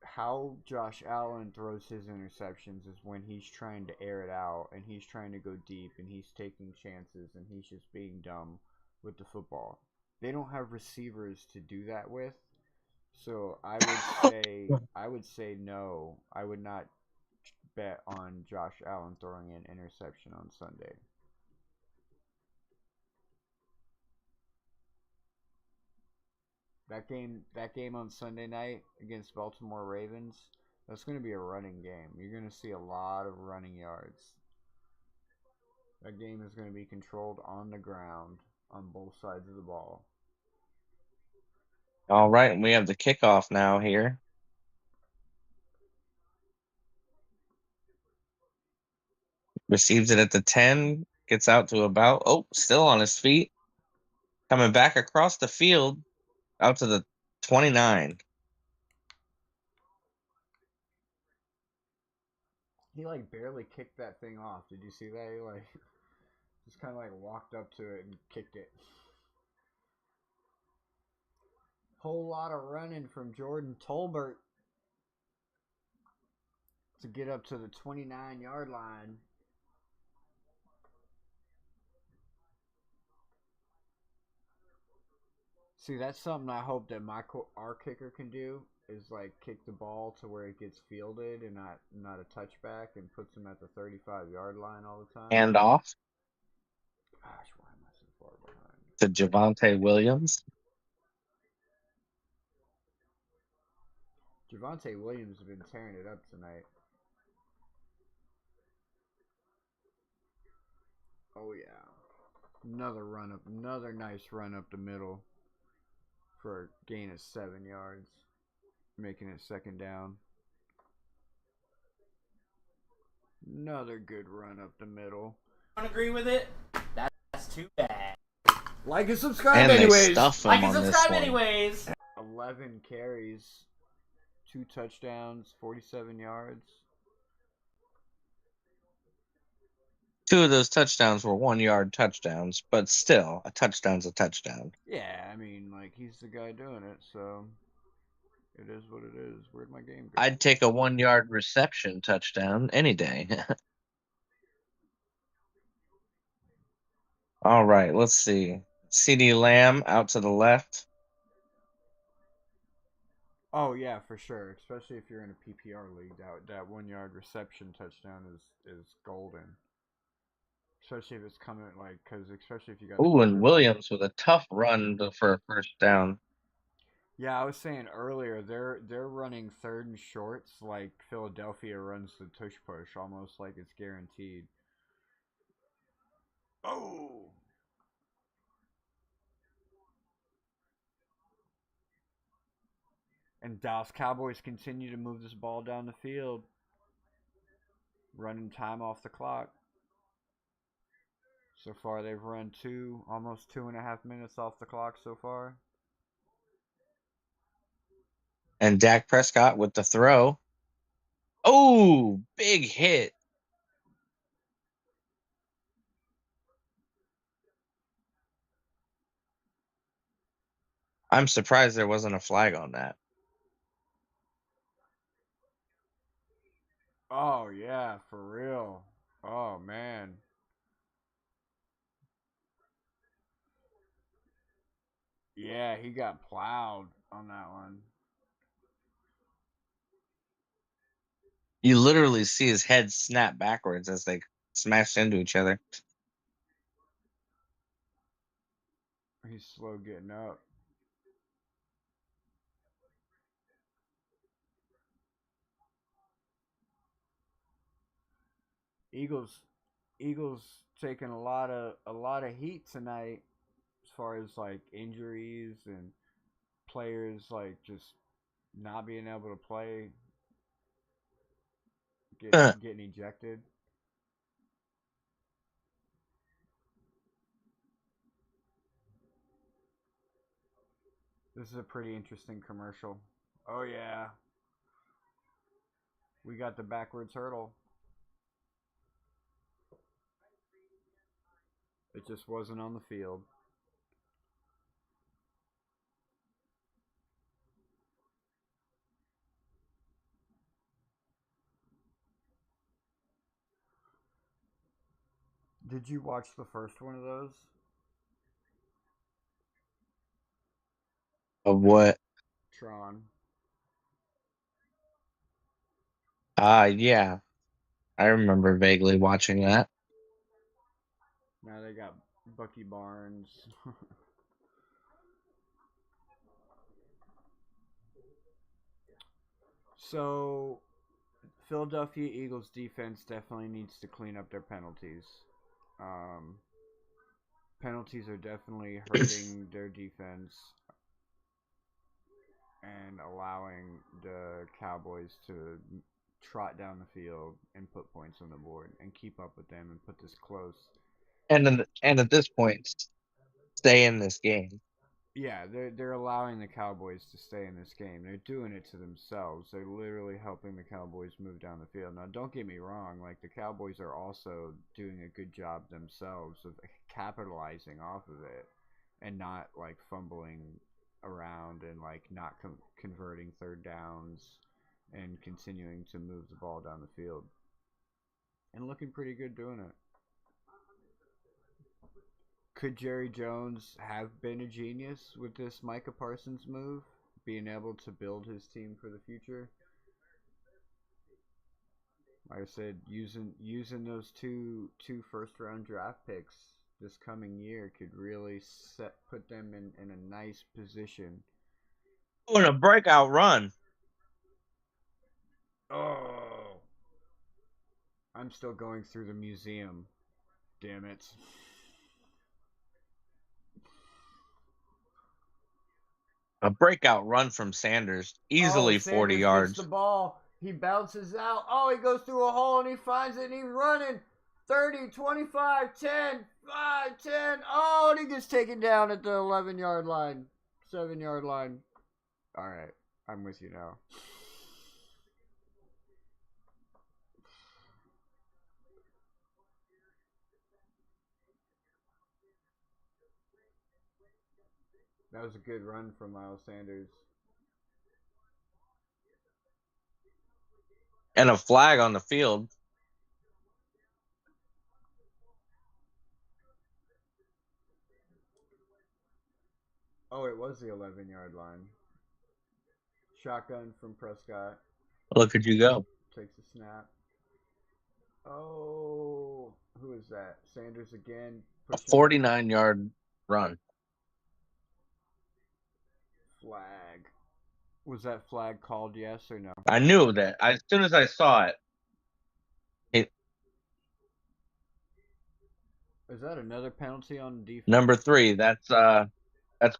How Josh Allen throws his interceptions is when he's trying to air it out and he's trying to go deep and he's taking chances and he's just being dumb with the football. They don't have receivers to do that with, so I would say no. I would not bet on Josh Allen throwing an interception on Sunday. That game on Sunday night against Baltimore Ravens, that's going to be a running game. You're going to see a lot of running yards. That game is going to be controlled on the ground on both sides of the ball. All right, we have the kickoff now here. Receives it at the 10, gets out to about, still on his feet. Coming back across the field, out to the 29. He barely kicked that thing off. Did you see that? He just kind of walked up to it and kicked it. Whole lot of running from Jordan Tolbert to get up to the 29-yard line. See, that's something I hope that our kicker can do is like kick the ball to where it gets fielded and not a touchback and puts them at the 35-yard line all the time. And off Gosh, why am I so far behind? to Javonte Williams. Javonte Williams has been tearing it up tonight. Oh yeah. Another nice run up the middle for a gain of 7 yards, making it second down. Another good run up the middle. Don't agree with it? That's too bad. Like and subscribe And anyways. they stuff him Like and on this subscribe one. anyways. 11 carries, 2 touchdowns, 47 yards. 2 of those touchdowns were 1-yard touchdowns, but still, a touchdown's a touchdown. Yeah, I mean, like, he's the guy doing it, so it is what it is. Where'd my game go? I'd take a 1-yard reception touchdown any day. All right, let's see. CeeDee Lamb out to the left. Oh yeah, for sure. Especially if you're in a PPR league, that 1-yard reception touchdown is golden. Especially if it's coming especially if you got. Ooh, and Williams with a tough run for a first down. Yeah, I was saying earlier they're running third and shorts like Philadelphia runs the tush push, almost like it's guaranteed. Oh. And Dallas Cowboys continue to move this ball down the field, running time off the clock. So far, they've run almost 2.5 minutes off the clock so far. And Dak Prescott with the throw. Oh, big hit. I'm surprised there wasn't a flag on that. Oh, yeah, for real. Oh, man. Yeah, he got plowed on that one. You literally see his head snap backwards as they smashed into each other. He's slow getting up. Eagles taking a lot of heat tonight as far as like injuries and players like just not being able to play, getting ejected. This is a pretty interesting commercial. Oh yeah. We got the backwards hurdle. It just wasn't on the field. Did you watch the first one of those? Of what? Tron. Yeah. I remember vaguely watching that. Now they got Bucky Barnes. So, Philadelphia Eagles defense definitely needs to clean up their penalties. Penalties are definitely hurting their defense and allowing the Cowboys to trot down the field and put points on the board and keep up with them and put this close. And at this point, stay in this game. Yeah, they're allowing the Cowboys to stay in this game. They're doing it to themselves. They're literally helping the Cowboys move down the field. Now, don't get me wrong. Like, the Cowboys are also doing a good job themselves of capitalizing off of it and not, like, fumbling around and, like, not converting third downs and continuing to move the ball down the field. And looking pretty good doing it. Could Jerry Jones have been a genius with this Micah Parsons move? being able to build his team for the future. Like I said, using those two first round draft picks this coming year could really put them in a nice position. Oh, and a breakout run. Oh, I'm still going through the museum. Damn it. A breakout run from Sanders. Easily 40 Sanders yards. gets the ball. He bounces out. Oh, he goes through a hole and he finds it and he's running. 30, 25, 10, 5, 10. Oh, and he gets taken down at the 11-yard line. 7-yard line. All right. I'm with you now. That was a good run from Miles Sanders. And a flag on the field. Oh, it was the 11-yard line. Shotgun from Prescott. Look at you go. Takes a snap. Oh, who is that? Sanders again. A 49-yard run. Flag. Was that flag called yes or no? I knew that. As soon as I saw it. Is that another penalty on defense? Number 3. That's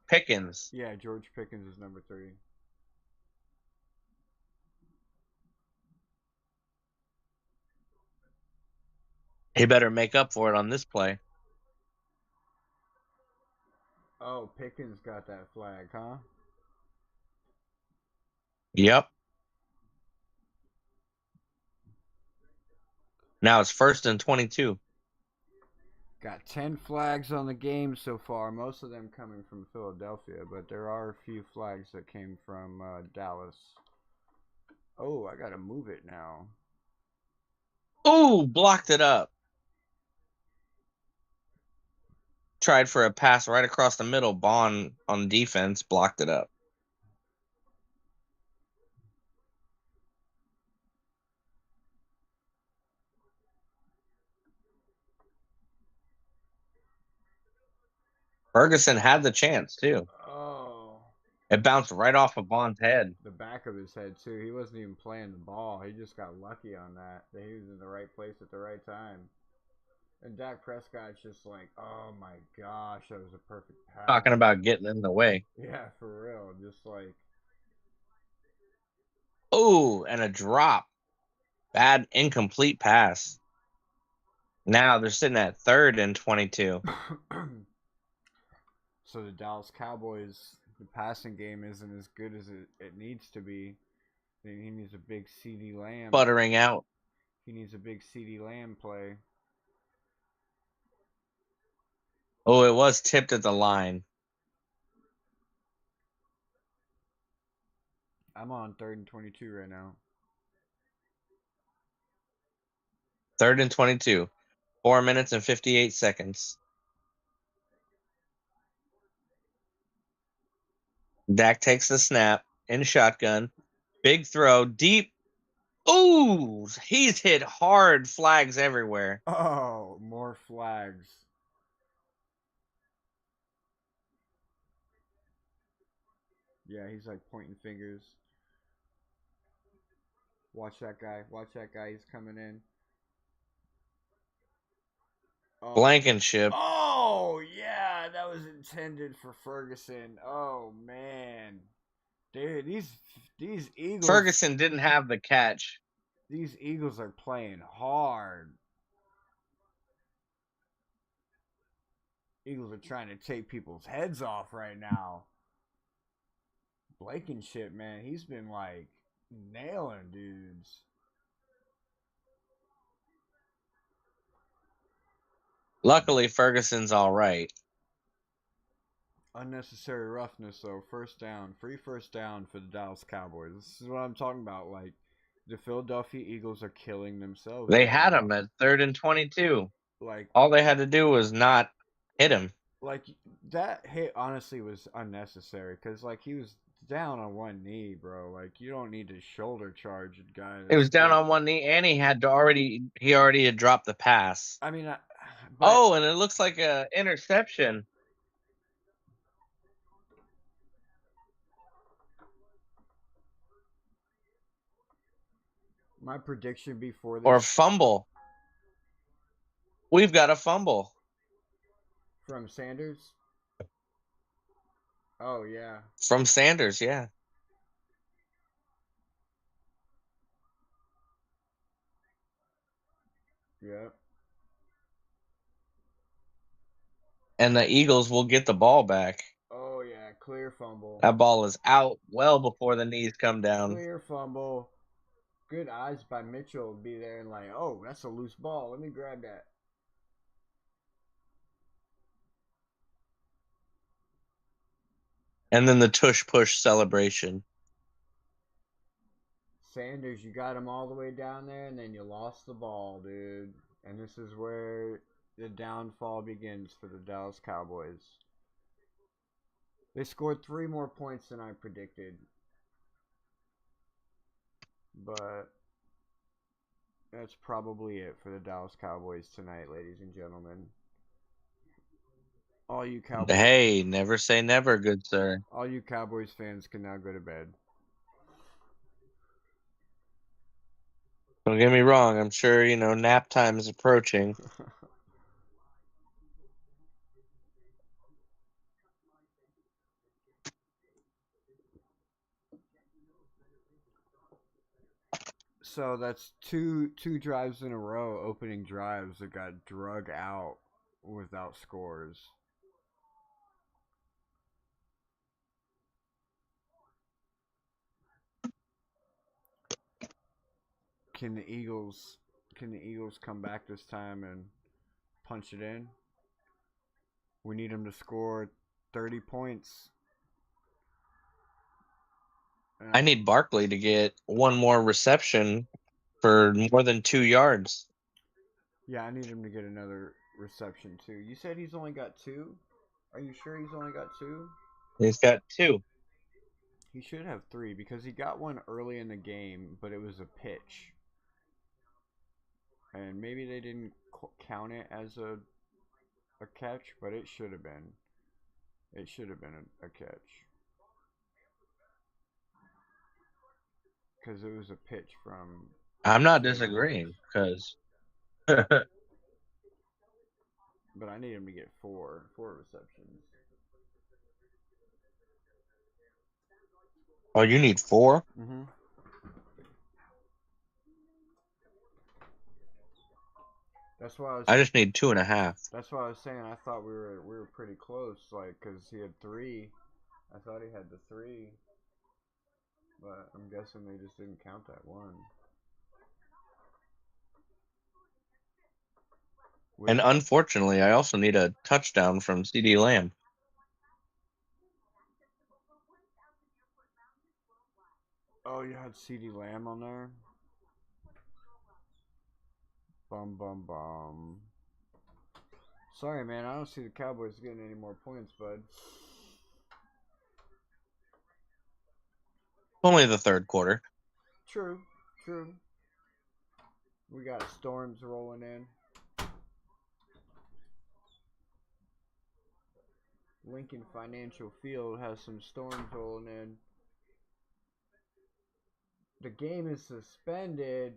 Pickens. Yeah, George Pickens is number 3. He better make up for it on this play. Oh, Pickens got that flag, huh? Yep. Now it's 1st and 22. Got 10 flags on the game so far, most of them coming from Philadelphia, but there are a few flags that came from Dallas. Oh, I gotta move it now. Ooh, blocked it up. Tried for a pass right across the middle. Bond on defense blocked it up. Ferguson had the chance, too. Oh. It bounced right off of Bond's head. The back of his head, too. He wasn't even playing the ball. He just got lucky on that. That he was in the right place at the right time. And Dak Prescott's just like, oh my gosh, that was a perfect pass. Talking about getting in the way. Yeah, for real. Just like. Ooh, and a drop. Bad incomplete pass. Now they're sitting at 3rd and 22. So the Dallas Cowboys, the passing game isn't as good as it needs to be. He needs a big CD Lamb. Buttering out. He needs a big CD Lamb play. Oh, it was tipped at the line. I'm on 3rd and 22 right now. 3rd and 22. 4 minutes and 58 seconds. Dak takes the snap in shotgun. Big throw. Deep. Ooh, he's hit hard. Flags everywhere. Oh, more flags. Yeah, he's like pointing fingers. Watch that guy. Watch that guy. He's coming in. Oh. Blankenship. Oh, yeah. That was intended for Ferguson. Oh, man. Dude, these Eagles. Ferguson didn't have the catch. These Eagles are playing hard. Eagles are trying to take people's heads off right now. Blankenship, man, he's been like nailing dudes. Luckily, Ferguson's all right. Unnecessary roughness, though. First down. Free first down for the Dallas Cowboys. This is what I'm talking about. Like, the Philadelphia Eagles are killing themselves. They had him at 3rd and 22. Like, all they had to do was not hit him. Like, that hit honestly was unnecessary because, like, he was down on one knee, bro. Like, you don't need to shoulder charge a guy. It was down good. on one knee, and he already had dropped the pass. I mean, but Oh, and it looks like a interception. my prediction before this Or fumble. We've got a fumble. from Sanders. Oh yeah. From Sanders, yeah. Yep. And the Eagles will get the ball back. Oh yeah, clear fumble. That ball is out well before the knees come down. Clear fumble. Good eyes by Mitchell would be there and like, oh, that's a loose ball. Let me grab that. And then the tush push celebration. Sanders, you got him all the way down there, and then you lost the ball, dude. And this is where the downfall begins for the Dallas Cowboys. They scored 3 more points than I predicted. But that's probably it for the Dallas Cowboys tonight, ladies and gentlemen. All you Cowboys, Hey, never say never, good sir. all you Cowboys fans can now go to bed. Don't get me wrong. I'm sure, nap time is approaching. So that's two drives in a row, opening drives that got drug out without scores. Can the Eagles come back this time and punch it in? We need them to score 30 points. I need Barkley to get one more reception for more than 2 yards. Yeah, I need him to get another reception too. You said he's only got 2? Are you sure he's only got 2? He's got 2. He should have 3 because he got one early in the game, but it was a pitch. And maybe they didn't count it as a catch, but it should have been. It should have been a catch. Because it was a pitch from... I'm not disagreeing, because... But I need him to get 4 receptions. Oh, you need 4? Mm-hmm. That's why I just need 2.5. That's why I was saying I thought we were pretty close, like, because he had 3. I thought he had the 3, but I'm guessing they just didn't count that one. And unfortunately, I also need a touchdown from CD Lamb. Oh, you had CD Lamb on there? Bum. Sorry, man. I don't see the Cowboys getting any more points, bud. Only the third quarter. True. We got storms rolling in. Lincoln Financial Field has some storms rolling in. The game is suspended.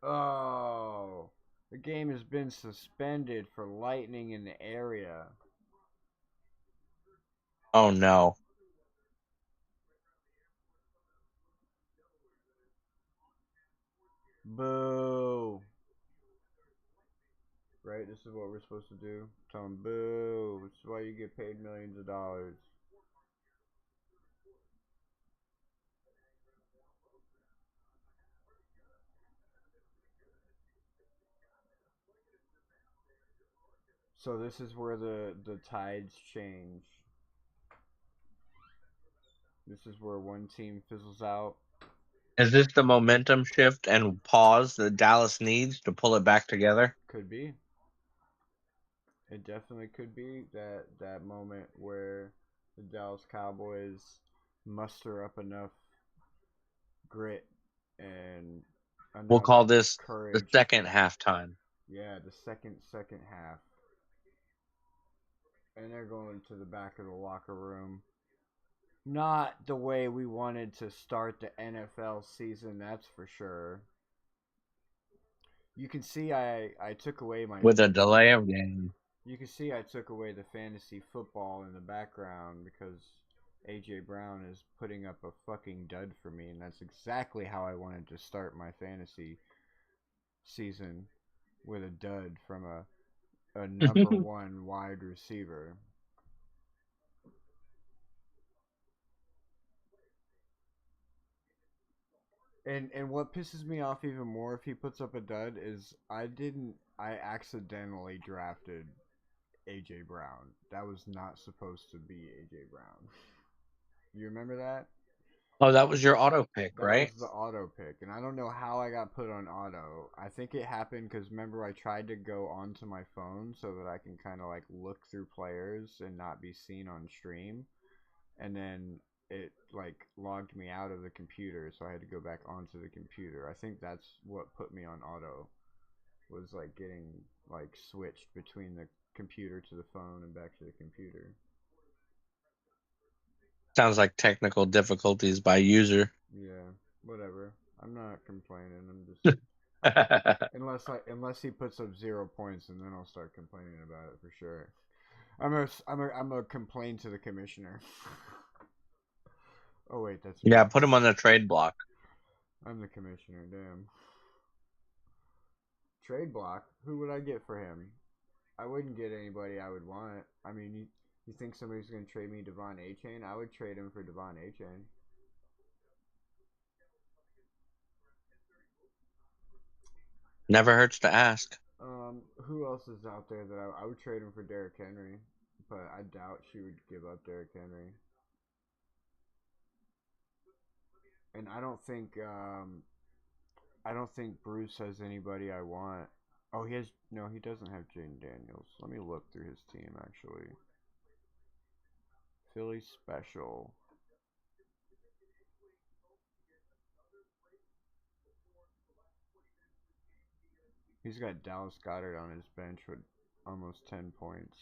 Oh, the game has been suspended for lightning in the area. Oh, no. Boo. Right, this is what we're supposed to do. Tell them boo. This is why you get paid millions of dollars. So this is where the tides change. This is where one team fizzles out. Is this the momentum shift and pause that Dallas needs to pull it back together? Could be. It definitely could be that moment where the Dallas Cowboys muster up enough grit and We'll enough call this the courage. second halftime. Yeah, the second half. And they're going to the back of the locker room. Not the way we wanted to start the NFL season, that's for sure. You can see I took away my... With a delay of game. You can see I took away the fantasy football in the background because A.J. Brown is putting up a fucking dud for me, and that's exactly how I wanted to start my fantasy season, with a dud from a number one wide receiver. And what pisses me off even more if he puts up a dud is I accidentally drafted A.J. Brown. That was not supposed to be A.J. Brown. You remember that? Oh, that was your auto pick, right? That was the auto pick, and I don't know how I got put on auto. I think it happened because remember I tried to go onto my phone so that I can kind of like look through players and not be seen on stream, and then it like logged me out of the computer, so I had to go back onto the computer. I think that's what put me on auto, was like getting like switched between the computer to the phone and back to the computer. Sounds like technical difficulties by user. Yeah, whatever. I'm not complaining. I'm just unless he puts up 0 points, and then I'll start complaining about it for sure. I'm a complain to the commissioner. Oh wait, that's me. Yeah, put him on the trade block. I'm the commissioner. Damn. Trade block? Who would I get for him? I wouldn't get anybody I would want. I mean, you think somebody's gonna trade me Devon A-Chain? I would trade him for Devon A-Chain. Never hurts to ask. Who else is out there that I would trade him for Derrick Henry, but I doubt she would give up Derrick Henry. And I don't think Bruce has anybody I want. Oh, he doesn't have Jaden Daniels. Let me look through his team actually. Philly special. He's got Dallas Goedert on his bench with almost 10 points.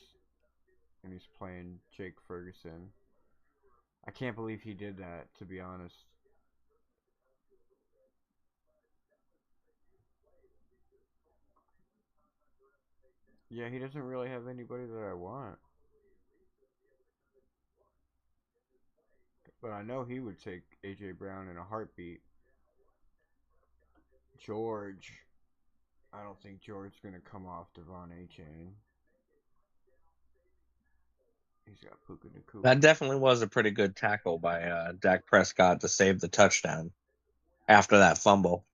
And he's playing Jake Ferguson. I can't believe he did that, to be honest. Yeah, he doesn't really have anybody that I want. But I know he would take A.J. Brown in a heartbeat. George. I don't think George's going to come off Devon A-Chain. He's got Puka Nacua. That definitely was a pretty good tackle by Dak Prescott to save the touchdown after that fumble.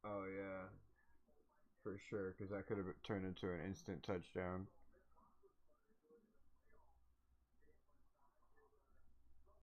Oh, yeah. For sure, because that could have turned into an instant touchdown.